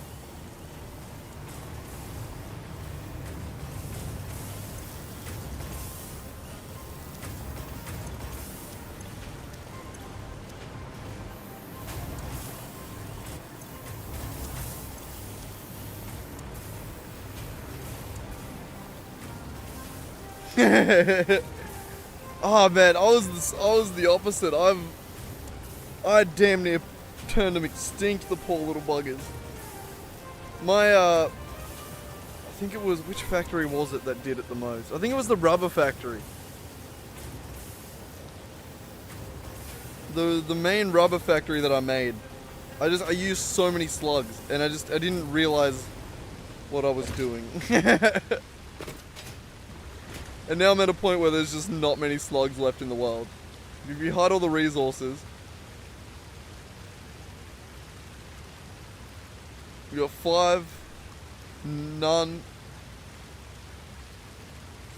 Oh man, I was the opposite. I damn near turned them extinct, the poor little buggers. My I think it was, which factory was it that did it the most? I think it was the rubber factory. The main rubber factory that I made. I used so many slugs and I didn't realize what I was doing. And now I'm at a point where there's just not many slugs left in the world. If you hide all the resources, we got 5, none,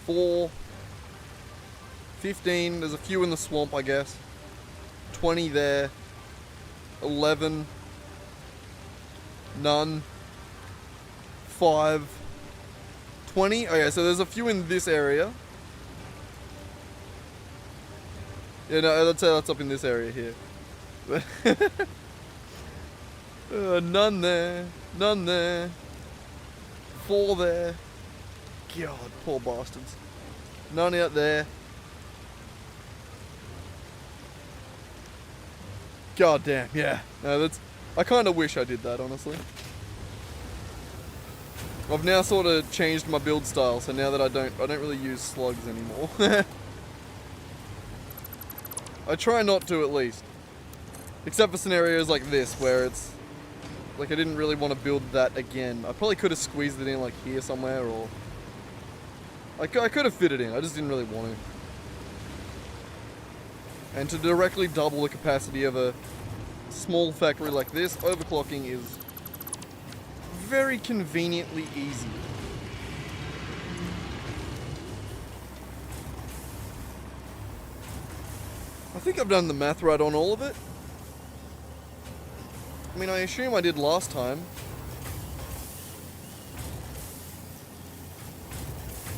4, 15, there's a few in the swamp I guess, 20 there, 11, none, 5, 20, okay, so there's a few in this area. Yeah, no, let's say that's up in this area here. None there, none there, 4 there. God, poor bastards. None out there. God damn, yeah. No, I kind of wish I did that, honestly. I've now sort of changed my build style, so now that I don't really use slugs anymore. I try not to, at least. Except for scenarios like this, where it's like I didn't really want to build that again. I probably could have squeezed it in like here somewhere, or I could have fit it in, I just didn't really want to. And to directly double the capacity of a small factory like this, overclocking is very conveniently easy. I think I've done the math right on all of it. I mean, I assume I did last time.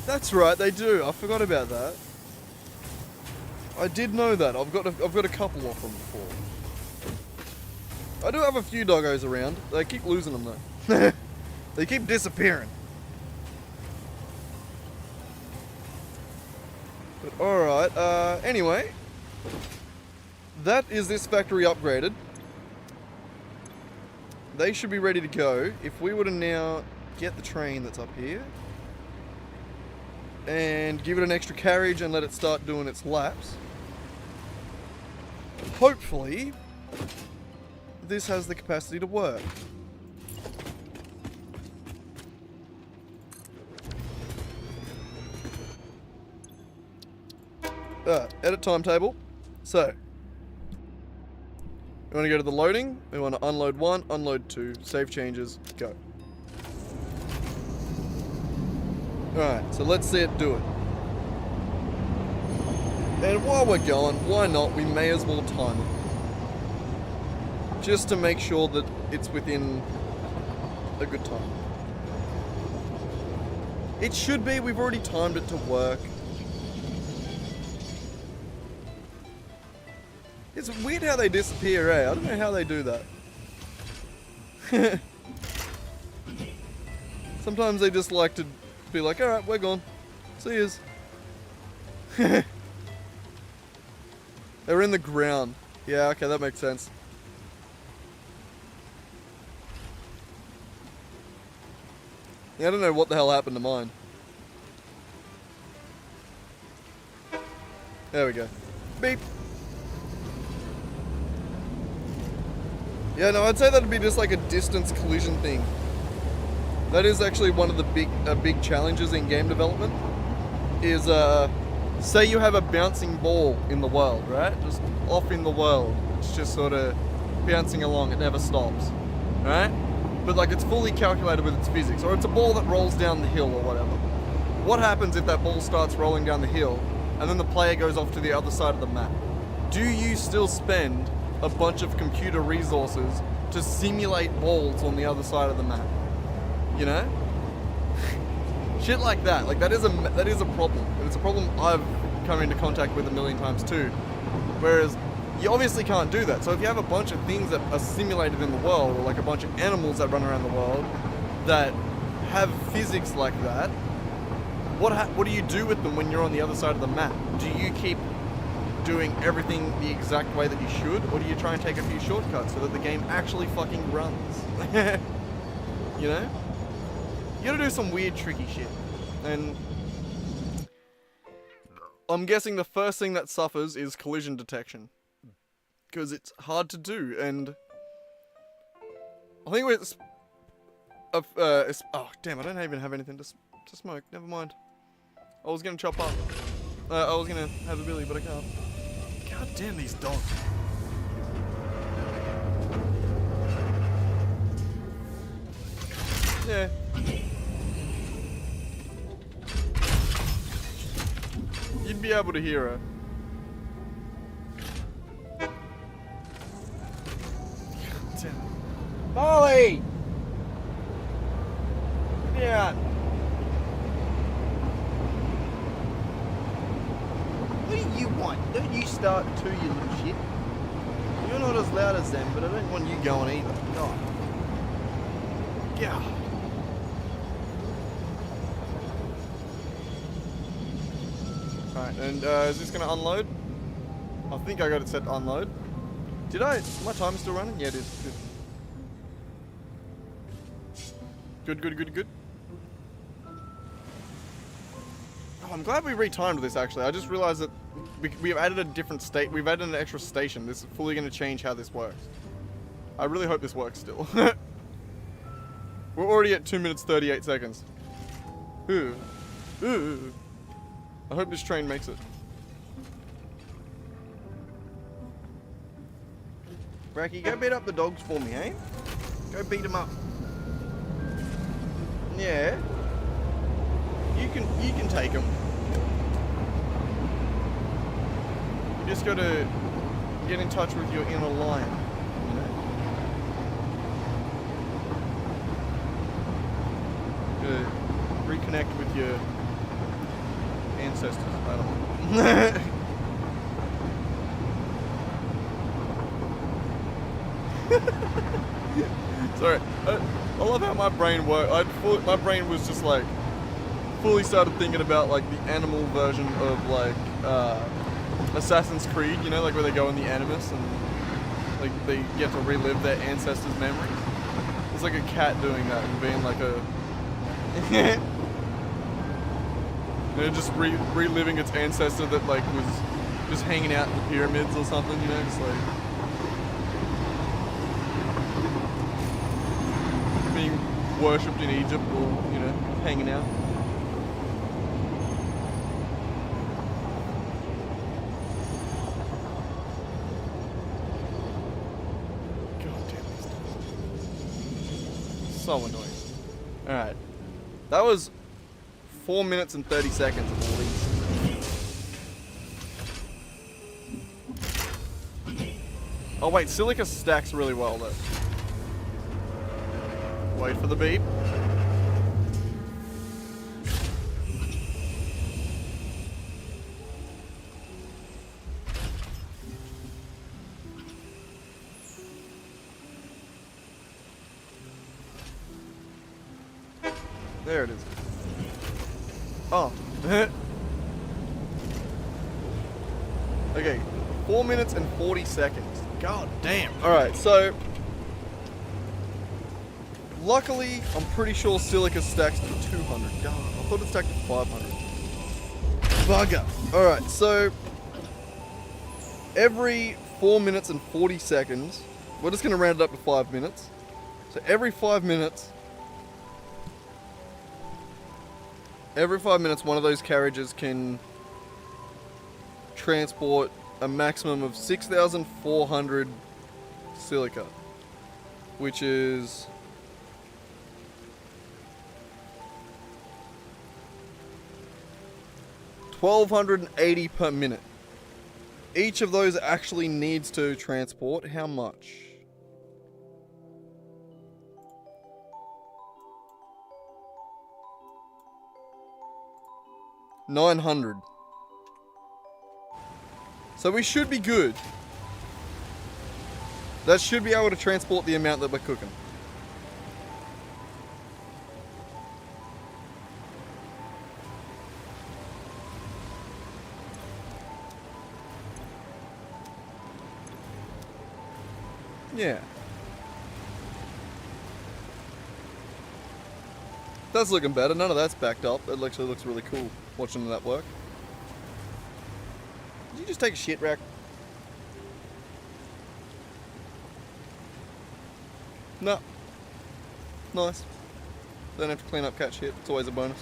That's right, they do. I forgot about that. I did know that. I've got a couple of them before. I do have a few doggos around. They keep losing them though. They keep disappearing. But alright, anyway. That is this factory upgraded. They should be ready to go. If we were to now get the train that's up here and give it an extra carriage and let it start doing its laps, hopefully this has the capacity to work. edit timetable. So, we want to go to the loading. We want to unload 1, unload 2, save changes, go. Alright, so let's see it do it. And while we're going, why not? We may as well time it. Just to make sure that it's within a good time. It should be, we've already timed it to work. It's weird how they disappear, eh? I don't know how they do that. Sometimes they just like to be like, alright, we're gone. See yous. They're in the ground. Yeah, okay, that makes sense. Yeah, I don't know what the hell happened to mine. There we go. Beep. Yeah, no, I'd say that'd be just like a distance collision thing. That is actually one of the big challenges in game development. Is say you have a bouncing ball in the world, right? Just off in the world. It's just sort of bouncing along, it never stops. Right? But like it's fully calculated with its physics. Or it's a ball that rolls down the hill or whatever. What happens if that ball starts rolling down the hill and then the player goes off to the other side of the map? Do you still spend a bunch of computer resources to simulate balls on the other side of the map? You know? Shit like that. Like that is a problem. And it's a problem I've come into contact with a million times too. Whereas you obviously can't do that. So if you have a bunch of things that are simulated in the world, or like a bunch of animals that run around the world that have physics like that, what do you do with them when you're on the other side of the map? Do you keep doing everything the exact way that you should, or do you try and take a few shortcuts so that the game actually fucking runs? You know? You gotta do some weird, tricky shit. And I'm guessing the first thing that suffers is collision detection. Because it's hard to do, and I think it's oh damn, I don't even have anything to smoke. Never mind. I was gonna chop up. I was gonna have a billy, but I can't. God damn these dogs. Yeah. You'd be able to hear her. Molly! Yeah. What do you want? Don't you start too, you little shit. You're not as loud as them, but I don't want you going either. God. Yeah. Alright, and is this gonna unload? I think I got it set to unload. Did I? My timer's still running? Yeah, it is. Good. Good. Oh, I'm glad we retimed this, actually. I just realized that we've added a different state. We've added an extra station. This is fully going to change how this works. I really hope this works still. We're already at 2 minutes 38 seconds. Ooh. I hope this train makes it. Bracky, go beat up the dogs for me, eh? Go beat them up. Yeah. You can take them. You just gotta get in touch with your inner lion, you know? You reconnect with your ancestors. I don't know. Sorry, I love how my brain worked. My brain was just like fully started thinking about like the animal version of like Assassin's Creed, you know, like where they go in the Animus and like they get to relive their ancestors' memories. It's like a cat doing that and being like a just reliving its ancestor that like was just hanging out in the pyramids or something, you know, just like being worshipped in Egypt or, you know, hanging out. So annoying. Alright. That was 4 minutes and 30 seconds at least. Oh wait, silica stacks really well though. Wait for the beep. There it is. Oh. Okay, 4 minutes and 40 seconds. God damn. Alright, so luckily, I'm pretty sure silica stacks to 200. God, I thought it stacked to 500. Bugger. Alright, so every 4 minutes and 40 seconds, we're just going to round it up to 5 minutes. So every 5 minutes, one of those carriages can transport a maximum of 6,400 silica, which is 1,280 per minute. Each of those actually needs to transport how much? $900. So we should be good. That should be able to transport the amount that we're cooking. Yeah. That's looking better. None of that's backed up. It actually looks really cool watching that work. Did you just take a shit, Rack? No. Nice. Don't have to clean up cat shit. It's always a bonus.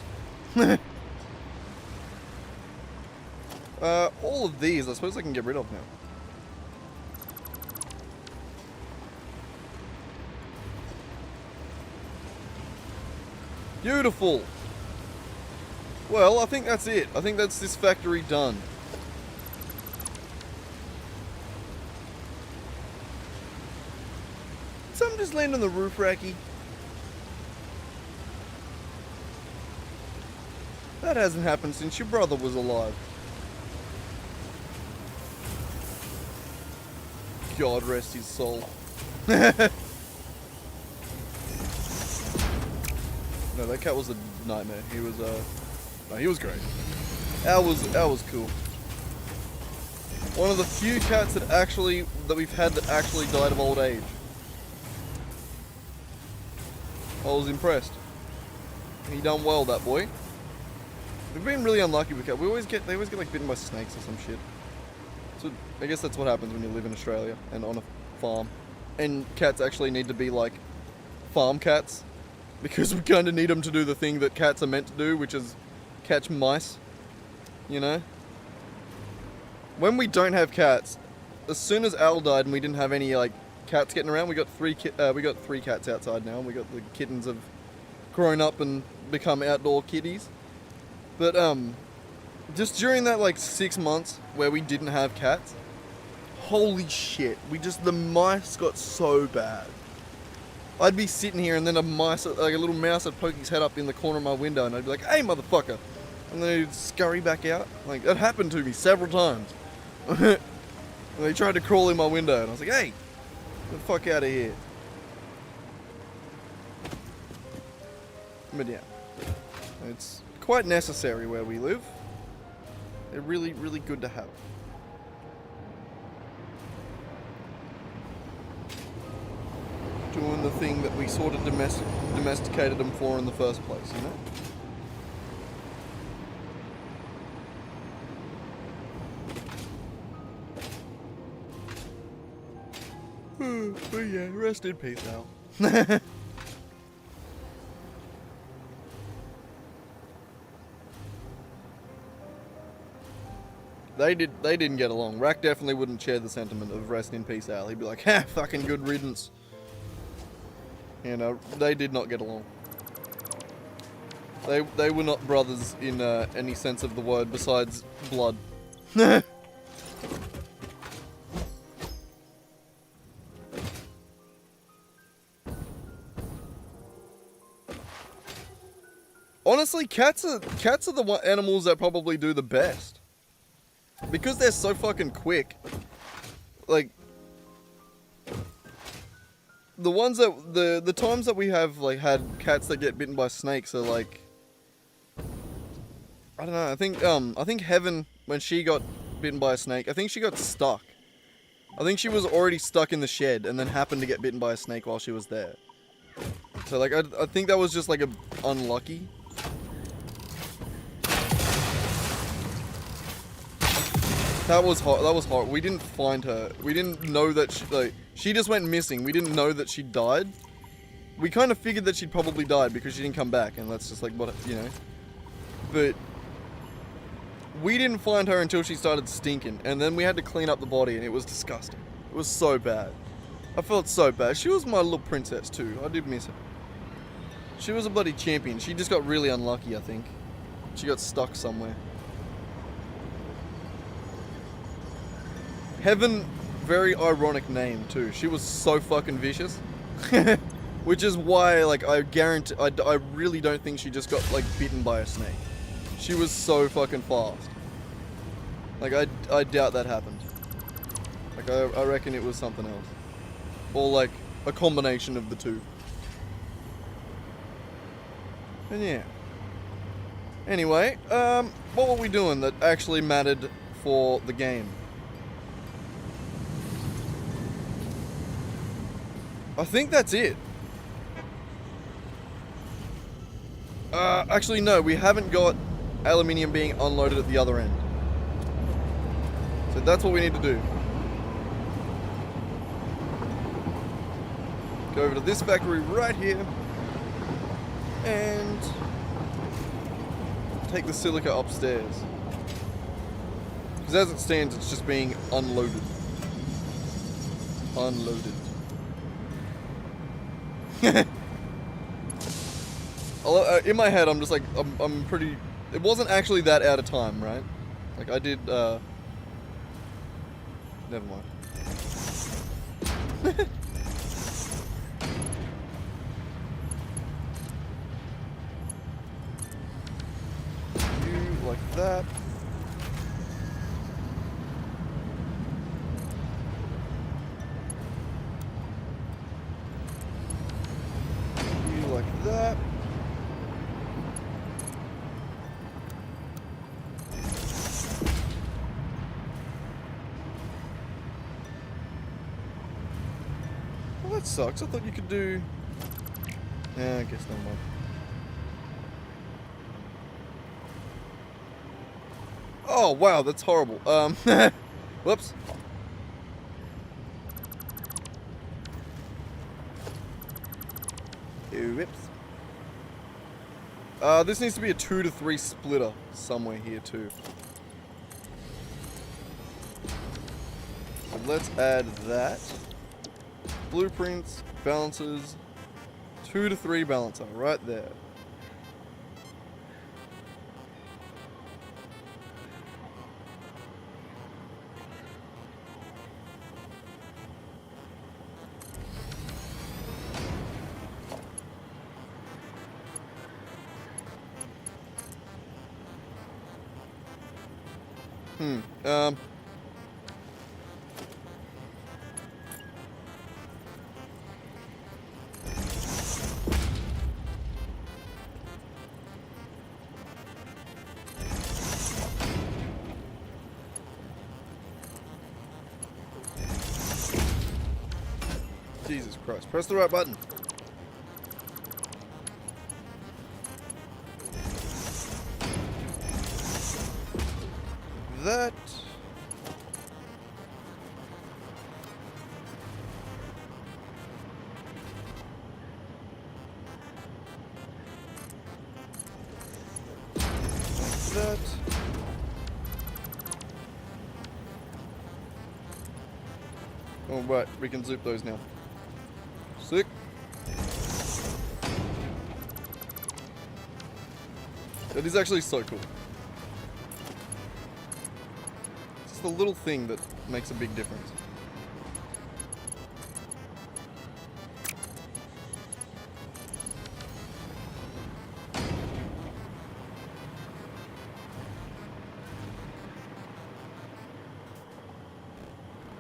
All of these, I suppose I can get rid of now. Beautiful. Well, I think that's it. I think that's this factory done. Something just land on the roof, Racky. That hasn't happened since your brother was alive. God rest his soul. No, that cat was a nightmare. He was no, he was great. Al was cool. One of the few cats that we've had that actually died of old age. I was impressed. He done well, that boy. We've been really unlucky with cats. They always get like bitten by snakes or some shit. So I guess that's what happens when you live in Australia and on a farm. And cats actually need to be like farm cats. Because we kind of need them to do the thing that cats are meant to do, which is catch mice, you know? When we don't have cats, as soon as Al died and we didn't have any like cats getting around, we got three cats outside now, and we got the kittens have grown up and become outdoor kitties. But just during that like 6 months where we didn't have cats, holy shit, the mice got so bad. I'd be sitting here and then a little mouse would poke his head up in the corner of my window and I'd be like, hey motherfucker, and then he'd scurry back out. Like, that happened to me several times. And they tried to crawl in my window and I was like, hey, get the fuck out of here. But yeah, it's quite necessary where we live. They're really, really good to have. Doing the thing that we sort of domesticated them for in the first place, you know? But yeah, rest in peace, Al. They didn't get along. Rack definitely wouldn't share the sentiment of rest in peace, Al. He'd be like, ha, fucking good riddance. You know, they did not get along. They were not brothers in any sense of the word besides blood. Honestly, cats are the animals that probably do the best. Because they're so fucking quick. Like, the ones that, the times that we have, like, had cats that get bitten by snakes are, like, I don't know, I think Heaven, when she got bitten by a snake, I think she got stuck. I think she was already stuck in the shed and then happened to get bitten by a snake while she was there. So, like, I think that was just, like, unlucky. That was hard. We didn't find her. We didn't know that she just went missing. We didn't know that she died. We kind of figured that she'd probably died because she didn't come back, and that's just like what, you know. But we didn't find her until she started stinking, and then we had to clean up the body, and it was disgusting. It was so bad. I felt so bad. She was my little princess too. I did miss her. She was a bloody champion. She just got really unlucky, I think. She got stuck somewhere. Heaven, very ironic name too. She was so fucking vicious. Which is why, like, I guarantee, I really don't think she just got, like, bitten by a snake. She was so fucking fast. Like, I doubt that happened. Like, I reckon it was something else. Or, like, a combination of the two. And yeah. Anyway, what were we doing that actually mattered for the game? I think that's it. Actually no, we haven't got aluminium being unloaded at the other end. So that's what we need to do. Go over to this factory right here. And take the silica upstairs. Because as it stands, it's just being unloaded. Unloaded. In my head, I'm just like, I'm pretty... It wasn't actually that out of time, right? Like, I did, never mind. You like that. You like that. That sucks. I thought you could do... Yeah, I guess never mind. Oh, wow, that's horrible. Whoops. Whoops. This needs to be a 2 to 3 splitter somewhere here too. So let's add that. Blueprints, balancers, 2 to 3 balancer, right there. Jesus Christ, press the right button. That. That. Oh, right, we can zoop those now. Sick. It is actually so cool. It's the little thing that makes a big difference.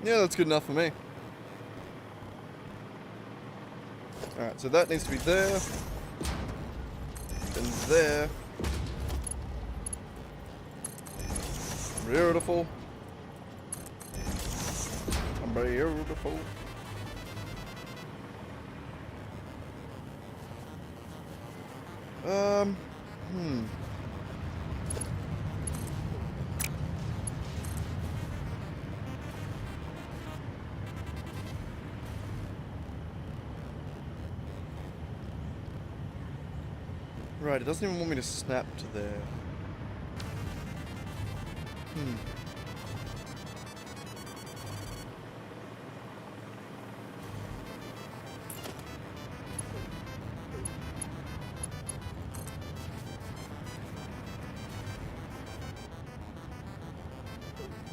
Yeah, that's good enough for me. Alright, so that needs to be there. And there. Beautiful. Beautiful. Right, it doesn't even want me to snap to there.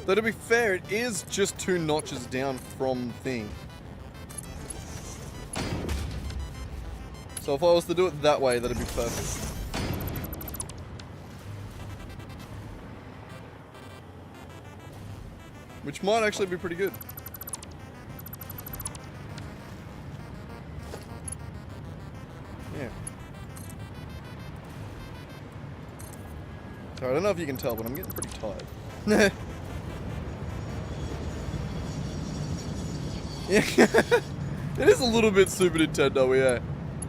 Though to be fair, it is just 2 notches down from thing. So if I was to do it that way, that'd be perfect. Which might actually be pretty good. Yeah. So I don't know if you can tell, but I'm getting pretty tired. Yeah. It is a little bit Super Nintendo, yeah.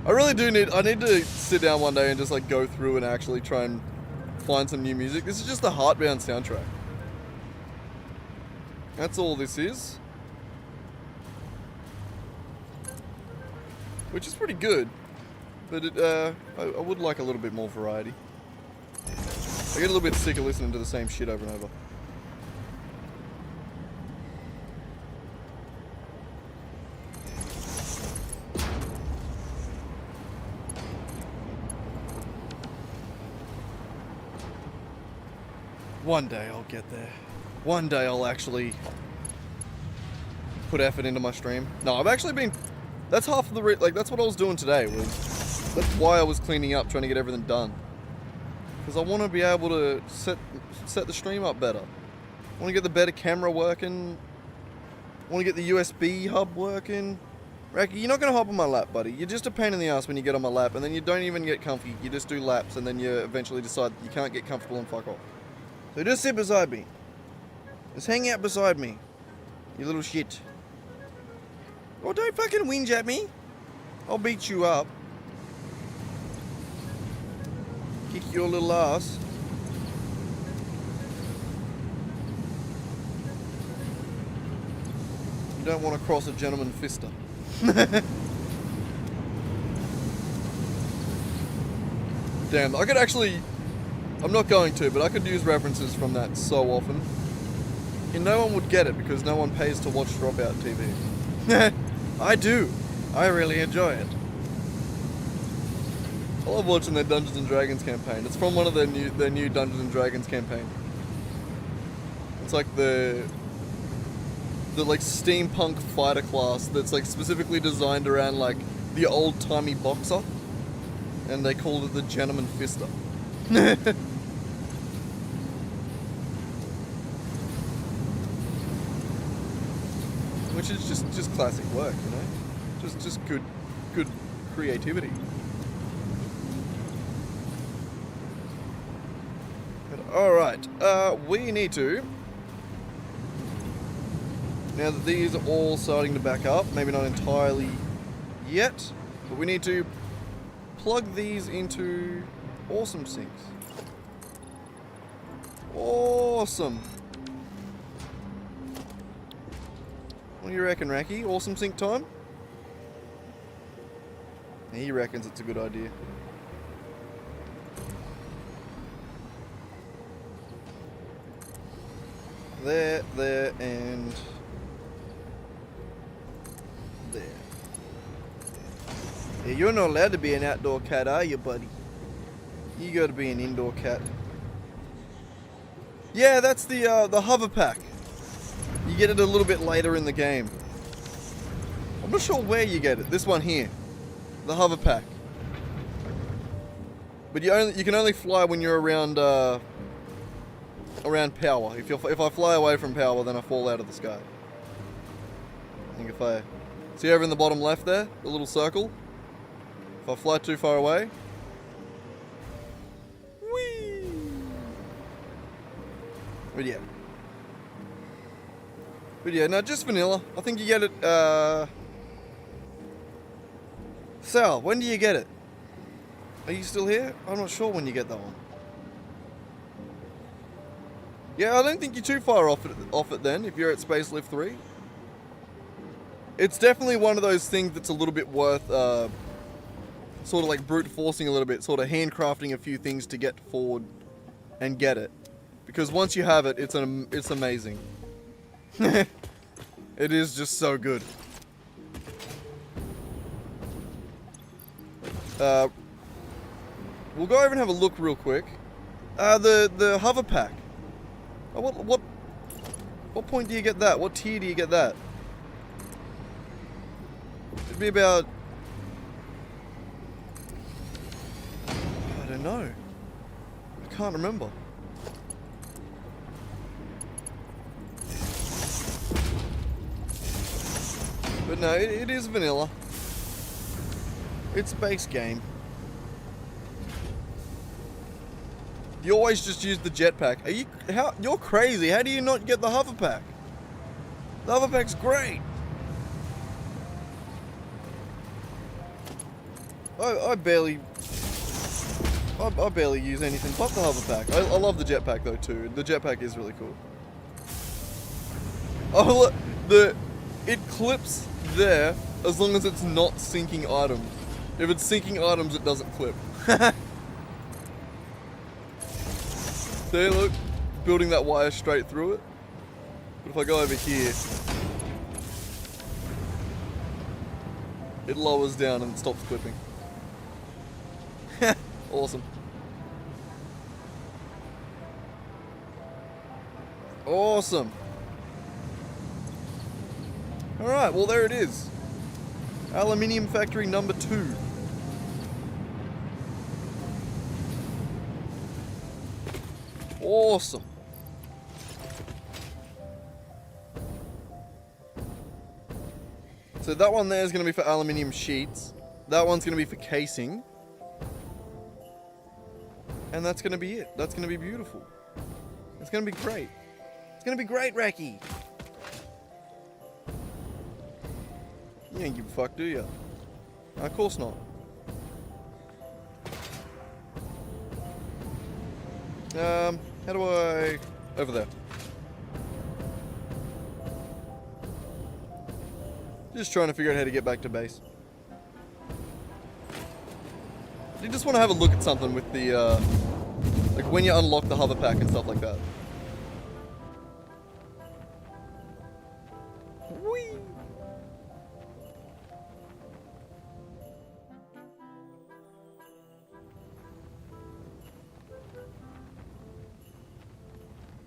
I need to sit down one day and just like go through and actually try and find some new music. This is just the Heartbound soundtrack. That's all this is. Which is pretty good. But I would like a little bit more variety. I get a little bit sick of listening to the same shit over and over. One day I'll get there. One day I'll actually put effort into my stream. No, I've actually been... That's half of the... that's what I was doing today. That's why I was cleaning up, trying to get everything done. Because I want to be able to set the stream up better. I want to get the better camera working. I want to get the USB hub working. Racky, you're not going to hop on my lap, buddy. You're just a pain in the ass when you get on my lap, and then you don't even get comfy. You just do laps, and then you eventually decide you can't get comfortable and fuck off. So just sit beside me. Just hang out beside me. You little shit. Oh, don't fucking whinge at me. I'll beat you up. Kick your little ass. You don't want to cross a gentleman fister. Damn, I could actually... I'm not going to, but I could use references from that so often. And no one would get it because no one pays to watch Dropout TV. I do. I really enjoy it. I love watching their Dungeons and Dragons campaign. It's from one of their new Dungeons and Dragons campaign. It's like the like steampunk fighter class that's like specifically designed around like the old-timey boxer, and they called it the Gentleman Fister. Which is just classic work, you know? Just good creativity. Alright, we need to, now that these are all starting to back up, maybe not entirely yet, but we need to plug these into Awesome Sinks. Awesome. What do you reckon, Racky? Awesome Sink time? He reckons it's a good idea. There, and there. Yeah, you're not allowed to be an outdoor cat, are you, buddy? You gotta be an indoor cat. Yeah, that's the hover pack. You get it a little bit later in the game. I'm not sure where you get it. This one here. The hover pack. But you can only fly when you're around around power. If I fly away from power, then I fall out of the sky. I think if I see over in the bottom left there, the little circle. If I fly too far away, whee! But yeah, no, just vanilla. I think you get it. Sal, when do you get it? Are you still here? I'm not sure when you get that one. Yeah, I don't think you're too far off it then, if you're at Space Lift 3. It's definitely one of those things that's a little bit worth, sort of like brute forcing a little bit, sort of handcrafting a few things to get forward and get it. Because once you have it, it's amazing. It is just so good. We'll go over and have a look real quick. The hover pack. Oh, what point do you get that? What tier do you get that? It'd be about... I don't know. I can't remember. But no, it is vanilla. It's a base game. You always just use the jetpack. You're crazy. How do you not get the hover pack? The hover pack's great. I barely use anything but the hover pack. I love the jetpack though too. The jetpack is really cool. Oh look, it clips there as long as it's not sinking items. If it's sinking items, it doesn't clip. There, look, building that wire straight through it. But if I go over here, it lowers down and stops clipping. Awesome. Awesome. Alright, well there it is. Aluminium factory number 2. Awesome. So that one there is going to be for aluminium sheets. That one's going to be for casing. And that's going to be it. That's going to be beautiful. It's going to be great. It's going to be great, Racky. You ain't give a fuck, do you? Of course not. How do I... Over there. Just trying to figure out how to get back to base. You just want to have a look at something with the, like when you unlock the hover pack and stuff like that. Whee!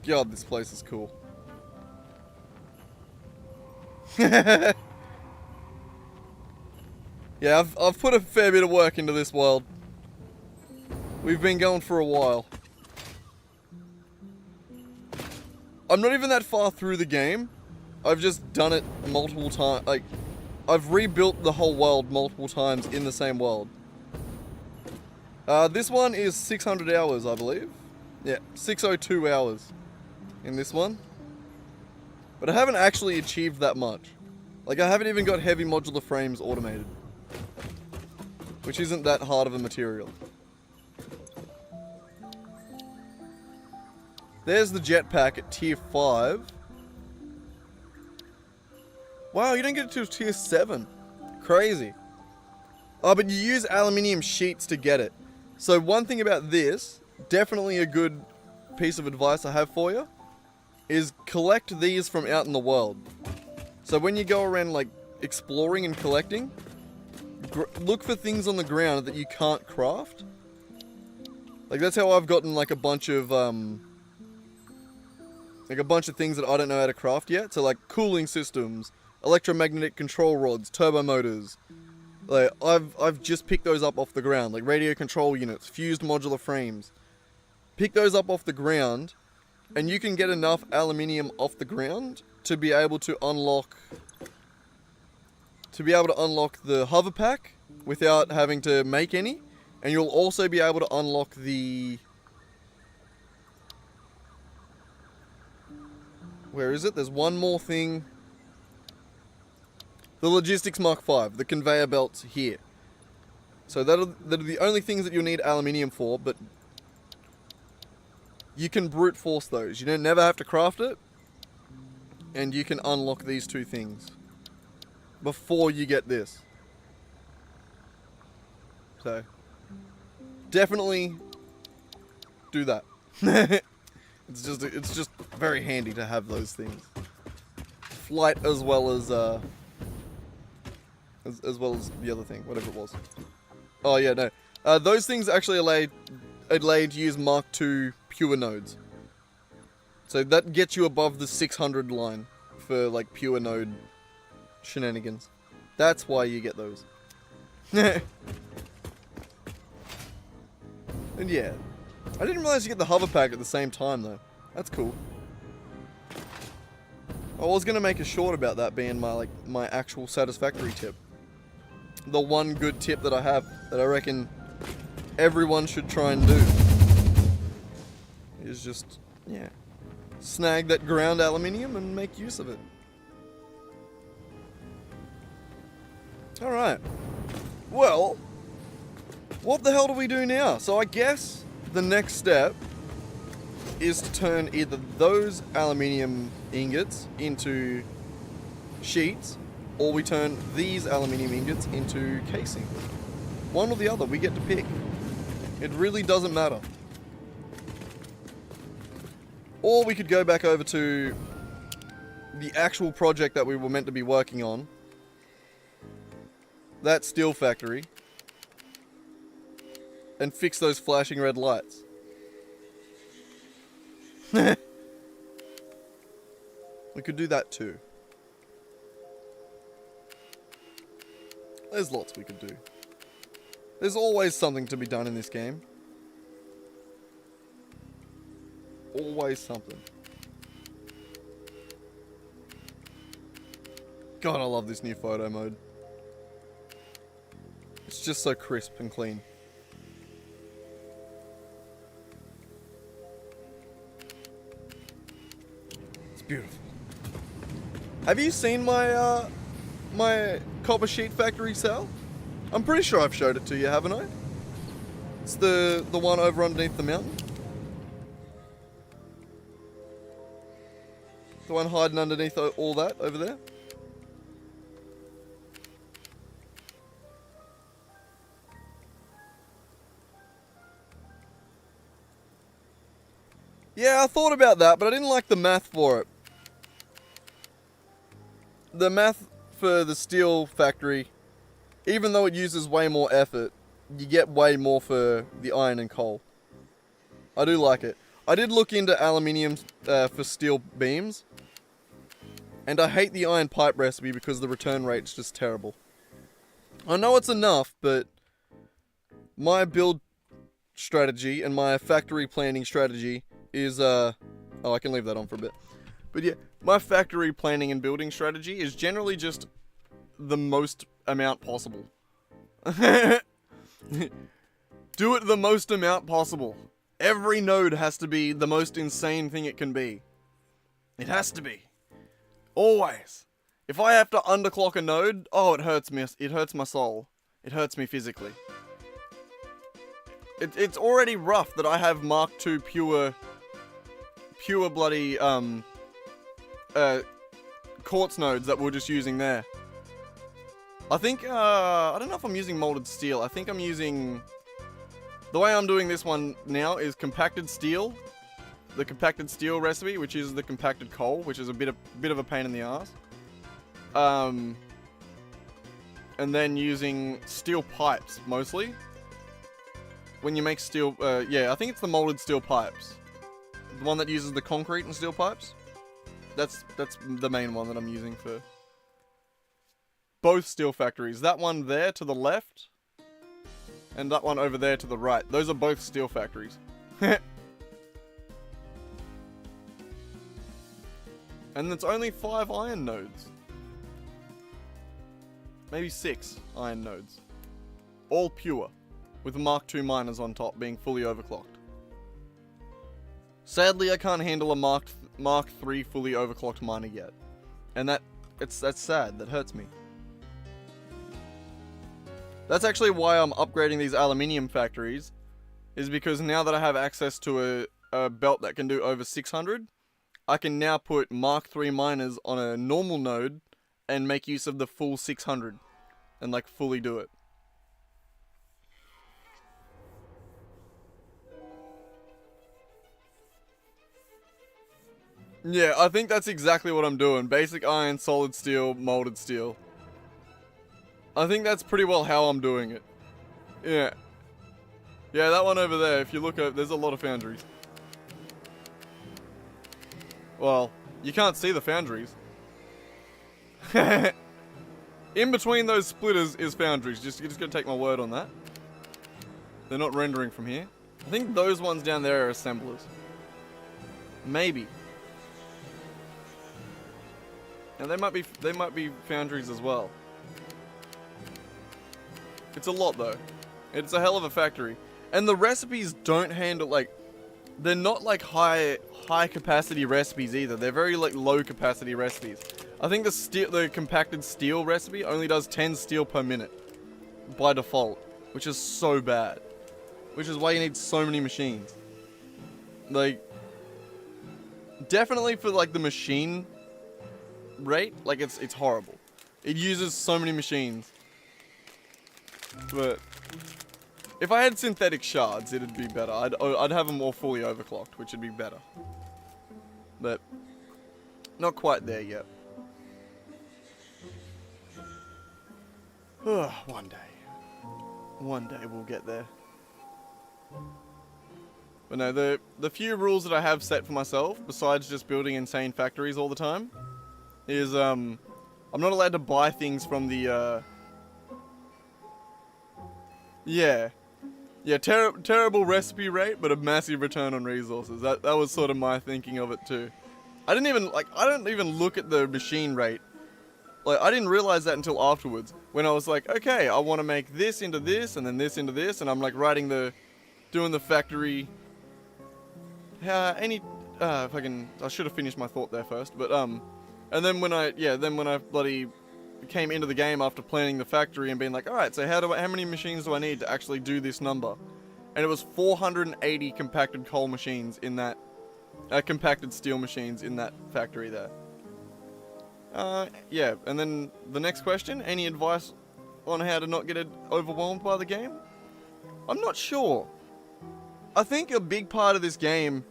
God, this place is cool. Yeah, I've put a fair bit of work into this world. We've been going for a while. I'm not even that far through the game. I've just done it multiple times. Like, I've rebuilt the whole world multiple times in the same world. This one is 600 hours, I believe. Yeah, 602 hours in this one. But I haven't actually achieved that much. Like, I haven't even got heavy modular frames automated. Which isn't that hard of a material. There's the jetpack at tier 5. Wow, you don't get it to tier 7. Crazy. Oh, but you use aluminium sheets to get it. So one thing about this, definitely a good piece of advice I have for you, is collect these from out in the world. So when you go around like exploring and collecting, look for things on the ground that you can't craft. Like, that's how I've gotten, like, a bunch of things that I don't know how to craft yet. So, like, cooling systems, electromagnetic control rods, turbo motors. Like, I've just picked those up off the ground. Like, radio control units, fused modular frames. Pick those up off the ground, and you can get enough aluminium off the ground to be able to unlock the hover pack without having to make any. And you'll also be able to unlock the... Where is it? There's one more thing. The Logistics Mark V, the conveyor belts here. So that are the only things that you'll need aluminium for, but you can brute force those. You don't never have to craft it, and you can unlock these two things before you get this. So definitely do that. It's just very handy to have those things. Flight as well as the other thing, whatever it was. Oh yeah, no. Those things actually allow you to use Mark II pure nodes. So that gets you above the 600 line for like pure node shenanigans. That's why you get those. And yeah, I didn't realize you get the hover pack at the same time though. That's cool. I was gonna make a short about that being my actual Satisfactory tip. The one good tip that I have that I reckon everyone should try and do is just, yeah, snag that ground aluminium and make use of it. Alright. Well, what the hell do we do now? So I guess the next step is to turn either those aluminium ingots into sheets, or we turn these aluminium ingots into casing. One or the other, we get to pick. It really doesn't matter. Or we could go back over to the actual project that we were meant to be working on. That steel factory. And fix those flashing red lights. We could do that too. There's lots we could do. There's always something to be done in this game. Always something. God, I love this new photo mode. It's just so crisp and clean. It's beautiful. Have you seen my my copper sheet factory cell? I'm pretty sure I've showed it to you, haven't I? It's the one over underneath the mountain. The one hiding underneath all that over there. Yeah, I thought about that, but I didn't like the math for it. The math for the steel factory, even though it uses way more effort, you get way more for the iron and coal. I do like it. I did look into aluminium for steel beams, and I hate the iron pipe recipe because the return rate's just terrible. I know it's enough, but my build strategy and my factory planning strategy is, oh, I can leave that on for a bit. But yeah, my factory planning and building strategy is generally just the most amount possible. Do it the most amount possible. Every node has to be the most insane thing it can be. It has to be. Always. If I have to underclock a node, oh, it hurts me. It hurts my soul. It hurts me physically. It's already rough that I have Mark II pure bloody, quartz nodes that we're just using there. I think, I don't know if I'm using molded steel. I think I'm using... The way I'm doing this one now is compacted steel. The compacted steel recipe, which is the compacted coal, which is a bit of a pain in the ass. And then using steel pipes, mostly. when you make steel, yeah, I think it's the molded steel pipes. The one that uses the concrete and steel pipes. That's the main one that I'm using for both steel factories. That one there to the left, and that one over there to the right. Those are both steel factories. And it's only 5 iron nodes. Maybe 6 iron nodes. All pure, with Mark II miners on top being fully overclocked. Sadly, I can't handle a Mark III fully overclocked miner yet. And that's sad, that hurts me. That's actually why I'm upgrading these aluminium factories, is because now that I have access to a belt that can do over 600, I can now put Mark III miners on a normal node and make use of the full 600 and like fully do it. Yeah, I think that's exactly what I'm doing. Basic iron, solid steel, molded steel. I think that's pretty well how I'm doing it. Yeah. Yeah, that one over there, if you look up, there's a lot of foundries. Well, you can't see the foundries. In between those splitters is foundries. You're just gonna take my word on that. They're not rendering from here. I think those ones down there are assemblers. Maybe. And they might be foundries as well. It's a lot though. It's a hell of a factory. And the recipes don't handle like, they're not like high capacity recipes either. They're very like low capacity recipes. I think the compacted steel recipe only does 10 steel per minute by default, which is so bad. Which is why you need so many machines. Like, definitely for like the machine rate, like it's horrible. It uses so many machines. But if I had synthetic shards, it'd be better. I'd have them all fully overclocked, which would be better. But not quite there yet. One day we'll get there. But no, the few rules that I have set for myself, besides just building insane factories all the time, is I'm not allowed to buy things from the terrible recipe rate, but a massive return on resources. That was sort of my thinking of it too. I don't even look at the machine rate. Like, I didn't realize that until afterwards, when I was like, okay, I want to make this into this, and then this into this, and I'm like doing the factory. I should have finished my thought there first, but and then when I bloody came into the game after planning the factory and being like, all right, so how many machines do I need to actually do this number? And it was 480 compacted coal machines in that, compacted steel machines in that factory there. Yeah, and then the next question, any advice on how to not get overwhelmed by the game? I'm not sure. I think a big part of this game,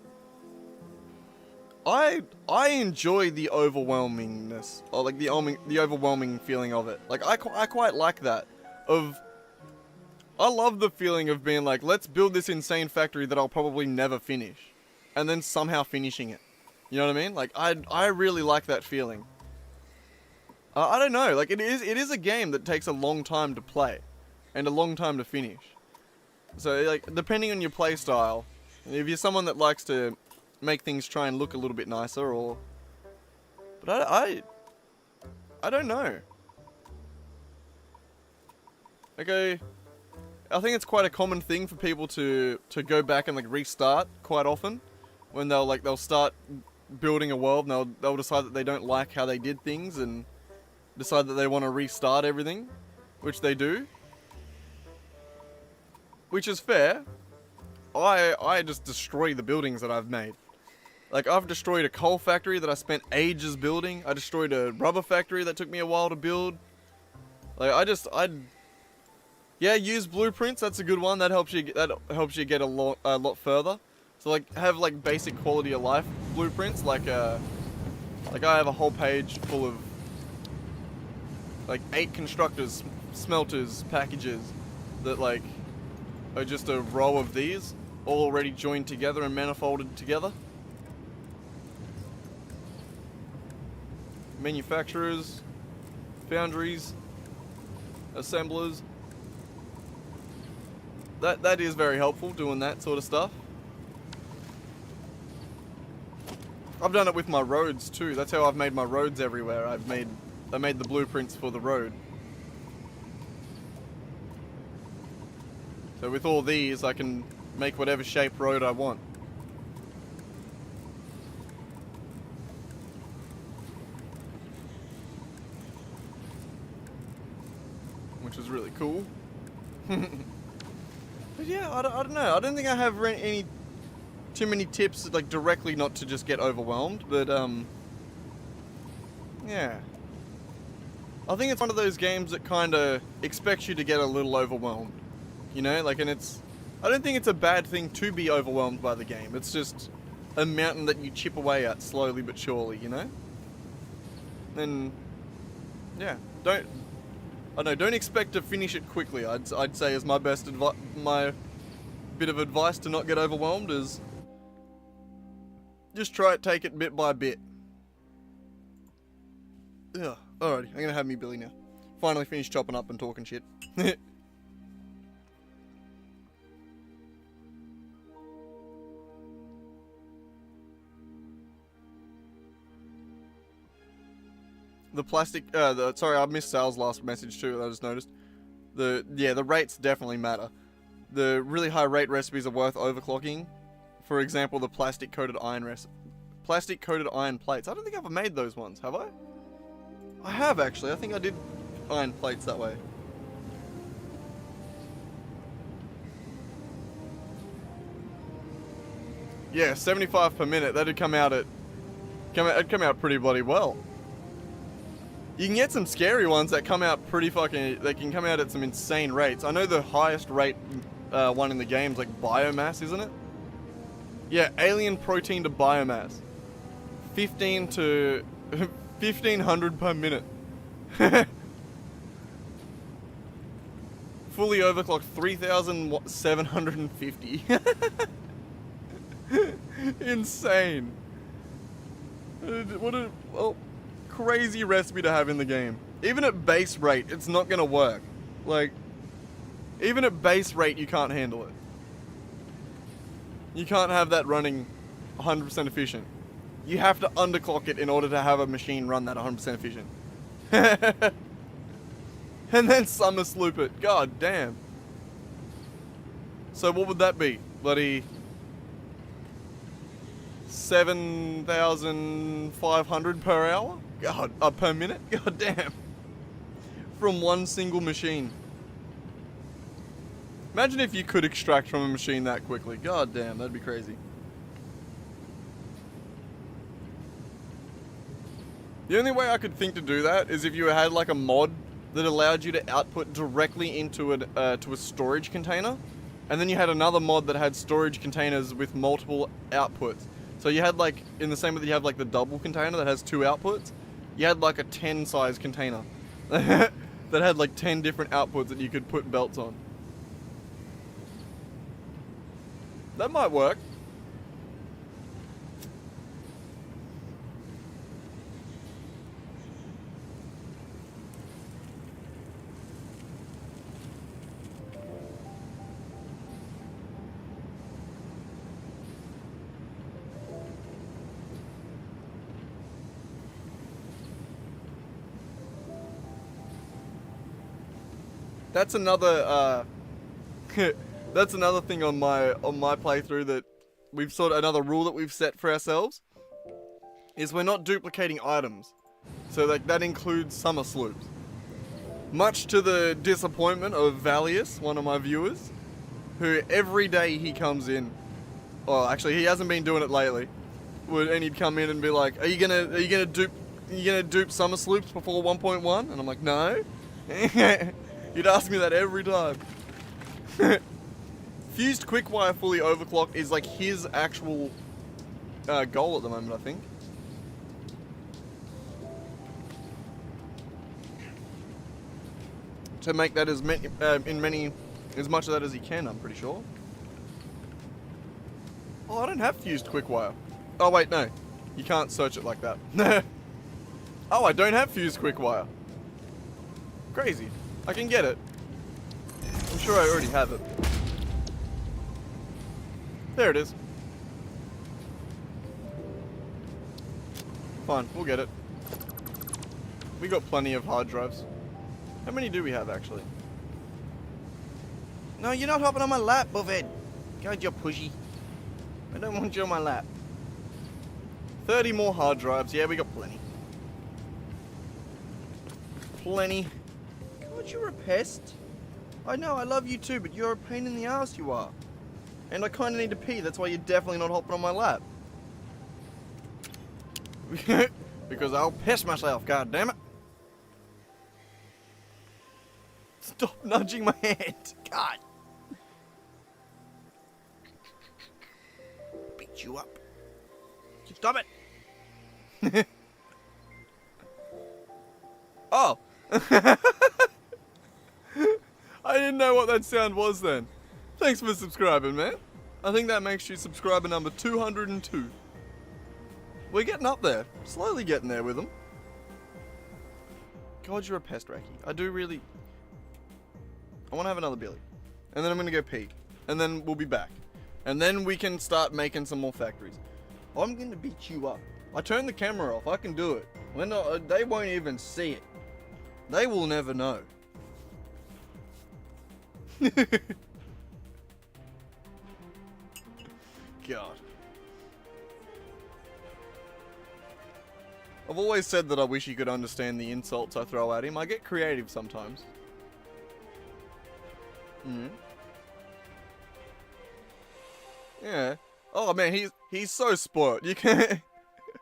I enjoy the overwhelmingness, or like the overwhelming feeling of it. Like I quite like that. I love the feeling of being like, let's build this insane factory that I'll probably never finish, and then somehow finishing it. You know what I mean? Like I really like that feeling. I don't know. Like it is a game that takes a long time to play, and a long time to finish. So like depending on your play style, if you're someone that likes to make things try and look a little bit nicer, or... But I don't know. Okay, I think it's quite a common thing for people to go back and like restart quite often, when they'll start building a world and they'll decide that they don't like how they did things and decide that they want to restart everything, which they do. Which is fair. I just destroy the buildings that I've made. Like, I've destroyed a coal factory that I spent ages building. I destroyed a rubber factory that took me a while to build. Like, use blueprints. That's a good one. That helps you get a lot further. So like, have like basic quality of life blueprints. Like I have a whole page full of like 8 constructors, smelters, packages that like are just a row of these, all already joined together and manifolded together. Manufacturers, foundries, assemblers. That is very helpful, doing that sort of stuff. I've done it with my roads too. That's how I've made my roads everywhere. I made the blueprints for the road. So with all these, I can make whatever shape road I want. Which is really cool. But yeah, I don't know. I don't think I have too many tips, like directly not to just get overwhelmed, but yeah. I think it's one of those games that kind of expects you to get a little overwhelmed. You know, like, and I don't think it's a bad thing to be overwhelmed by the game. It's just a mountain that you chip away at slowly but surely, you know? And yeah, don't expect to finish it quickly. I'd say is my bit of advice to not get overwhelmed is just try it, take it bit by bit. Ugh, alrighty, I'm gonna have me Billy now. Finally finished chopping up and talking shit. The plastic, sorry, I missed Sal's last message too, I just noticed. The rates definitely matter. The really high rate recipes are worth overclocking. For example, the plastic coated iron plates. I don't think I've ever made those ones, have I? I have actually, I think I did iron plates that way. Yeah, 75 per minute, that'd come out pretty bloody well. You can get some scary ones that come out pretty they can come out at some insane rates. I know the highest rate one in the game is like biomass, isn't it? Yeah, alien protein to biomass. 1500 per minute. Fully overclocked 3750. Insane. Well, crazy recipe to have in the game. Even at base rate, it's not gonna work. Like, even at base rate, you can't handle it. You can't have that running 100% efficient. You have to underclock it in order to have a machine run that 100% efficient. And then summer sloop it. God damn. So what would that be? Bloody 7,500 per hour? God, per minute? God damn. From one single machine. Imagine if you could extract from a machine that quickly. God damn, that'd be crazy. The only way I could think to do that is if you had like a mod that allowed you to output directly into to a storage container, and then you had another mod that had storage containers with multiple outputs. So you had like, in the same way that you have like the double container that has 2 outputs, you had like a 10 size container that had like 10 different outputs that you could put belts on. That might work. That's another that's another thing on my playthrough that we've another rule that we've set for ourselves is we're not duplicating items. So like that includes summer sloops. Much to the disappointment of Valius, one of my viewers, who every day he comes in, well actually he hasn't been doing it lately, and he'd come in and be like, are you gonna dupe summer sloops before 1.1? And I'm like, no. He'd ask me that every time. Fused Quickwire fully overclocked is like his actual goal at the moment, I think. To make that as many As much of that as he can, I'm pretty sure. Oh, I don't have fused quick wire. Oh, wait, no. You can't search it like that. Oh, I don't have fused quick wire. Crazy. I can get it. I'm sure I already have it. There it is. Fine, we'll get it. We got plenty of hard drives. How many do we have, actually? No, you're not hopping on my lap, Buffett. God, you're pushy. I don't want you on my lap. 30 more hard drives. Yeah, we got plenty. Plenty. God, you're a pest. I know, I love you too, but you're a pain in the ass, you are. And I kind of need to pee, that's why you're definitely not hopping on my lap. Because I'll piss myself, god damn it. Stop nudging my hand. God. Beat you up. Stop it. Oh. I didn't know what that sound was then. Thanks for subscribing, man. I think that makes you subscriber number 202. We're getting up there. Slowly getting there with them. God, you're a pest, Racky. I do really... I want to have another Billy. And then I'm going to go pee. And then we'll be back. And then we can start making some more factories. I'm going to beat you up. I turned the camera off. I can do it. They won't even see it. They will never know. God. I've always said that I wish he could understand the insults I throw at him. I get creative sometimes. Yeah. Oh man, he's so spoiled. You can't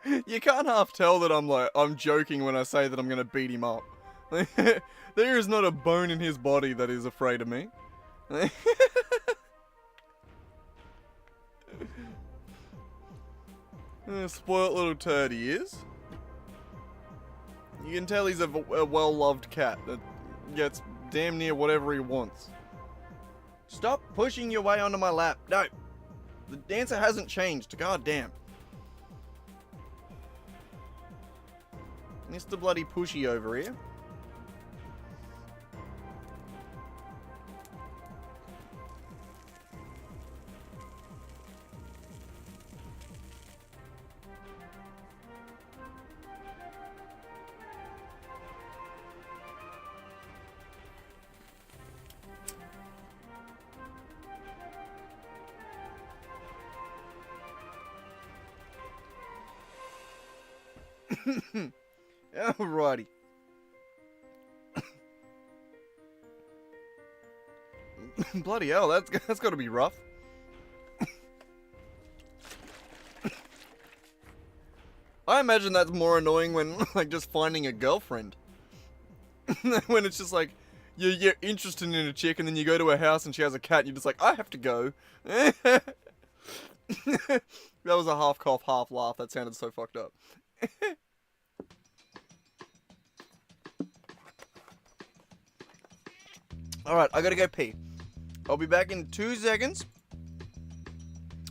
half tell that I'm joking when I say that I'm gonna beat him up. There is not a bone in his body that is afraid of me. Spoiled little turd he is. You can tell he's a well-loved cat that gets damn near whatever he wants. Stop pushing your way onto my lap. No. The dancer hasn't changed. God damn. Mr. Bloody Pushy over here. Alrighty. Bloody hell, that's got to be rough. I imagine that's more annoying when like just finding a girlfriend. When it's just like you're interested in a chick and then you go to her house and she has a cat and you're just like, I have to go. That was a half cough, half laugh. That sounded so fucked up. Alright, I gotta go pee. I'll be back in 2 seconds.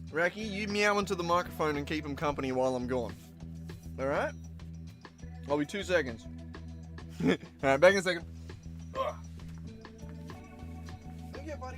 Racky, you meow into the microphone and keep him company while I'm gone. Alright? I'll be 2 seconds. Alright, back in a second. Okay, buddy.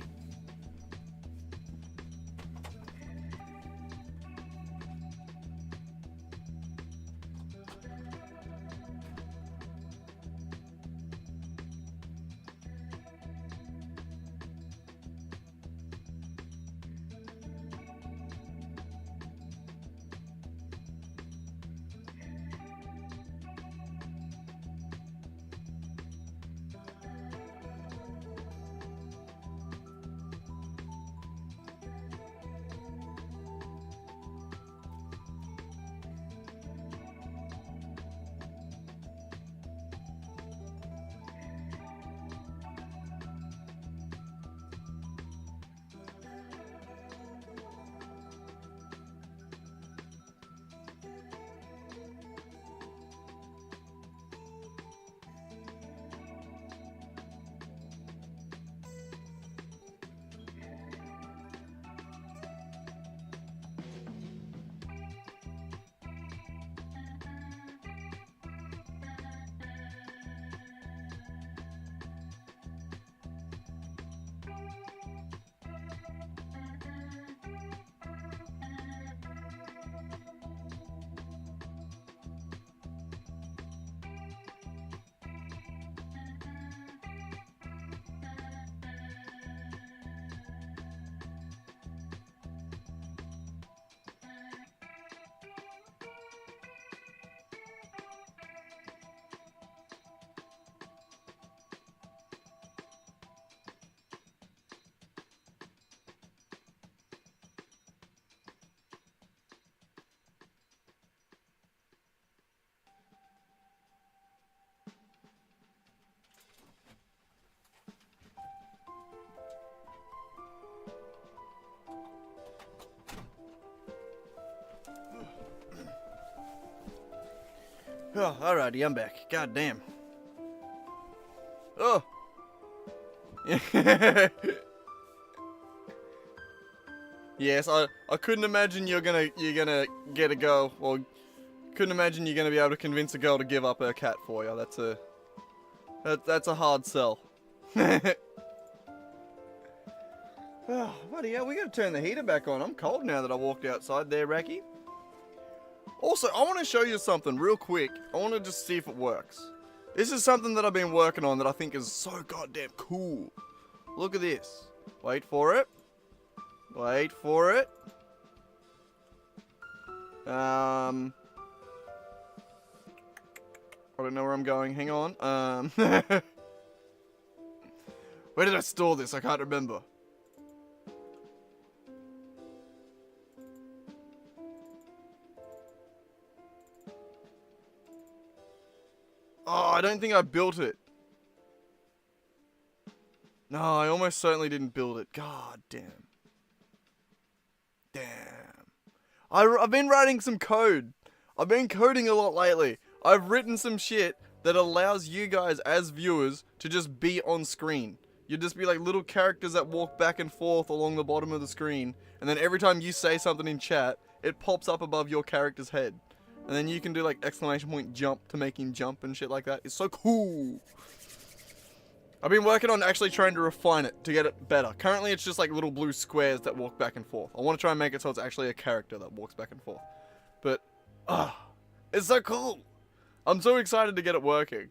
Oh, alrighty, I'm back. God damn. Oh. Yes, I couldn't imagine you're gonna get a girl, or couldn't imagine you're gonna be able to convince a girl to give up her cat for you. That's a hard sell. Oh, buddy, yeah, we gotta turn the heater back on. I'm cold now that I walked outside there, Racky. Also, I want to show you something real quick. I want to just see if it works. This is something that I've been working on that I think is so goddamn cool. Look at this. Wait for it. Wait for it. I don't know where I'm going. Hang on. Where did I store this? I can't remember. Oh, I don't think I built it. No, I almost certainly didn't build it. God damn. Damn. I've been writing some code. I've been coding a lot lately. I've written some shit that allows you guys as viewers to just be on screen. You'd just be like little characters that walk back and forth along the bottom of the screen. And then every time you say something in chat, it pops up above your character's head. And then you can do like exclamation point jump to make him jump and shit like that. It's so cool. I've been working on actually trying to refine it to get it better. Currently it's just like little blue squares that walk back and forth. I want to try and make it so it's actually a character that walks back and forth. But, it's so cool. I'm so excited to get it working.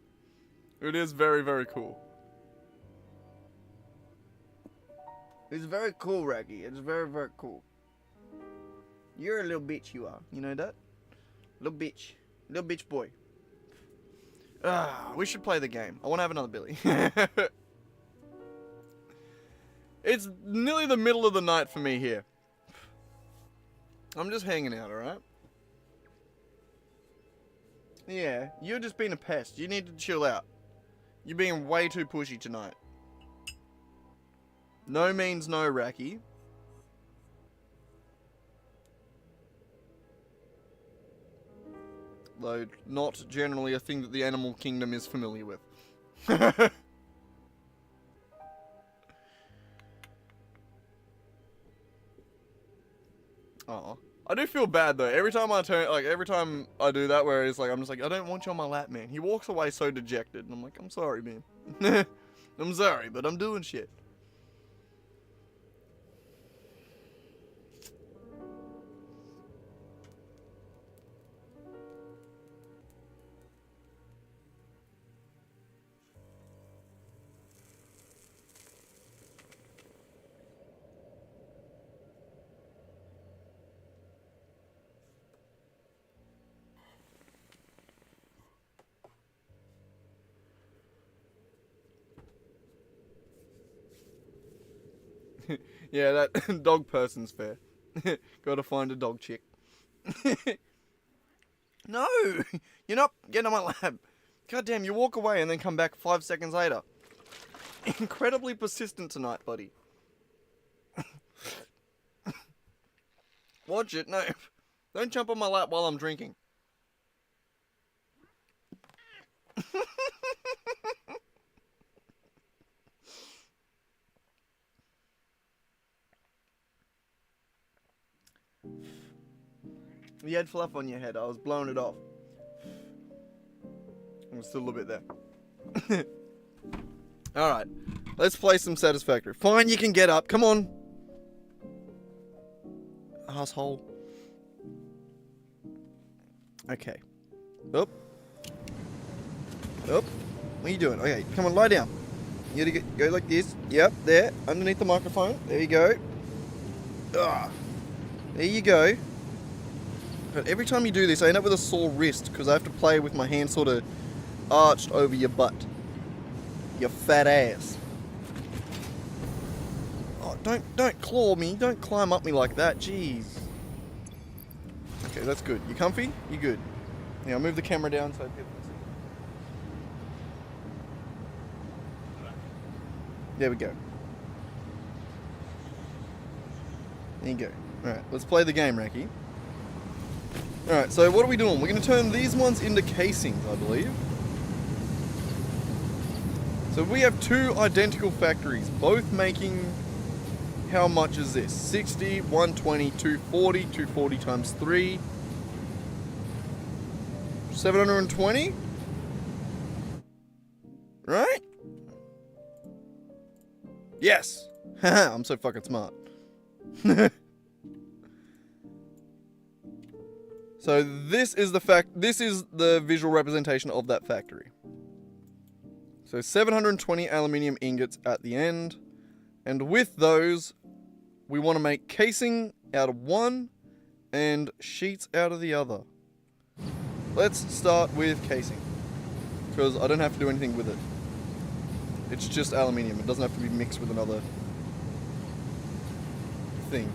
It is very, very cool. It's very cool, Raggy. It's very, very cool. You're a little bitch, you are. You know that? Little bitch. Little bitch boy. We should play the game. I want to have another Billy. It's nearly the middle of the night for me here. I'm just hanging out, alright? Yeah, you're just being a pest. You need to chill out. You're being way too pushy tonight. No means no, Racky. Though not generally a thing that the animal kingdom is familiar with. Oh, I do feel bad though. Every time I do that, where it's like I'm just like, I don't want you on my lap, man. He walks away so dejected, and I'm like, I'm sorry, man. I'm sorry, but I'm doing shit. Yeah, that dog person's fair. Gotta find a dog chick. No! You're not getting on my lap. God damn, you walk away and then come back 5 seconds later. Incredibly persistent tonight, buddy. Watch it, no. Don't jump on my lap while I'm drinking. You had fluff on your head. I was blowing it off. I'm still a little bit there. Alright. Let's play some Satisfactory. Fine, you can get up. Come on. Asshole. Okay. Up. Up. What are you doing? Okay, come on, lie down. You gotta go like this. Yep, there. Underneath the microphone. There you go. Ugh. There you go. But every time you do this, I end up with a sore wrist because I have to play with my hand sort of arched over your butt. Your fat ass. Oh, don't claw me. Don't climb up me like that. Jeez. Okay, that's good. You comfy? You good? Yeah, I'll move the camera down so people can see. There we go. There you go. Alright, let's play the game, Racky. Alright, so what are we doing? We're going to turn these ones into casings, I believe. So we have two identical factories, both making... How much is this? 60, 120, 240, 240 times 3. 720? Right? Yes! Haha, I'm so fucking smart. So this is the visual representation of that factory. So 720 aluminium ingots at the end. And with those, we want to make casing out of one and sheets out of the other. Let's start with casing, because I don't have to do anything with it. It's just aluminium. It doesn't have to be mixed with another thing.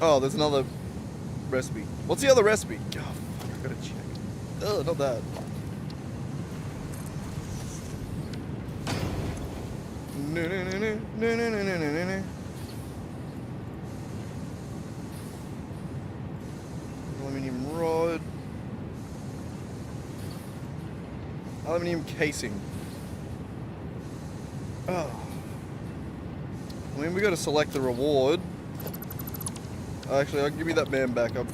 Oh, there's another recipe. What's the other recipe? Oh, fuck, I gotta check. Oh, not that. No, no, no, no, no, no, no, no, no, no. Aluminium rod. Aluminium casing. Oh. I mean, we gotta select the reward. Actually, I'll give me that man back up.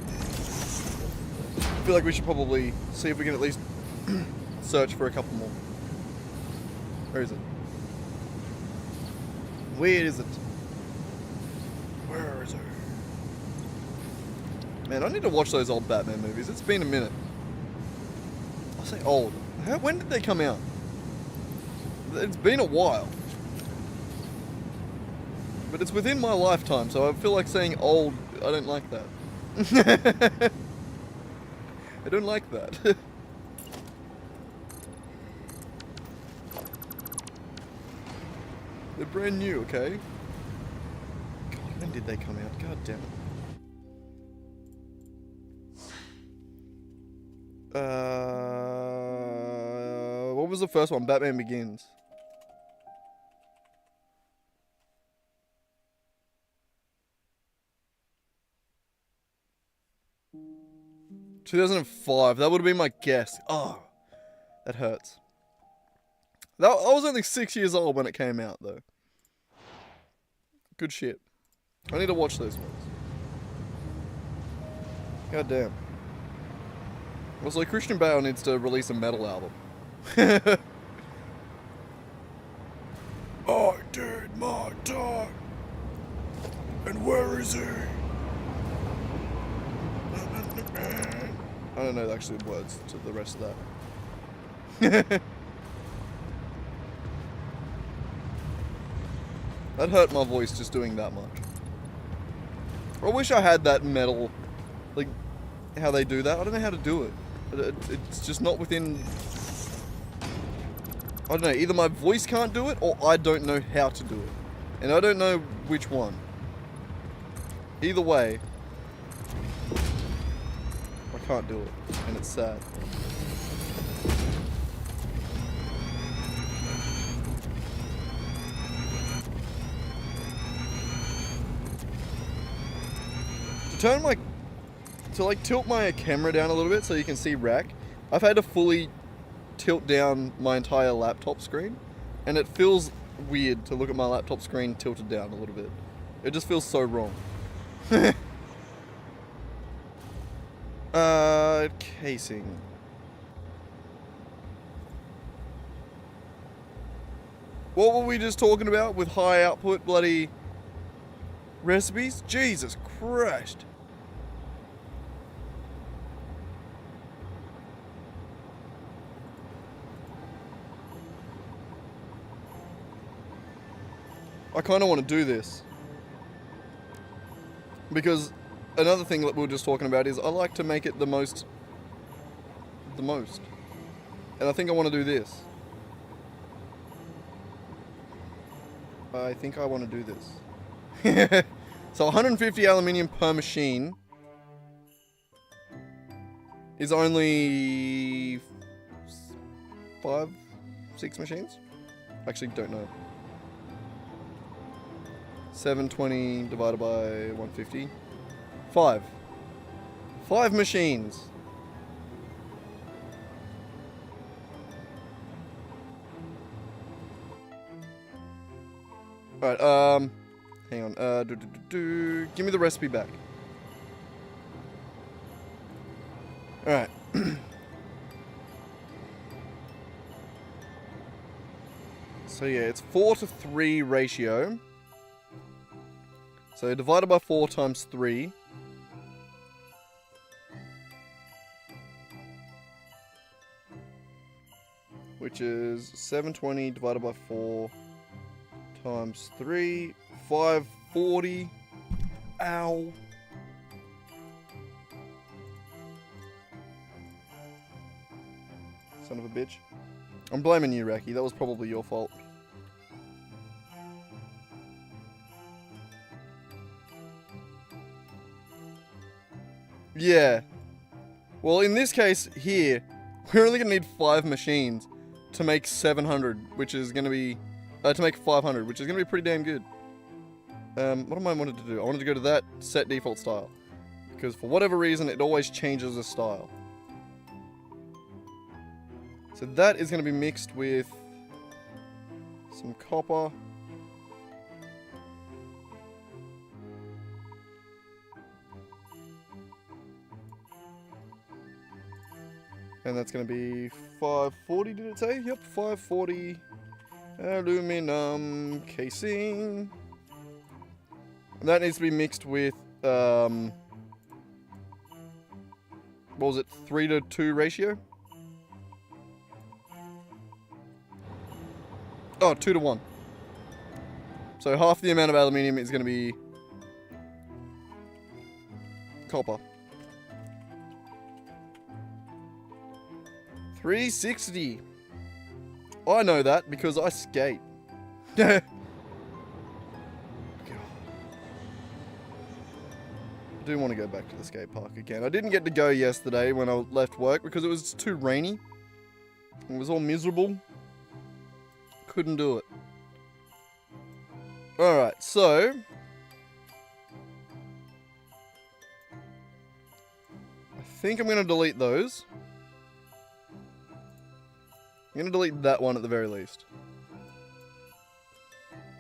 I feel like we should probably see if we can at least search for a couple more. Where is it? Where is it? Where is it? Man, I need to watch those old Batman movies. It's been a minute. I say old. When did they come out? It's been a while. But it's within my lifetime, so I feel like saying old. I don't like that. I don't like that. They're brand new, okay? God, when did they come out? God damn it. What was the first one? Batman Begins. ...2005. That would have been my guess. Oh, that hurts. I was only 6 years old when it came out, though. Good shit. I need to watch those ones. God damn. Also, Christian Bale needs to release a metal album. I did my time. And where is he? I don't know actually the words to the rest of that. That hurt my voice just doing that much. I wish I had that metal, like how they do that. I don't know how to do it. It's just not within... I don't know, either my voice can't do it or I don't know how to do it. And I don't know which one. Either way, I can't do it, and it's sad. To tilt my camera down a little bit so you can see rack, I've had to fully tilt down my entire laptop screen, and it feels weird to look at my laptop screen tilted down a little bit. It just feels so wrong. Casing. What were we just talking about with high output bloody recipes? Jesus Christ. I kind of want to do this. Because another thing that we were just talking about is I like to make it the most. And I think I want to do this. I think I want to do this. So 150 aluminium per machine is only 5, 6 machines? Actually, don't know. 720 divided by 150. 5. 5 machines. Alright, hang on. Give me the recipe back. Alright. So yeah, it's 4:3 ratio. So divided by 4 times 3. Which is 720 divided by 4 times 3. 540. Ow. Son of a bitch. I'm blaming you, Raki. That was probably your fault. Yeah. Well, in this case here, we're only going to need 5 machines to make 700, which is going to be... to make 500, which is going to be pretty damn good. What am I wanted to do? I wanted to go to that set default style. Because for whatever reason, it always changes the style. So that is going to be mixed with some copper. And that's going to be 540, did it say? Yep, 540 aluminum casing. And that needs to be mixed with, what was it, 3:2 ratio? Oh, 2:1. So half the amount of aluminium is going to be copper. 360. I know that because I skate. I do want to go back to the skate park again. I didn't get to go yesterday when I left work because it was too rainy. It was all miserable. Couldn't do it. Alright, so... I think I'm going to delete those. I'm going to delete that one at the very least.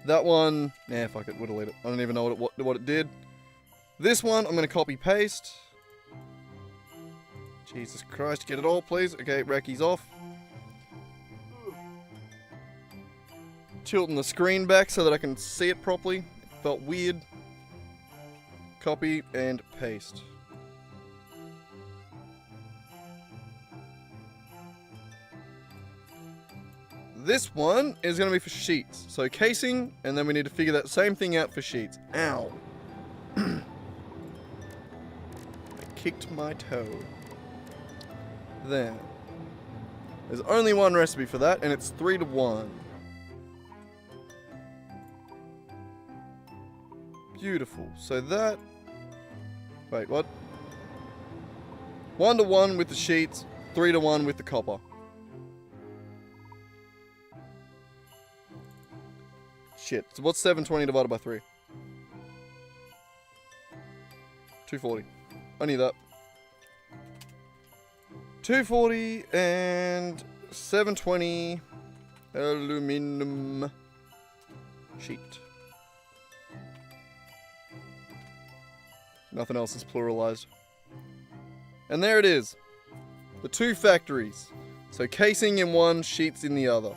That one... Nah, fuck it, we'll delete it. I don't even know what it did. This one, I'm going to copy paste. Jesus Christ, get it all, please. Okay, Raki's off. Tilting the screen back so that I can see it properly. It felt weird. Copy and paste. This one is going to be for sheets. So casing, and then we need to figure that same thing out for sheets. Ow. I kicked my toe. There. There's only one recipe for that, and it's 3:1. Beautiful. So that... Wait, what? 1:1 with the sheets, 3:1 with the copper. Shit. So what's 720 divided by 3? 240. I need that. 240 and 720 aluminum sheet. Nothing else is pluralized. And there it is. The 2 factories. So casing in one, sheets in the other.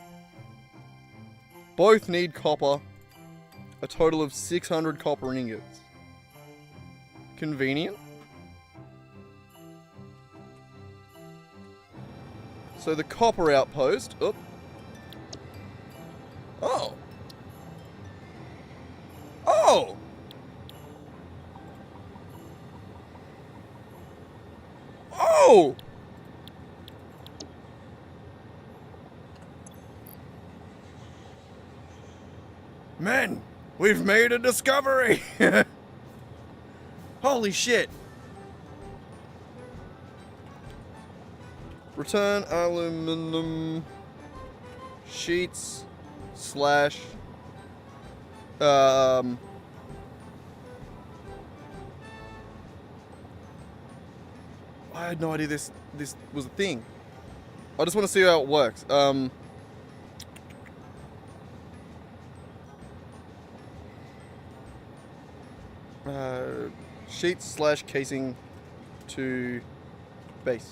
Both need copper. A total of 600 copper ingots. Convenient. So the copper outpost... Oh. Oh. Oh! Oh! Men, we've made a discovery! Holy shit! Return aluminum sheets slash I had no idea this was a thing. I just want to see how it works. Sheets / casing to base.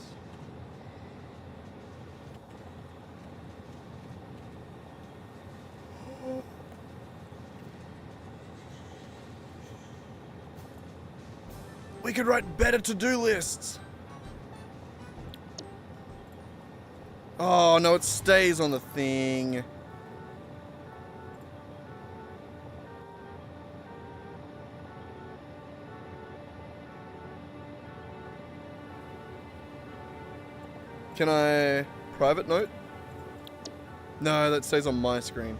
We could write better to-do lists. Oh no, it stays on the thing. Can I private note? No, that stays on my screen.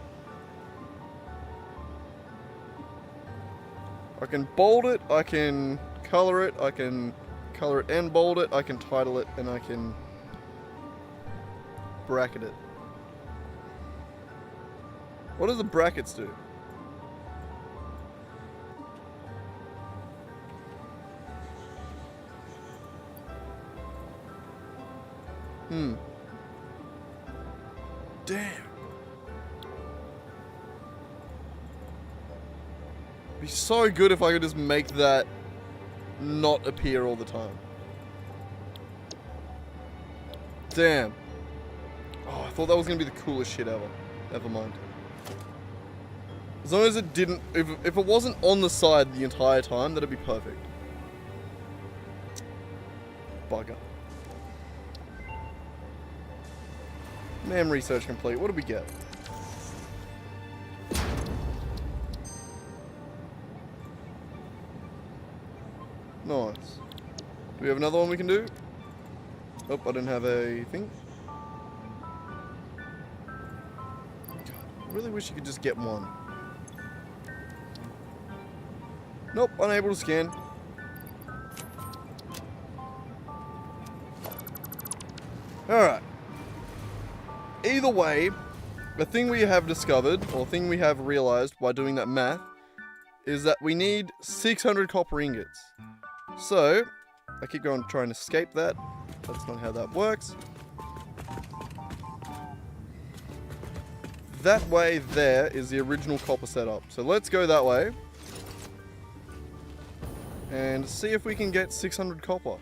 I can bold it, I can color it, I can color it and bold it, I can title it, and I can bracket it. What do the brackets do? Damn. It'd be so good if I could just make that not appear all the time. Damn. Oh, I thought that was gonna be the coolest shit ever. Never mind. As long as it didn't, if it wasn't on the side the entire time, that'd be perfect. Bugger. NAM research complete. What do we get? Nice. Do we have another one we can do? Oh, I didn't have a thing. I really wish you could just get one. Nope, unable to scan. Alright. Either way, the thing we have discovered, or thing we have realized by doing that math, is that we need 600 copper ingots. So, I keep going trying to escape that. That's not how that works. That way there is the original copper setup. So let's go that way. And see if we can get 600 copper.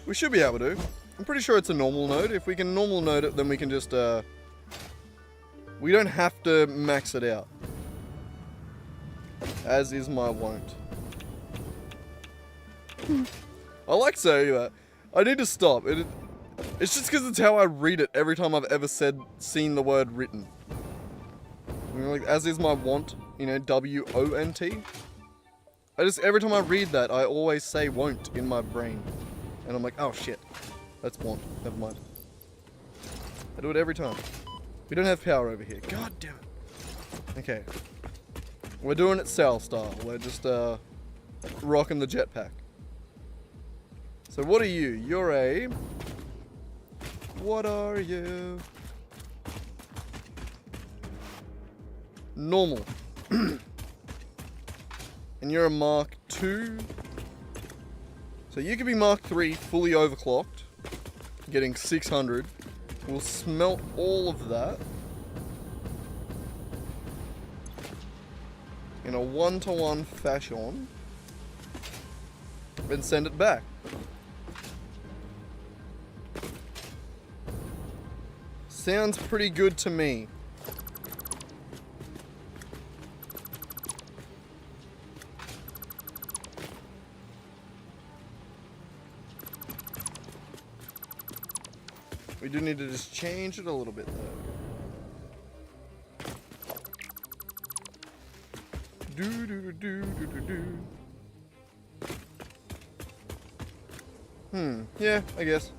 We should be able to. I'm pretty sure it's a normal node. If we can normal node it, then we can just, we don't have to max it out. As is my won't. I like saying that. I need to stop. It's just because it's how I read it every time I've ever seen the word written. You know, like, as is my want, you know, W-O-N-T. Every time I read that, I always say won't in my brain. And I'm like, oh shit, that's want. Never mind. I do it every time. We don't have power over here. God damn it. Okay. We're doing it Cell style. We're just rocking the jetpack. So what are you? You're a... What are you? Normal. And you're a Mark II. So you could be Mark III, fully overclocked, getting 600. We'll smelt all of that in a one-to-one fashion and send it back. Sounds pretty good to me. We do need to just change it a little bit though. Yeah, I guess.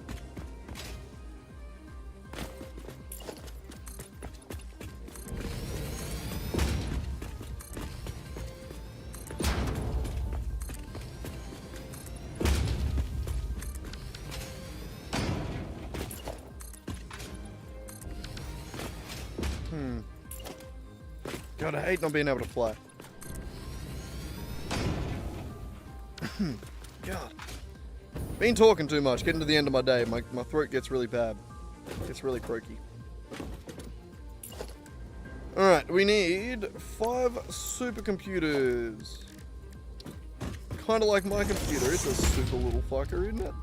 God, I hate not being able to fly. God. Been talking too much. Getting to the end of my day, my throat gets really bad. Gets really croaky. Alright, we need 5 supercomputers. Kinda like my computer. It's a super little fucker, isn't it?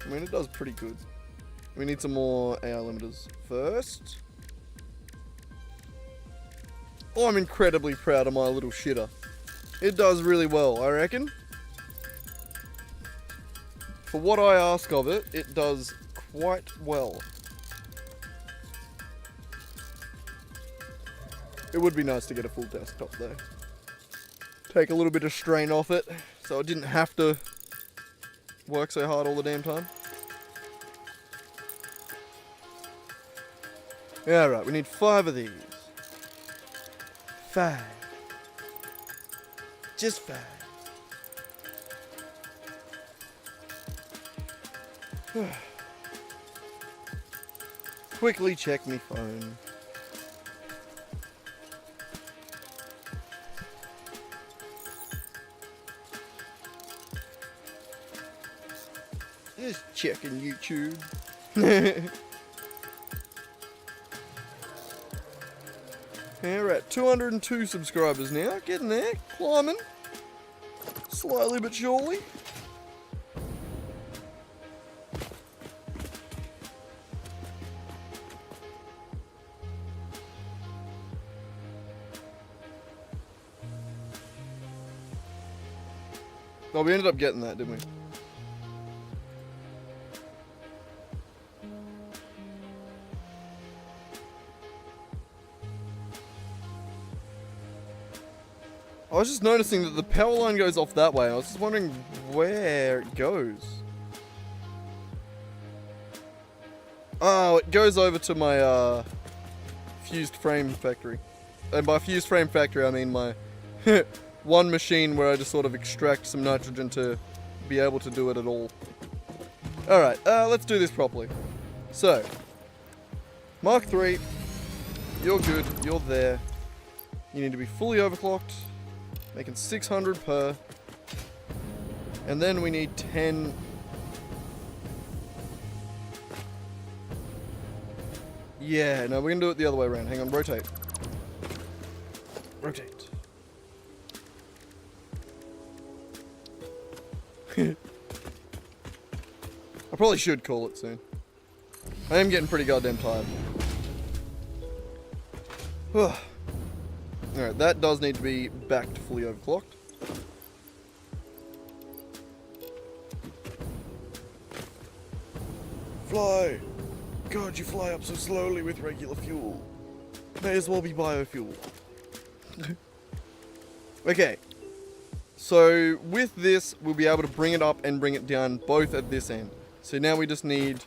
I mean, it does pretty good. We need some more AI limiters first. Oh, I'm incredibly proud of my little shitter. It does really well, I reckon. For what I ask of it, it does quite well. It would be nice to get a full desktop though. Take a little bit of strain off it, so I didn't have to work so hard all the damn time. Yeah, right, we need 5 of these. 5. Just 5. Quickly check my phone. Just checking YouTube. Yeah, we're at 202 subscribers now. Getting there. Climbing. Slowly but surely. Oh, we ended up getting that, didn't we? I was just noticing that the power line goes off that way. I was just wondering where it goes. Oh, it goes over to my fused frame factory. And by fused frame factory, I mean my one machine where I just sort of extract some nitrogen to be able to do it at all. Alright, let's do this properly. So, Mark 3, you're good, you're there. You need to be fully overclocked. Making 600 per. And then we need 10. Yeah, no, we're gonna do it the other way around. Hang on, rotate. Rotate. I probably should call it soon. I am getting pretty goddamn tired. Alright, that does need to be back to fully overclocked. Fly! God, you fly up so slowly with regular fuel. May as well be biofuel. Okay. So, with this, we'll be able to bring it up and bring it down both at this end. So now we just need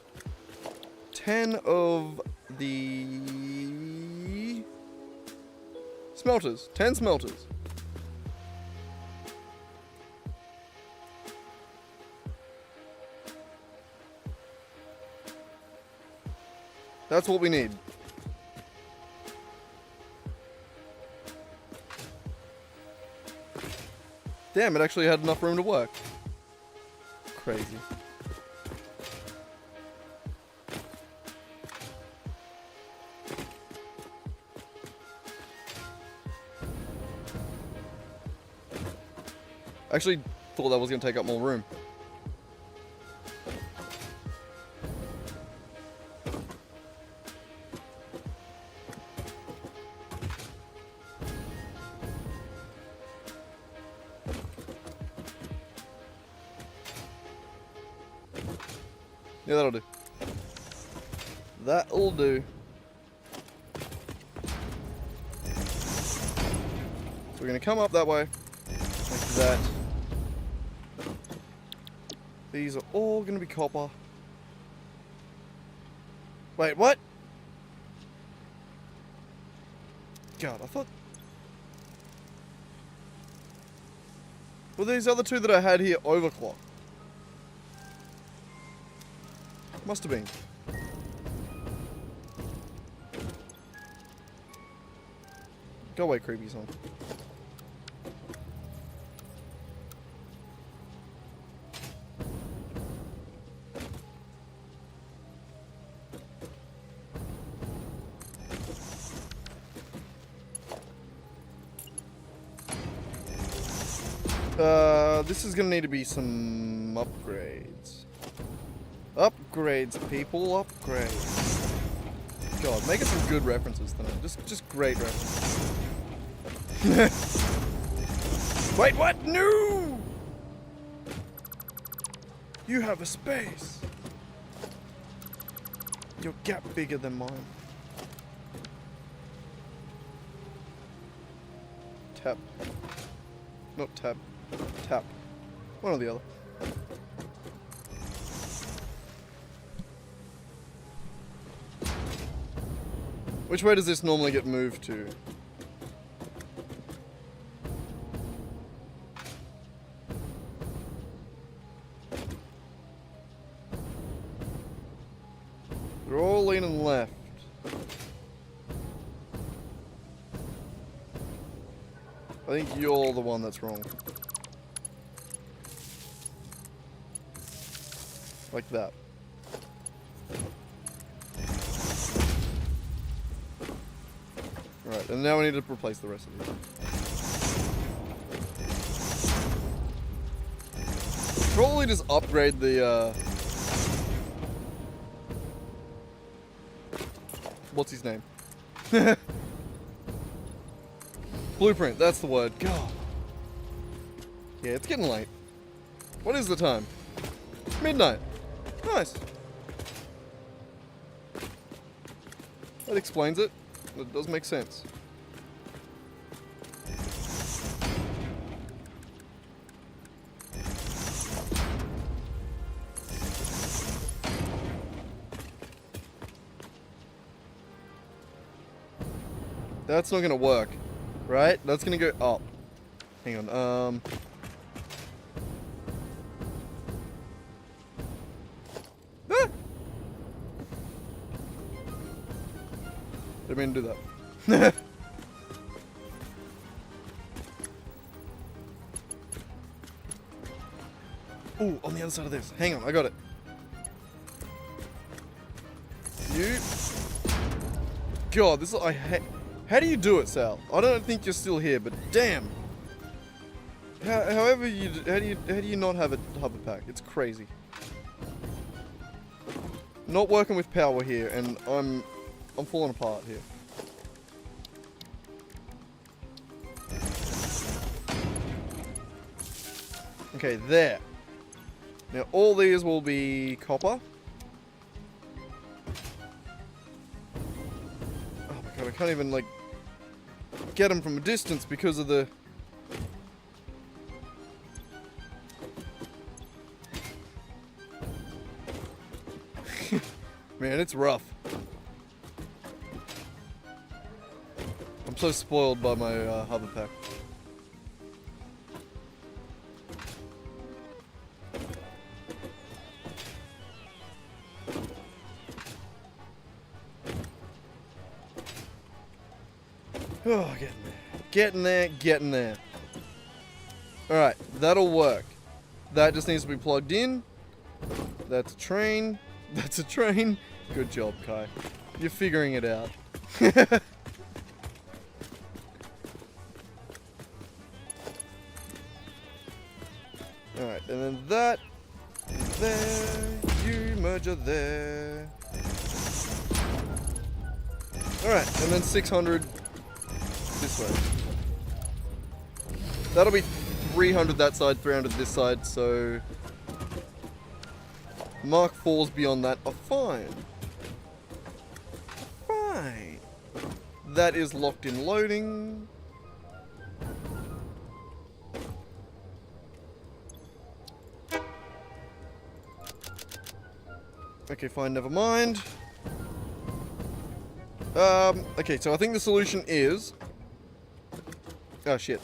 10 of the smelters. 10 smelters. That's what we need. Damn, it actually had enough room to work. Crazy. I actually thought that was going to take up more room. Yeah, that'll do. That'll do. So we're going to come up that way. Like that. These are all going to be copper. Wait, what? God, I thought... Well, these other two that I had here overclocked. Must have been. Go away, creepy son. This is gonna need to be some upgrades. Upgrades, people, upgrades. God, make it some good references tonight. Just great references. Wait, what? No! You have a space. Your gap bigger than mine. Tap. Not tab. Tap. One or the other. Which way does this normally get moved to? They're all leaning left. I think you're the one that's wrong. Like that. Right, and now we need to replace the rest of these. Probably just upgrade the, what's his name? Blueprint, that's the word. God. Yeah, it's getting late. What is the time? Midnight. Nice. That explains it. It does make sense. That's not gonna work, right? That's gonna go up. Hang on, Ah! Didn't mean to do that. Ooh, on the other side of this. Hang on, I got it. You. God, this is, I hate. How do you do it, Sal? I don't think you're still here, but damn. However you, how do you not have a hover pack? It's crazy. Not working with power here, and I'm falling apart here. Okay, there. Now all these will be copper. Oh my god, I can't even like get them from a distance because of the... Man, it's rough. I'm so spoiled by my hover pack. Oh, getting there. Getting there, getting there. Alright, that'll work. That just needs to be plugged in. That's a train. That's a train. Good job, Kai. You're figuring it out. Alright, and then that. There. You merger there. Alright, and then 600 this way. That'll be 300 that side, 300 this side, so... Mark 4s beyond that are fine. Fine. That is locked in loading. Okay, fine, never mind. Okay, so I think the solution is... Oh, shit.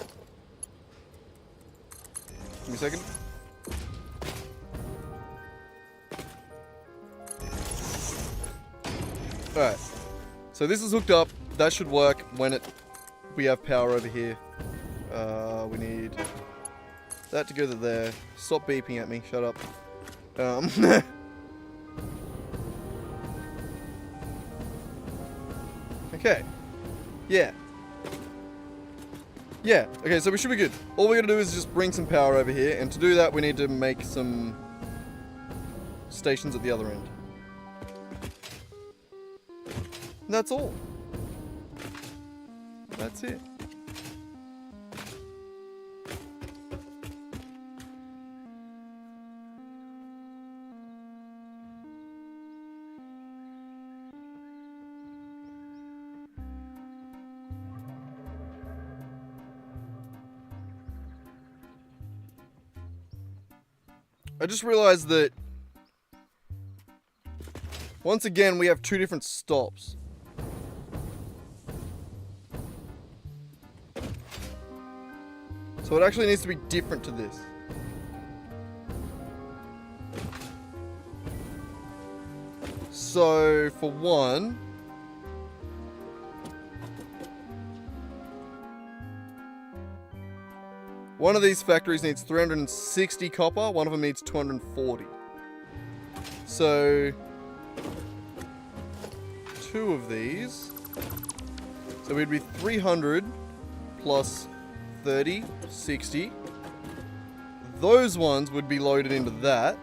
Give me a second. Alright. So this is hooked up. That should work when we have power over here. We need that to go to there. Stop beeping at me. Shut up. Okay. Yeah. Yeah, okay, so we should be good. All we gotta do is just bring some power over here, and to do that we need to make some stations at the other end. And that's all. That's it. I just realized that once again we have two different stops. So it actually needs to be different to this. So for one, one of these factories needs 360 copper, one of them needs 240. So, two of these. So we'd be 300 plus 30, 60. Those ones would be loaded into that.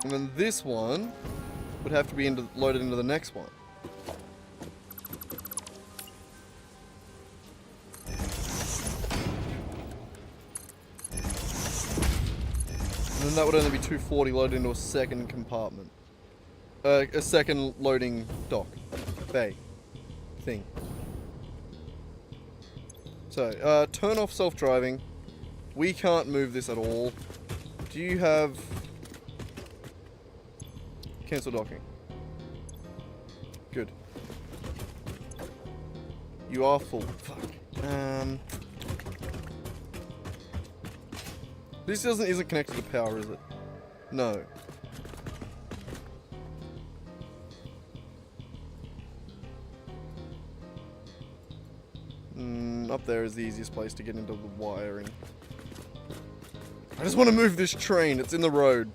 And then this one would have to be loaded into the next one. And then that would only be 240 loaded into a second compartment. A second loading dock. Bay. Thing. So, turn off self-driving. We can't move this at all. Do you have... Cancel docking. Good. You are full. Fuck. This isn't connected to power, is it? No. Up there is the easiest place to get into the wiring. I just want to move this train. It's in the road.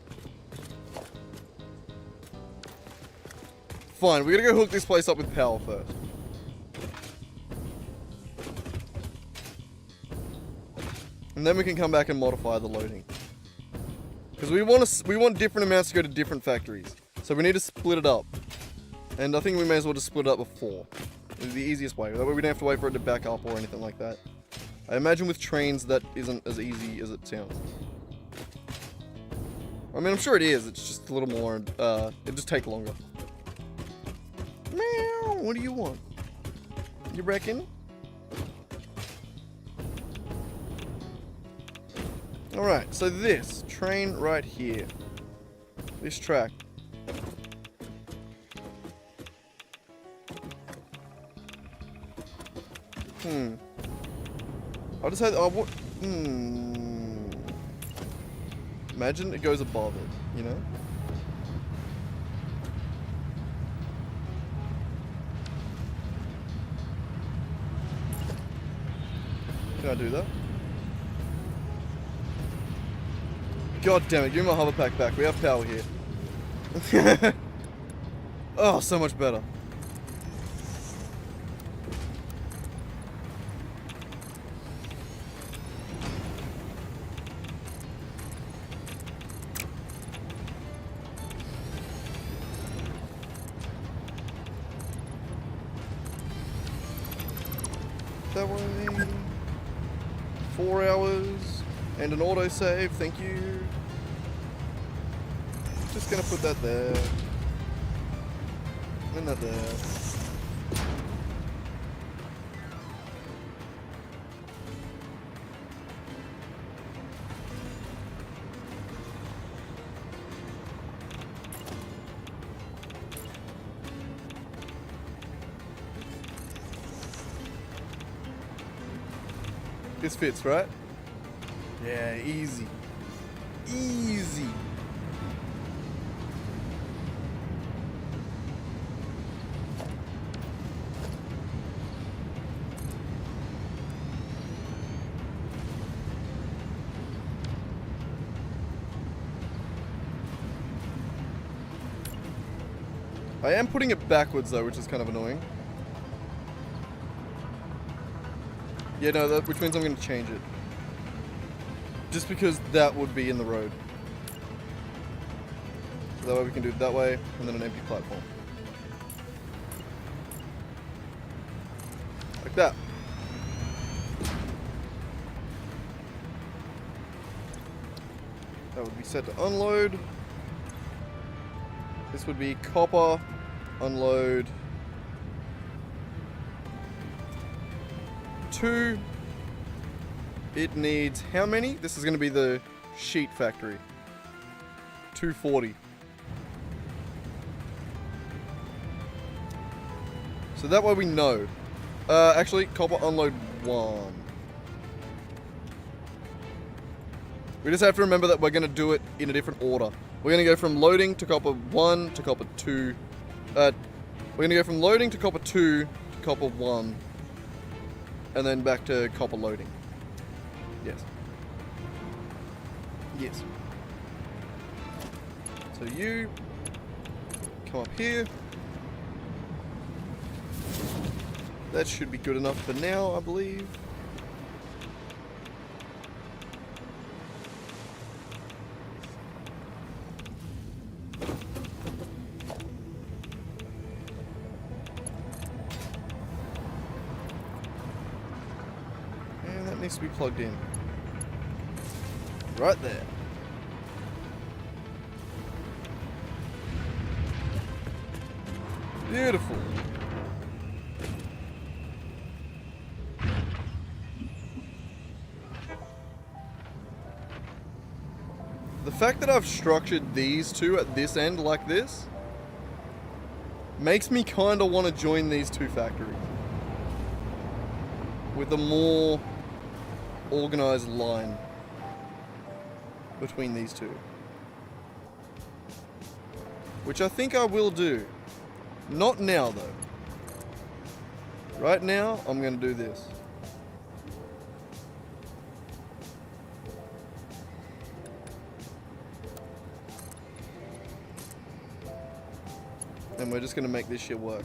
Fine, we gotta go hook this place up with power first. And then we can come back and modify the loading. Because we want different amounts to go to different factories. So we need to split it up. And I think we may as well just split it up before. It's the easiest way. That way we don't have to wait for it to back up or anything like that. I imagine with trains that isn't as easy as it sounds. I mean, I'm sure it is. It's just a little more, it just takes longer. Meow, what do you want? You reckon? Alright, so this train right here. This track. I'll just have, what? Imagine it goes above it, you know? Can I do that? God damn it, give me my hover pack back. We have power here. Oh, so much better. That way. 4 hours and an autosave, thank you. Just gonna put that there. And that there. This fits, right? Yeah, easy. Easy. I am putting it backwards though, which is kind of annoying. Yeah, no, which means I'm going to change it. Just because that would be in the road. So that way we can do it that way, and then an empty platform. Like that. That would be set to unload. This would be copper, unload. 2. It needs how many? This is going to be the sheet factory. 240. So that way we know. Actually, copper unload 1. We just have to remember that we're going to do it in a different order. We're going to go from loading to copper 1 to copper 2. We're going to go from loading to copper 2 to copper 1. And then back to copper loading. Yes. Yes. So you come up here. That should be good enough for now, I believe. And that needs to be plugged in. Right there. Beautiful. The fact that I've structured these two at this end like this makes me kind of want to join these two factories with a more organized line between these two, which I think I will do. Not now though. Right now I'm going to do this. And we're just going to make this shit work.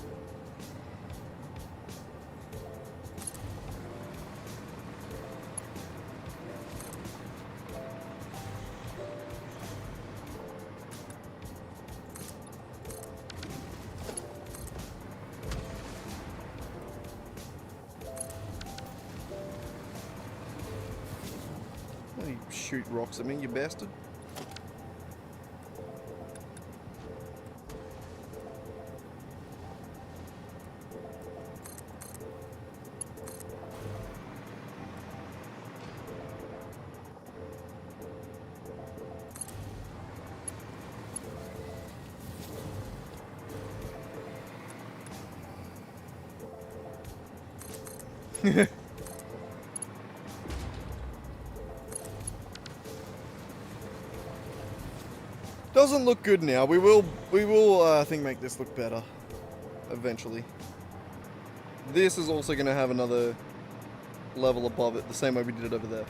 Why do you shoot rocks at me, you bastard? Doesn't look good now. We will I think make this look better eventually. This is also going to have another level above it, the same way we did it over there.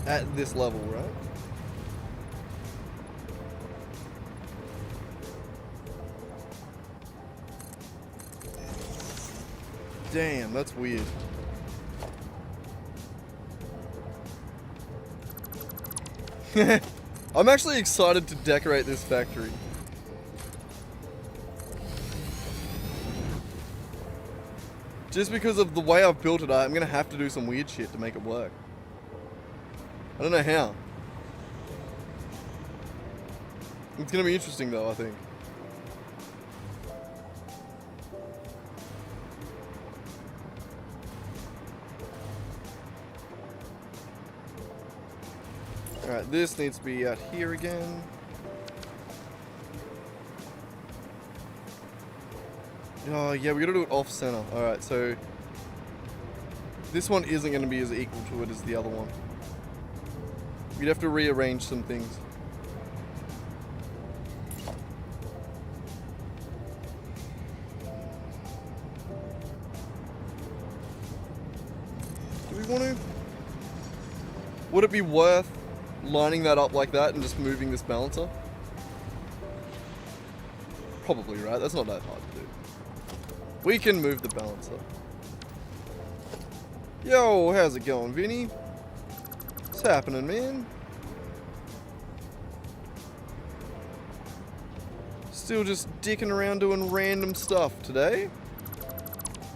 At this level, right? Damn, that's weird. I'm actually excited to decorate this factory. Just because of the way I've built it, I'm gonna have to do some weird shit to make it work. I don't know how. It's gonna be interesting though, I think. Alright, this needs to be out here again. Oh yeah, we gotta do it off center. Alright, so this one isn't gonna be as equal to it as the other one. We'd have to rearrange some things. Do we want to? Would it be worth lining that up like that and just moving this balancer? probably right. That's not that hard to do. We can move the balancer. Yo, how's it going, Vinny? What's happening, man? Still just dicking around doing random stuff today.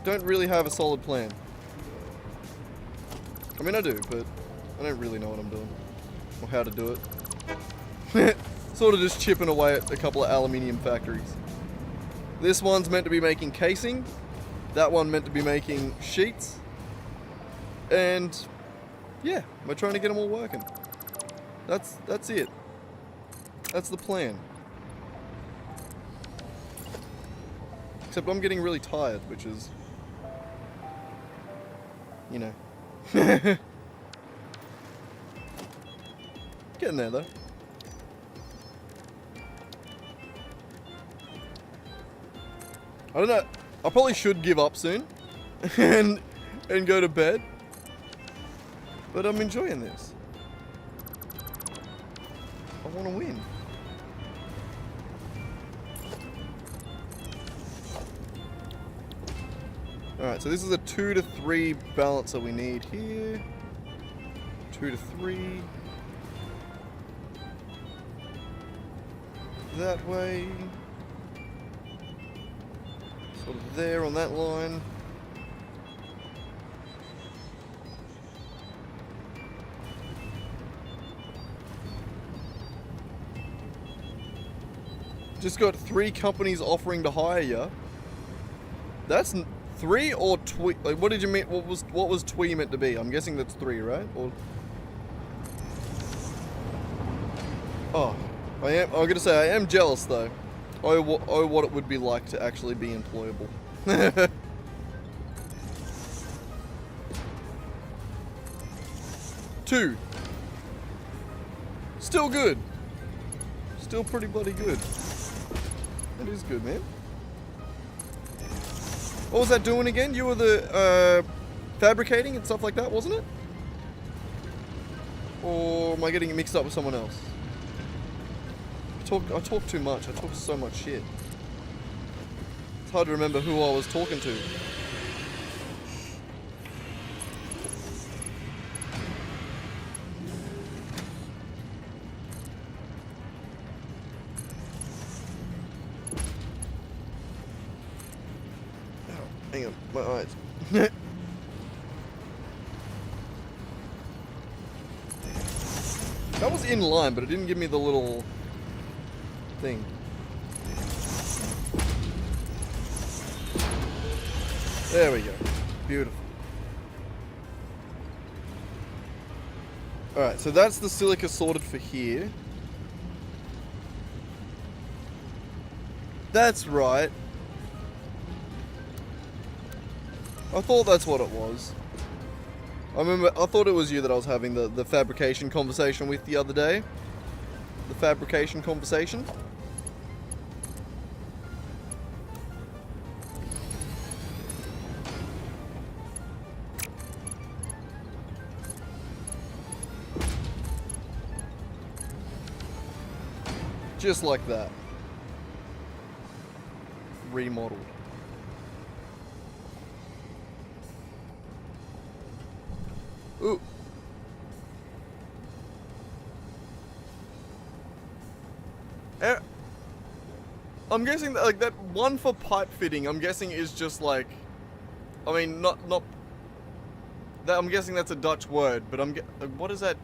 Don't really have a solid plan. I mean, I do, but I don't really know what I'm doing. Or how to do it. Sort of just chipping away at a couple of aluminium factories. This one's meant to be making casing. That one meant to be making sheets. And yeah, we're trying to get them all working. That's it. That's the plan. Except I'm getting really tired, which is, you know. Getting there though. I don't know. I probably should give up soon and go to bed. But I'm enjoying this. I want to win. Alright, so this is a 2 to 3 balancer we need here. 2 to 3. That way. Sort of there on that line. Just got 3 companies offering to hire you. That's 3 or twee? Like, what did you mean? What was twee meant to be? I'm guessing that's 3, right? Or oh, I'm gonna say I am jealous though. Oh, what it would be like to actually be employable. 2. Still good. Still pretty bloody good. That is good, man. What was that doing again? You were the fabricating and stuff like that, wasn't it? Or am I getting it mixed up with someone else? I talk too much. I talk so much shit. It's hard to remember who I was talking to. Oh, hang on, my eyes. That was in line, but it didn't give me the little thing. There we go. Beautiful. Alright, so that's the silica sorted for here. That's right. I thought that's what it was. I thought it was you that I was having the fabrication conversation with the other day. The fabrication conversation. Just like that. Remodeled. Ooh. I'm guessing that, like, that one for pipe fitting, I'm guessing is just like, I mean, not that, I'm guessing that's a Dutch word, but what is that?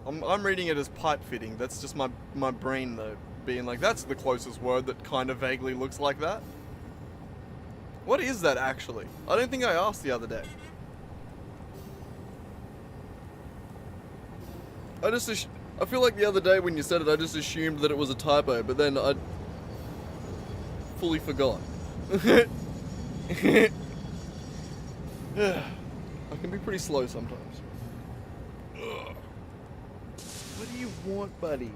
I'm reading it as pipe fitting. That's just my brain though, being like, that's the closest word that kind of vaguely looks like that. What is that actually? I don't think I asked the other day. I feel like the other day when you said it, I just assumed that it was a typo, but then I fully forgot. I can be pretty slow sometimes. Ugh. What do you want, buddy?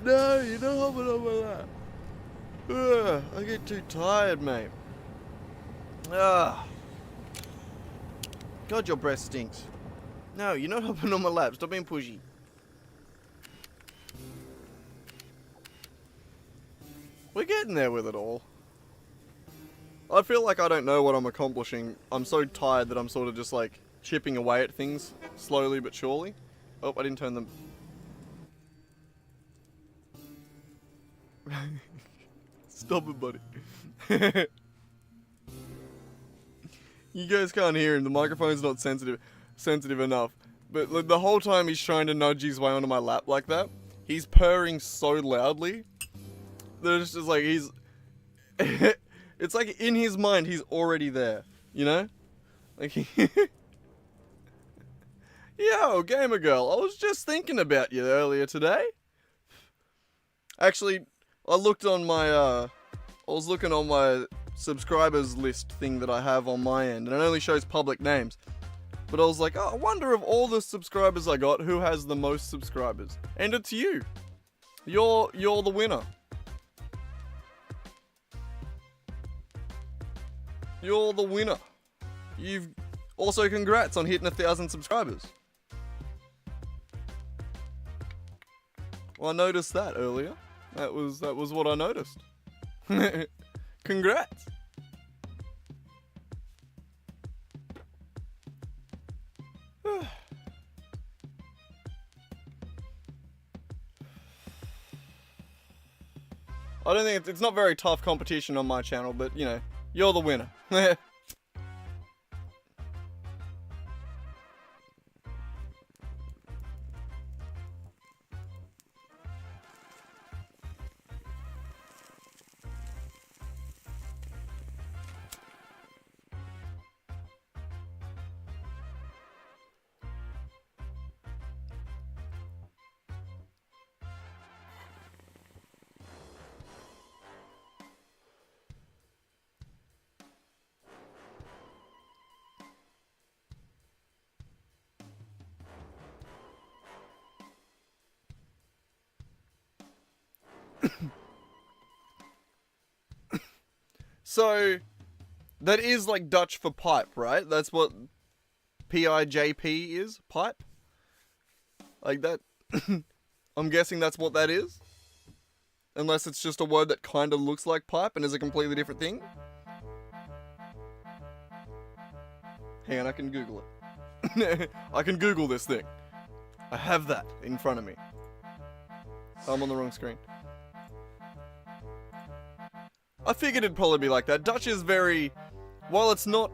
No, you're not hopping on my lap. Ugh, I get too tired, mate. Ugh. God, your breath stinks. No, you're not hopping on my lap. Stop being pushy. We're getting there with it all. I feel like I don't know what I'm accomplishing. I'm so tired that I'm sort of just like chipping away at things slowly but surely. Oh, I didn't turn them. Stop it, buddy. You guys can't hear him. The microphone's not sensitive enough. But like, the whole time he's trying to nudge his way onto my lap like that, he's purring so loudly that it's just like he's... It's like in his mind he's already there, you know? Like Yo, gamer girl, I was just thinking about you earlier today. Actually, I looked on my, I was looking on my subscribers list thing that I have on my end, and it only shows public names. But I was like, oh, I wonder of all the subscribers I got, who has the most subscribers? And it's you. You're the winner. You're the winner. You've also congrats on hitting 1,000 subscribers. Well, I noticed that earlier. That was what I noticed. Congrats. I don't think it's not very tough competition on my channel, but you know, you're the winner. So, that is like Dutch for pipe, right? That's what PIJP is? Pipe? Like that? I'm guessing that's what that is? Unless it's just a word that kind of looks like pipe and is a completely different thing? Hang on, I can Google it. I can Google this thing. I have that in front of me. I'm on the wrong screen. I figured it'd probably be like that. Dutch is very... While it's not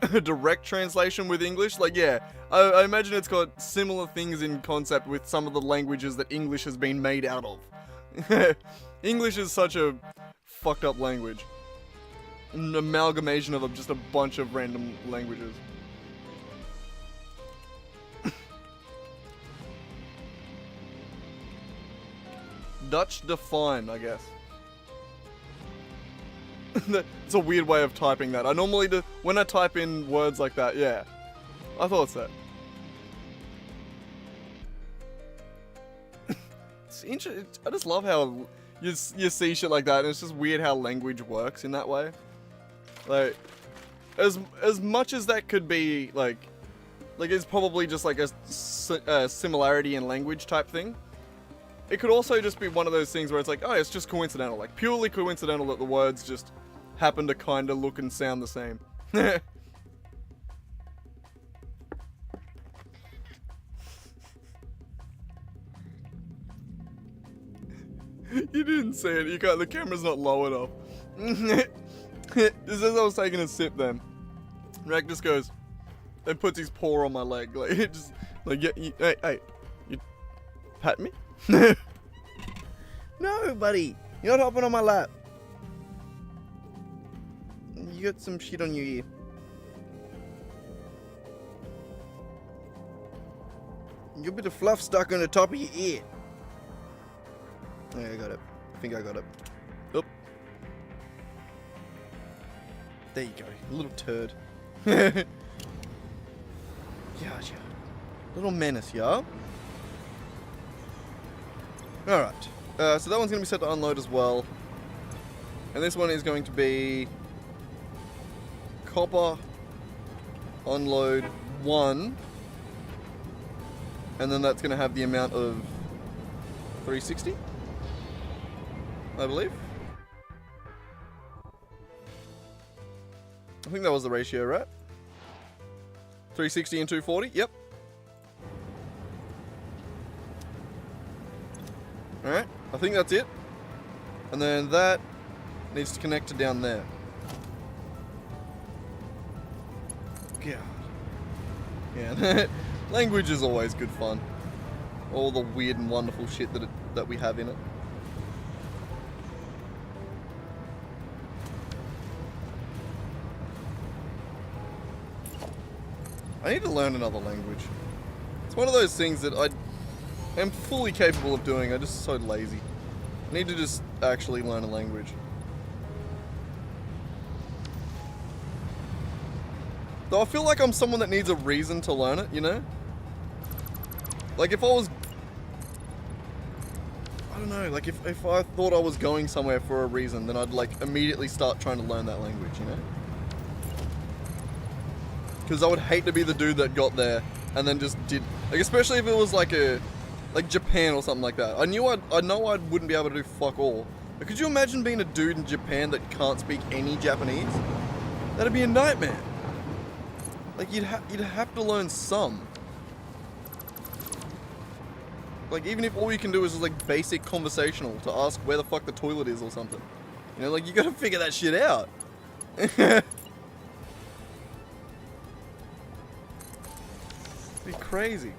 a direct translation with English, like, yeah, I imagine it's got similar things in concept with some of the languages that English has been made out of. English is such a fucked up language. An amalgamation of just a bunch of random languages. Dutch defined, I guess. It's a weird way of typing that. I normally do, when I type in words like that, yeah. I thought so. It's interesting. I just love how you see shit like that, and it's just weird how language works in that way. Like, as much as that could be, like it's probably just like a similarity in language type thing. It could also just be one of those things where it's like, oh, it's just coincidental. Like, purely coincidental that the words just happen to kind of look and sound the same. You didn't see it. You can't. The camera's not low enough. Just as I was taking a sip then, Rack just goes and puts his paw on my leg. Like, it just, like, yeah, hey, you pat me? No, buddy. You're not hopping on my lap. You got some shit on your ear. You got a bit of fluff stuck on the top of your ear. Yeah, I got it. I think I got it. Oop. There you go. A little turd. Gotcha. Little menace, yeah? Alright. So that one's going to be set to unload as well. And this one is going to be copper unload 1. And then that's going to have the amount of 360, I believe. I think that was the ratio, right? 360 and 240? Yep. Alright, I think that's it. And then that needs to connect to down there. God. Yeah, language is always good fun. All the weird and wonderful shit that we have in it. I need to learn another language. It's one of those things that I am fully capable of doing. I'm just so lazy. I need to just actually learn a language. Though I feel like I'm someone that needs a reason to learn it, you know? Like if I was... I don't know, like if I thought I was going somewhere for a reason, then I'd like immediately start trying to learn that language, you know? Because I would hate to be the dude that got there and then just did... Like especially if it was like Japan or something like that. I know I wouldn't be able to do fuck all. But could you imagine being a dude in Japan that can't speak any Japanese? That'd be a nightmare. Like you'd have to learn some. Like even if all you can do is just like basic conversational to ask where the fuck the toilet is or something. You know, like you gotta figure that shit out. Be crazy.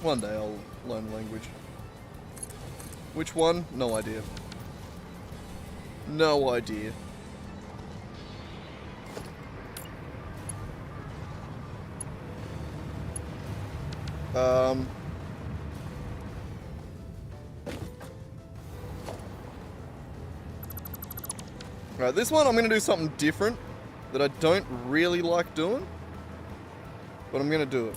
One day I'll learn a language. Which one? No idea. No idea. Right, this one I'm gonna do something different that I don't really like doing, but I'm gonna do it.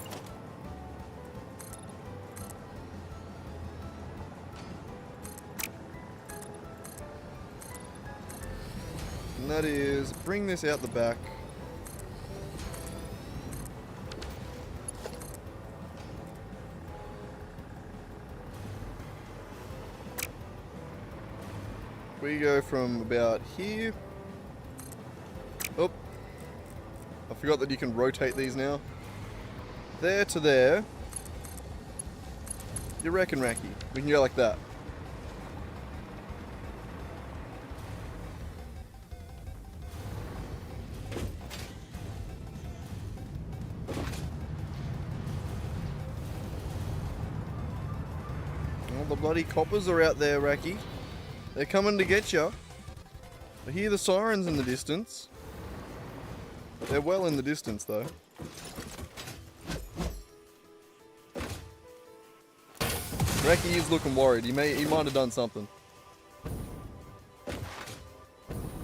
And that is bring this out the back. We go from about here. Oh, I forgot that you can rotate these now. There to there. You reckon, Racky? We can go like that. All the bloody coppers are out there, Racky. They're coming to get you. I hear the sirens in the distance. They're well in the distance, though. Racky is looking worried. He might have done something.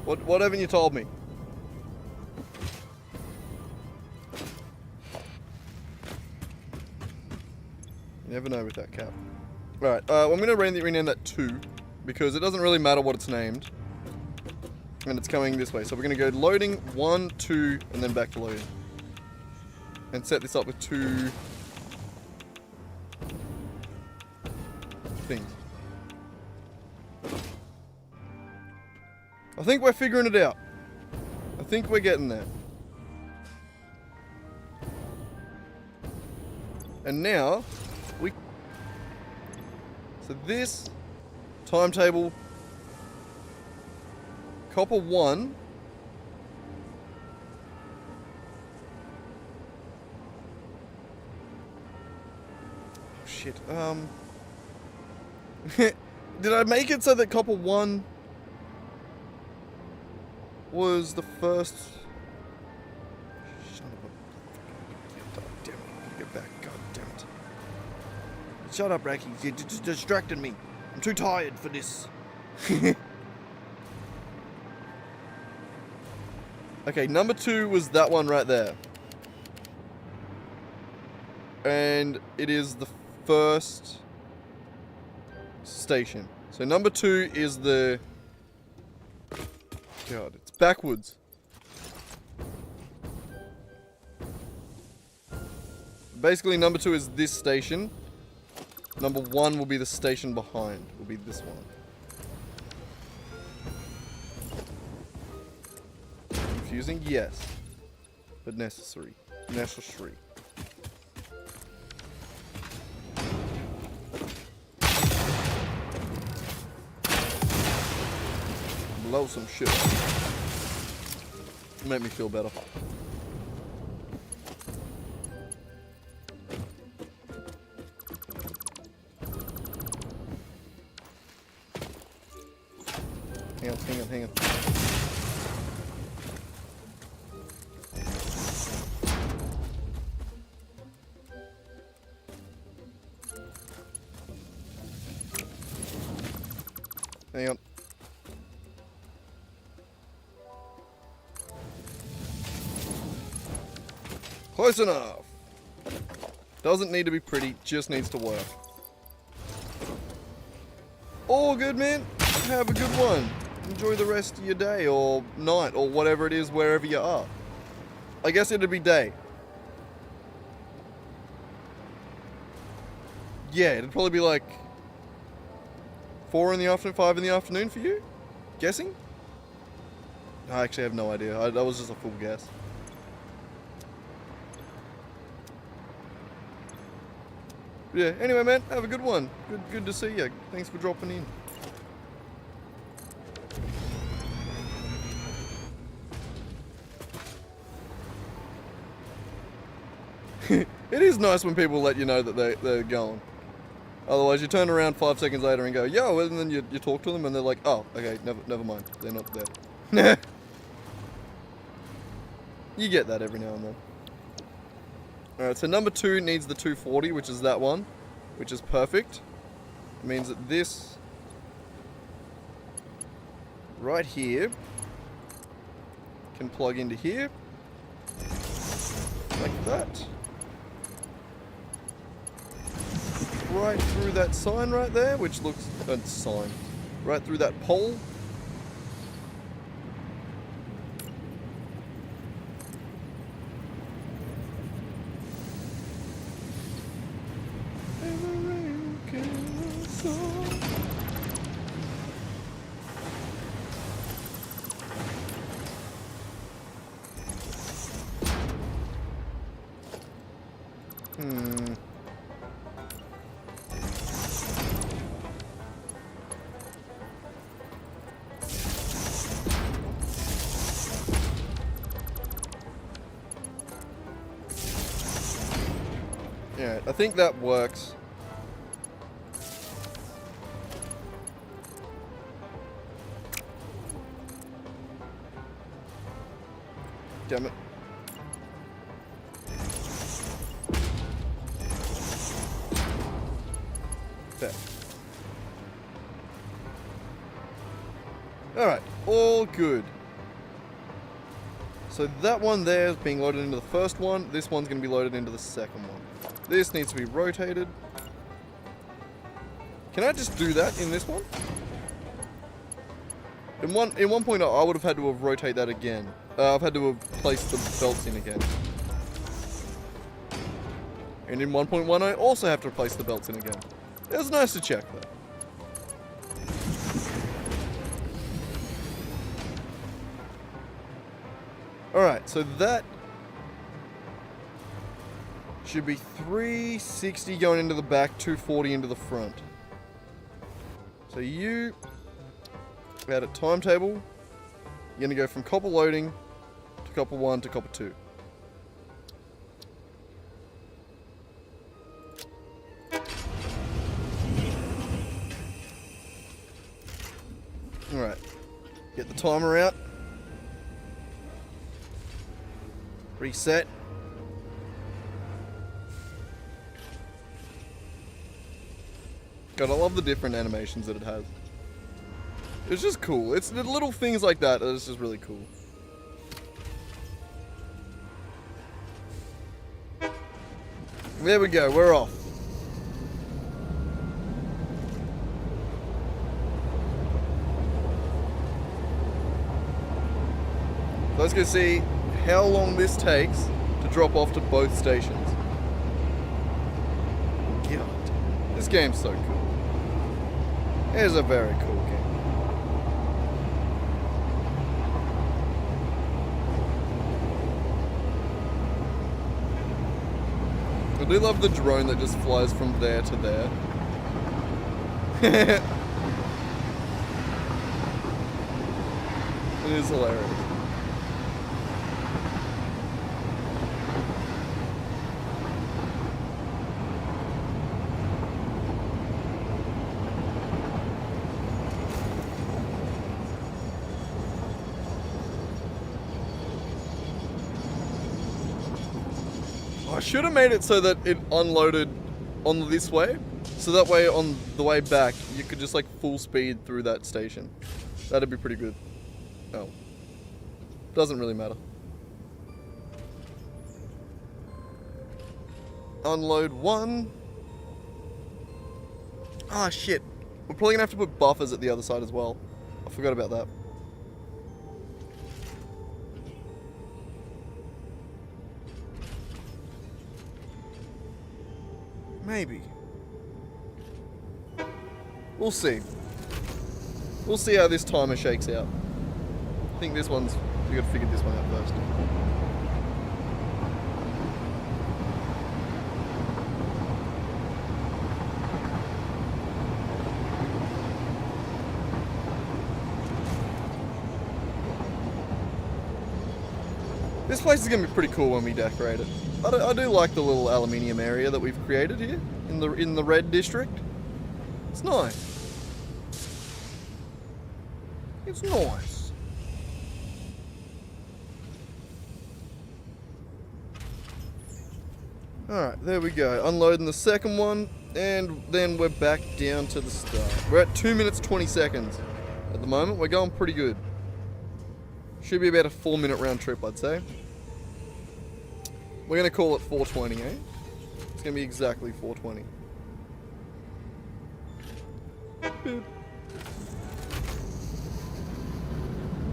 What haven't you told me? You never know with that cap. Alright, I'm going to rename that 2. Because it doesn't really matter what it's named. And it's coming this way. So we're going to go loading 1, 2, and then back to loading. And set this up with 2 things. I think we're figuring it out. I think we're getting there. And now, so this timetable, copper 1. Oh shit. Did I make it so that copper 1 was the first? Son of a... God damn it. Get back. God damn it. Shut up, Racky. You just distracted me. I'm too tired for this. Okay, number 2 was that one right there. And it is the first station. So number 2 is the... God, it's backwards. Basically, number 2 is this station. Number 1 will be the station behind. Will be this one. Confusing? Yes. But necessary. Necessary. Blow some shit up. Make me feel better. Hang on, hang on, hang on. Hang on. Close enough. Doesn't need to be pretty, just needs to work. All good, man. Have a good one. Enjoy the rest of your day or night or whatever it is wherever you are. I guess it'd be day. Yeah, it'd probably be like 4 in the afternoon, 5 in the afternoon for you? Guessing? I actually have no idea. That was just a full guess. Yeah, anyway, man, have a good one. Good to see you. Thanks for dropping in. It is nice when people let you know that they're going. Otherwise, you turn around 5 seconds later and go, yo, and then you talk to them and they're like, oh, okay, never mind. They're not there. You get that every now and then. Alright, so number 2 needs the 240, which is that one, which is perfect. It means that this right here can plug into here, like that. Right through that sign right there, which looks, sign, right through that pole. Yeah, I think that works. Damn it. There. Alright, all good. So that one there is being loaded into the first one. This one's going to be loaded into the second one. This needs to be rotated. Can I just do that in this one? In 1.0, I would have had to have rotate that again. I've had to have placed the belts in again. And in 1.1, I also have to place the belts in again. It was nice to check that. Alright, so that should be 360 going into the back, 240 into the front. So you, at a timetable, you're going to go from copper loading to copper 1 to copper 2. Alright, get the timer out. Reset. God, I love the different animations that it has. It's just cool. It's the little things like that that is just really cool. There we go, we're off. Let's go see how long this takes to drop off to both stations. God, this game's so cool. It is a very cool game. do love the drone that just flies from there to there. It is hilarious. I should have made it so that it unloaded on this way, so that way on the way back you could just like full speed through that station. That'd be pretty good. Oh, doesn't really matter. Unload 1. Ah, shit. We're probably gonna have to put buffers at the other side as well. I forgot about that. Maybe. We'll see. We'll see how this timer shakes out. I think this one's... we gotta figure this one out first. This place is gonna be pretty cool when we decorate it. I do like the little aluminium area that we've created here in the red district. It's nice. It's nice. Alright, there we go. Unloading the second one, and then we're back down to the start. We're at 2 minutes 20 seconds at the moment. We're going pretty good. Should be about a 4-minute round trip, I'd say. We're going to call it 420, eh? It's going to be exactly 420. Boop.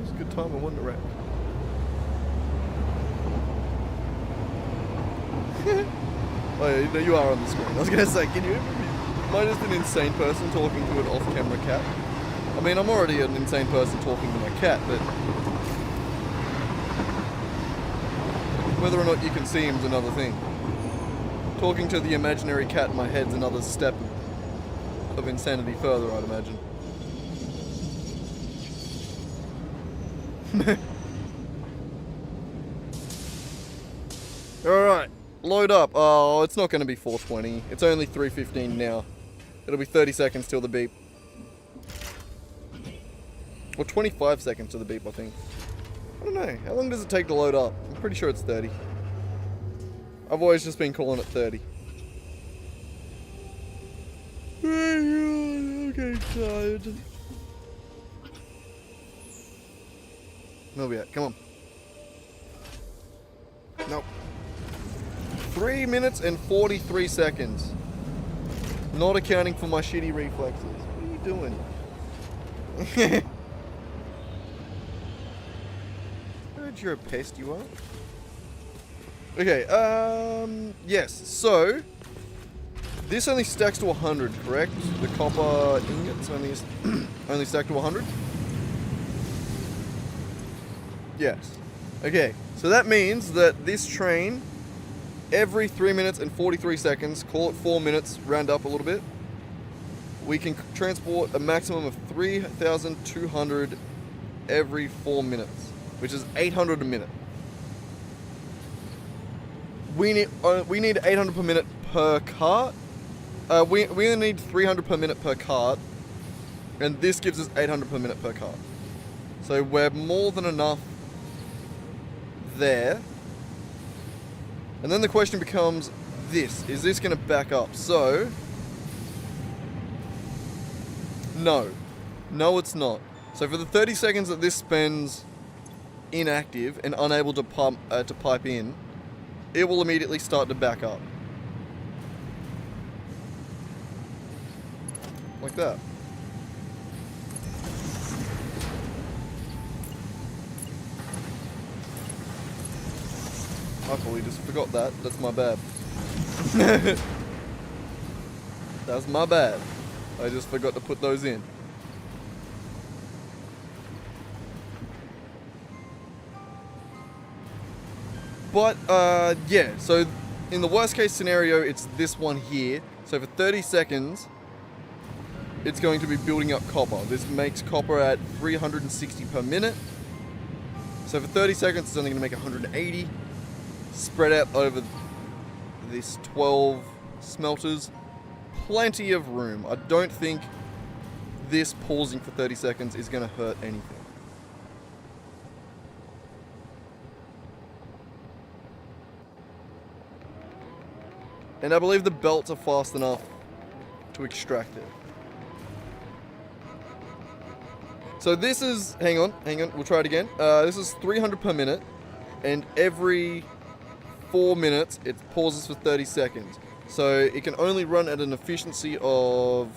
It's a good time, I wasn't around. Oh yeah, you are on the screen. I was going to say, am I just an insane person talking to an off-camera cat? I mean, I'm already an insane person talking to my cat, but... whether or not you can see him's another thing. Talking to the imaginary cat in my head's another step of insanity further, I'd imagine. Alright, load up. Oh, it's not going to be 420. It's only 3:15 now. It'll be 30 seconds till the beep. Or 25 seconds to the beep, I think. I don't know. How long does it take to load up? I'm pretty sure it's 30. I've always just been calling it 30. I'm getting tired. Where are we at? Come on. Nope. 3 minutes and 43 seconds. Not accounting for my shitty reflexes. What are you doing? Heard you're a pest, you are. Okay, yes, so this only stacks to 100, correct? The copper ingots only stack to 100? Yes. Okay, so that means that this train, every 3 minutes and 43 seconds, call it 4 minutes, round up a little bit, we can transport a maximum of 3,200 every 4 minutes, which is 800 a minute. We need 800 per minute per cart. We only need 300 per minute per cart, and this gives us 800 per minute per cart. So we're more than enough there. And then the question becomes this: is this going to back up? So no, it's not. So for the 30 seconds that this spends inactive and unable to pipe in, it will immediately start to back up. Like that. I probably just forgot that. That's my bad. That's my bad. I just forgot to put those in. But, yeah, so In the worst case scenario, it's this one here. So for 30 seconds, it's going to be building up copper. This makes copper at 360 per minute. So for 30 seconds, it's only going to make 180. Spread out over this 12 smelters. Plenty of room. I don't think this pausing for 30 seconds is going to hurt anything. And I believe the belts are fast enough to extract it. So this is, hang on, we'll try it again. This is 300 per minute, and every 4 minutes it pauses for 30 seconds. So it can only run at an efficiency of...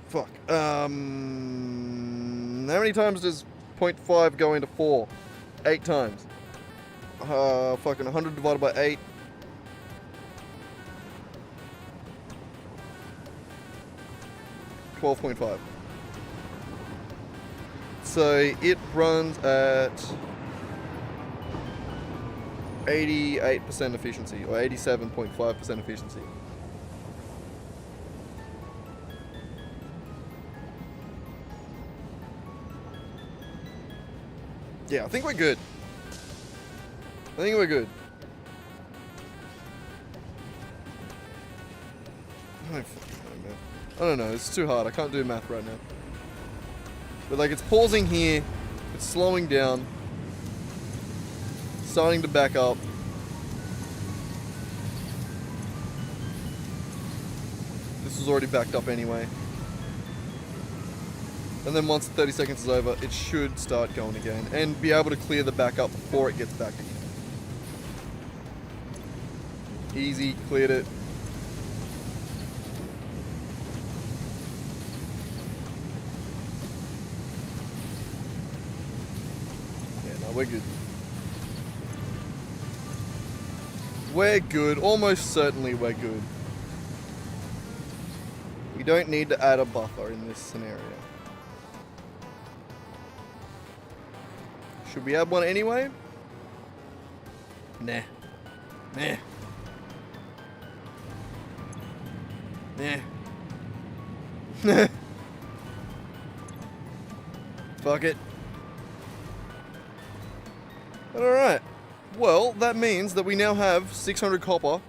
Fuck. How many times does 0.5 go into 4? 8 times. Fucking 100 divided by 8. $12.5. So it runs at 88% efficiency, or 87.5% efficiency. Yeah, I think we're good. I think we're good. I don't fucking know, man. I don't know, it's too hard. I can't do math right now. But like, it's pausing here, it's slowing down, starting to back up. This was already backed up anyway. And then once 30 seconds is over, it should start going again and be able to clear the backup before it gets back again. Easy, cleared it. Yeah, no, we're good. We're good. Almost certainly we're good. We don't need to add a buffer in this scenario. Should we add one anyway? Nah. Nah. Nah. Fuck it. Alright. Well, that means that we now have 600 copper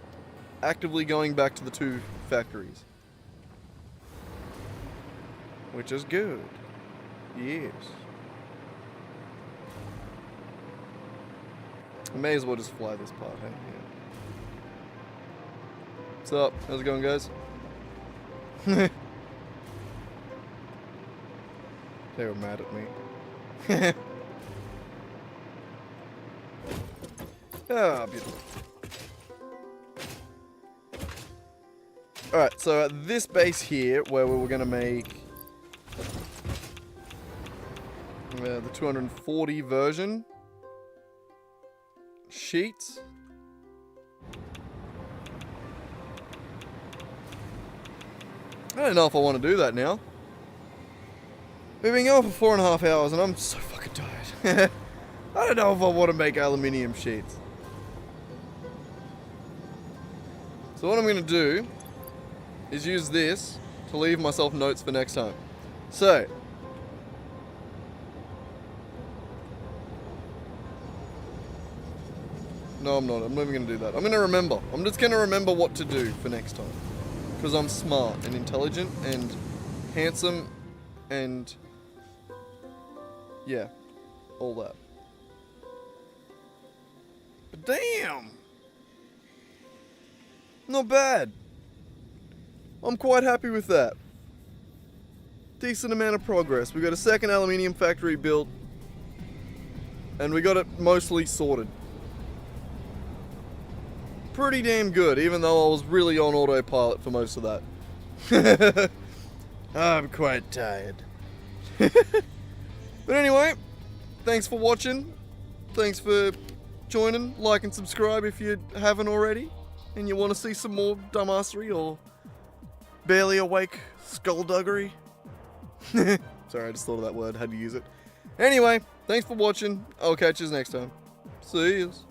actively going back to the 2 factories. Which is good. Yes. I may as well just fly this part, hey? Yeah. What's up? How's it going, guys? They were mad at me. Ah, beautiful. Alright, so at this base here, where we were going to make the 240 version sheets. I don't know if I want to do that now. We've been going for 4.5 hours and I'm so fucking tired. I don't know if I want to make aluminium sheets. So what I'm going to do is use this to leave myself notes for next time. So, no, I'm not. I'm not even going to do that. I'm going to remember. I'm just going to remember what to do for next time. Because I'm smart and intelligent and handsome and... yeah. All that. But damn! Not bad. I'm quite happy with that. Decent amount of progress. We got a second aluminium factory built. And we got it mostly sorted. Pretty damn good, even though I was really on autopilot for most of that. I'm quite tired. But anyway, thanks for watching. Thanks for joining. Like and subscribe if you haven't already. And you want to see some more dumbassery or barely awake skullduggery. Sorry, I just thought of that word. Had to use it. Anyway, thanks for watching. I'll catch you next time. See yous.